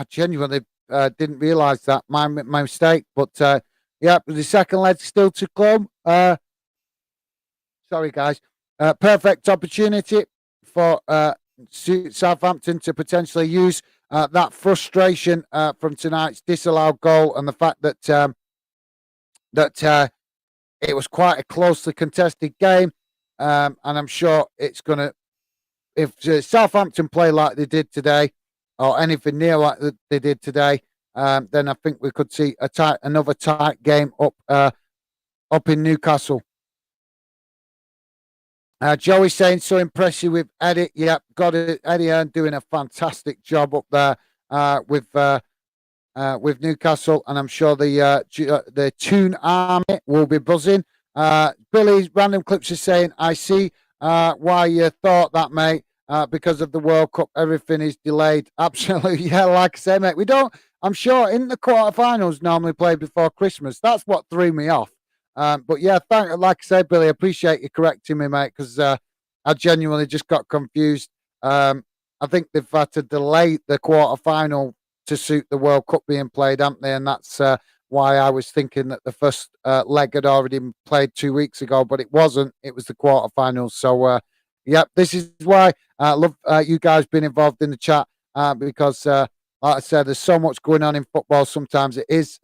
genuinely didn't realise that my mistake. But yeah, the second leg still to come. Sorry, guys. Perfect opportunity for Southampton to potentially use that frustration from tonight's disallowed goal and the fact that it was quite a closely contested game, and I'm sure it's going to. If Southampton play like they did today, or anything near like they did today, then I think we could see another tight game up in Newcastle. Joey's saying so impressive with Eddie. Yep, got it. Eddie Hearn doing a fantastic job up there with Newcastle, and I'm sure the Toon Army will be buzzing. Billy's random clips is saying, "I see why you thought that, mate. Because of the World Cup, everything is delayed." Absolutely, yeah. Like I say, mate, we don't. I'm sure in the quarterfinals normally played before Christmas. That's what threw me off. But yeah, like I said, Billy, I appreciate you correcting me, mate, because I genuinely just got confused. I think they've had to delay the quarterfinal to suit the World Cup being played, haven't they? And that's why I was thinking that the first leg had already been played 2 weeks ago, but it wasn't. It was the quarterfinals. So, yeah, this is why I love you guys being involved in the chat because, like I said, there's so much going on in football. Sometimes it is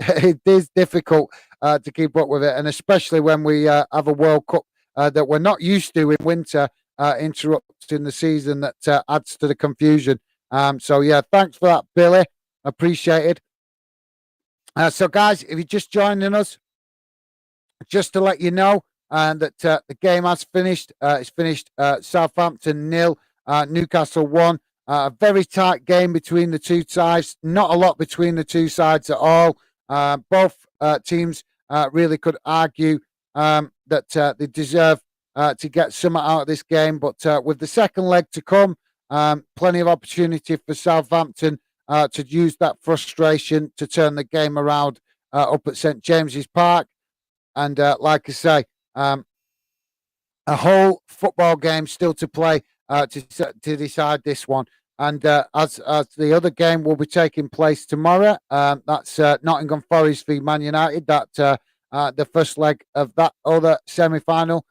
difficult to keep up with it, and especially when we have a World Cup that we're not used to in winter, interrupting the season, that adds to the confusion. So yeah, thanks for that, Billy. Appreciated. So guys, if you're just joining us, just to let you know that the game has finished. It's finished Southampton 0, Newcastle 1. A very tight game between the two sides. Not a lot between the two sides at all. Both teams really could argue that they deserve to get something out of this game. But with the second leg to come, plenty of opportunity for Southampton to use that frustration to turn the game around up at St James's Park. And like I say, a whole football game still to play to decide this one. And as the other game will be taking place tomorrow, that's Nottingham Forest v Man United. That the first leg of that other semi-final.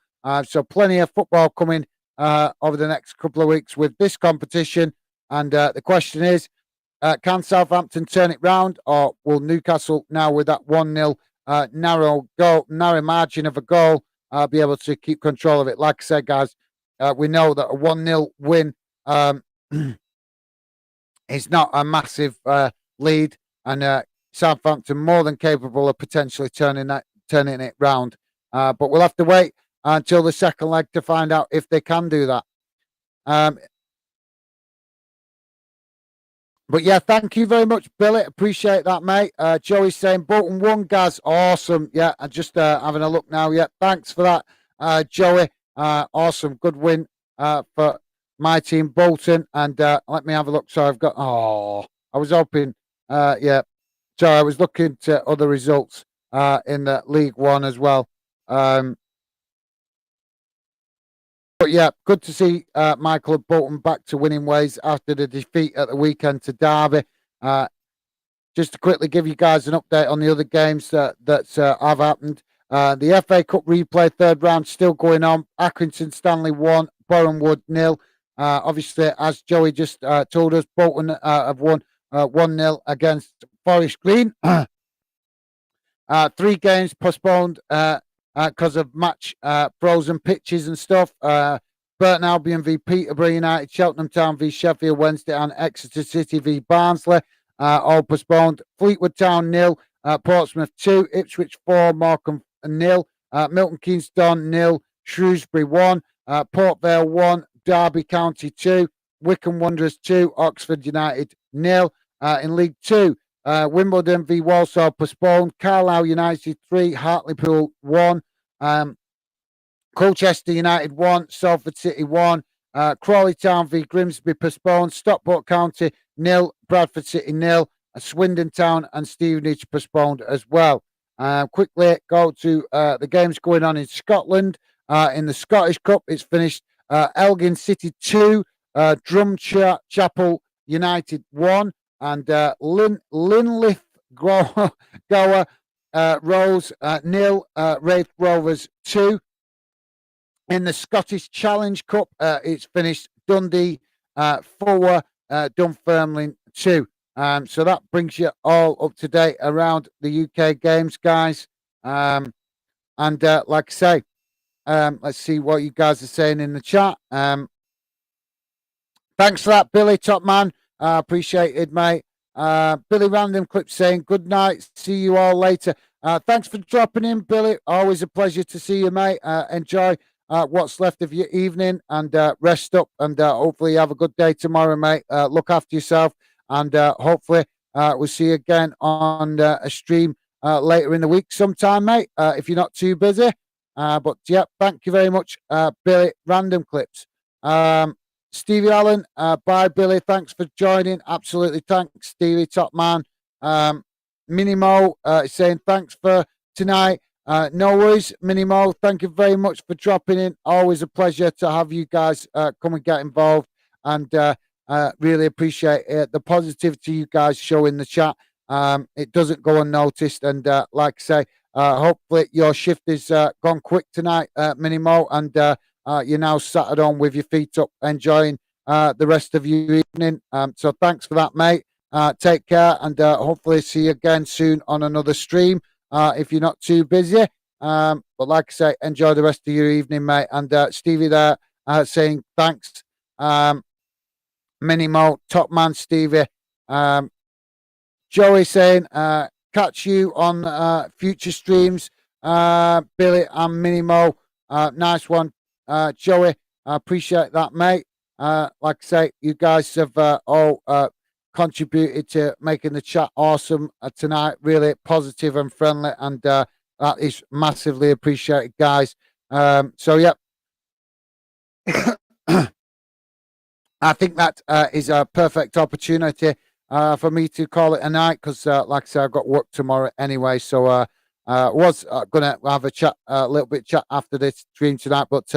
So plenty of football coming over the next couple of weeks with this competition. And the question is, can Southampton turn it round, or will Newcastle now with that 1-0 narrow margin of a goal be able to keep control of it? Like I said, guys, we know that a 1-0 win is not a massive lead, and Southampton more than capable of potentially turning it round. But we'll have to wait until the second leg to find out if they can do that. But yeah, thank you very much, Billy. Appreciate that, mate. Joey's saying Bolton won, Gaz. Awesome. Yeah, I'm just having a look now. Yeah, thanks for that, Joey. Awesome. Good win for my team, Bolton. And let me have a look. So I've got, I was hoping, yeah. So I was looking to other results in the League One as well. But yeah, good to see my club Bolton back to winning ways after the defeat at the weekend to Derby. Just to quickly give you guys an update on the other games that have happened. The FA Cup replay third round still going on. Accrington Stanley 1, Bournemouth 0. Obviously, as Joey just told us, Bolton have won 1-0 against Forest Green. 3 games postponed because of match frozen pitches and stuff. Burton Albion v Peterborough United, Cheltenham Town v Sheffield Wednesday, and Exeter City v Barnsley, all postponed. Fleetwood Town 0, Portsmouth 2, Ipswich 4, Morecambe 0, Milton Keynes 0, Shrewsbury 1, Port Vale 1, Derby County 2, Wycombe Wanderers 2, Oxford United 0. In League 2, Wimbledon v Walsall postponed. Carlisle United 3, Hartlepool 1, Colchester United 1, Salford City 1, Crawley Town v Grimsby postponed. Stockport County 0, Bradford City 0, Swindon Town and Stevenage postponed as well. Quickly go to the games going on in Scotland. In the Scottish Cup, it's finished. Elgin City 2, Drumchapel United 1, and Linlith Gower Rose 0, Wraith Rovers 2. in the Scottish Challenge Cup, it's finished Dundee 4, Dunfermline 2. So that brings you all up to date around the UK games, guys. And like I say, let's see what you guys are saying in the chat. Thanks for that, Billy, top man. Appreciate it, mate. Billy Random Clip saying, good night. See you all later. Thanks for dropping in, Billy. Always a pleasure to see you, mate. Enjoy what's left of your evening and rest up. And hopefully you have a good day tomorrow, mate. Look after yourself. And hopefully we'll see you again on a stream later in the week sometime, mate, if you're not too busy. But, yeah, thank you very much, Billy Random Clips. Stevie Allen, bye, Billy. Thanks for joining. Absolutely. Thanks, Stevie, top man. Minimo is saying thanks for tonight. No worries, Minimo. Thank you very much for dropping in. Always a pleasure to have you guys come and get involved. And really appreciate it. The positivity you guys show in the chat. It doesn't go unnoticed. And like I say, hopefully your shift is gone quick tonight, Minimo. And you're now sat at home with your feet up, enjoying the rest of your evening. So thanks for that, mate. Take care, and hopefully see you again soon on another stream if you're not too busy. But like I say, enjoy the rest of your evening, mate. And Stevie there saying thanks. Minimo, top man, Stevie. Joey saying catch you on future streams. Billy and Minimo, nice one. Joey, I appreciate that, mate. Like I say, you guys have all contributed to making the chat awesome tonight. Really positive and friendly, and that is massively appreciated, guys. So, yeah. I think that is a perfect opportunity for me to call it a night because, like I said, I've got work tomorrow anyway. So, was going to have a little bit chat after this stream tonight, but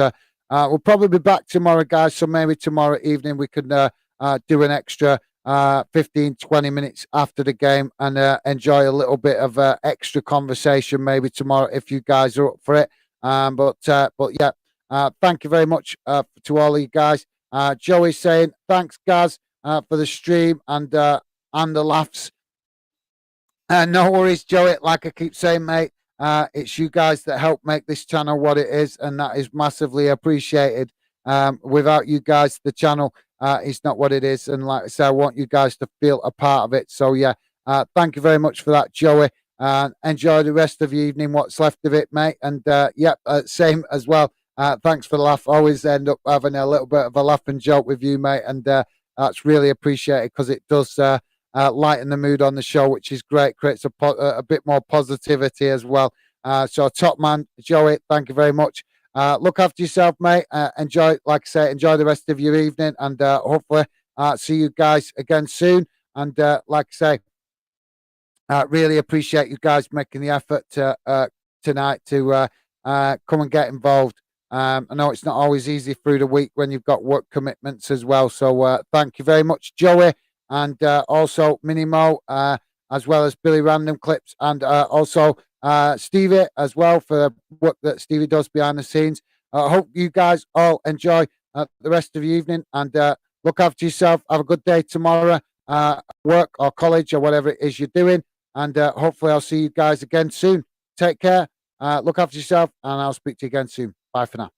we'll probably be back tomorrow, guys. So maybe tomorrow evening we can do an extra 15-20 minutes after the game and enjoy a little bit of extra conversation maybe tomorrow if you guys are up for it. But yeah, thank you very much to all of you guys. Joey saying thanks, Gaz, for the stream and the laughs. No worries, Joey. Like I keep saying, mate, it's you guys that help make this channel what it is, and that is massively appreciated. Without you guys, the channel is not what it is. And like I said, I want you guys to feel a part of it. So, yeah, thank you very much for that, Joey. Enjoy the rest of your evening, what's left of it, mate. And, yeah, same as well. Thanks for the laugh. Always end up having a little bit of a laugh and joke with you, mate. And that's really appreciated because it does lighten the mood on the show, which is great. Creates a bit more positivity as well. So top man, Joey, thank you very much. Look after yourself, mate. Enjoy, like I say, enjoy the rest of your evening, and hopefully see you guys again soon. And like I say, really appreciate you guys making the effort tonight to come and get involved. I know it's not always easy through the week when you've got work commitments as well. So thank you very much, Joey. And also Minimo, as well as Billy Random Clips, and also Stevie as well for what that Stevie does behind the scenes. I hope you guys all enjoy the rest of your evening and look after yourself. Have a good day tomorrow, work or college or whatever it is you're doing. And hopefully I'll see you guys again soon. Take care, look after yourself, and I'll speak to you again soon. Bye for now.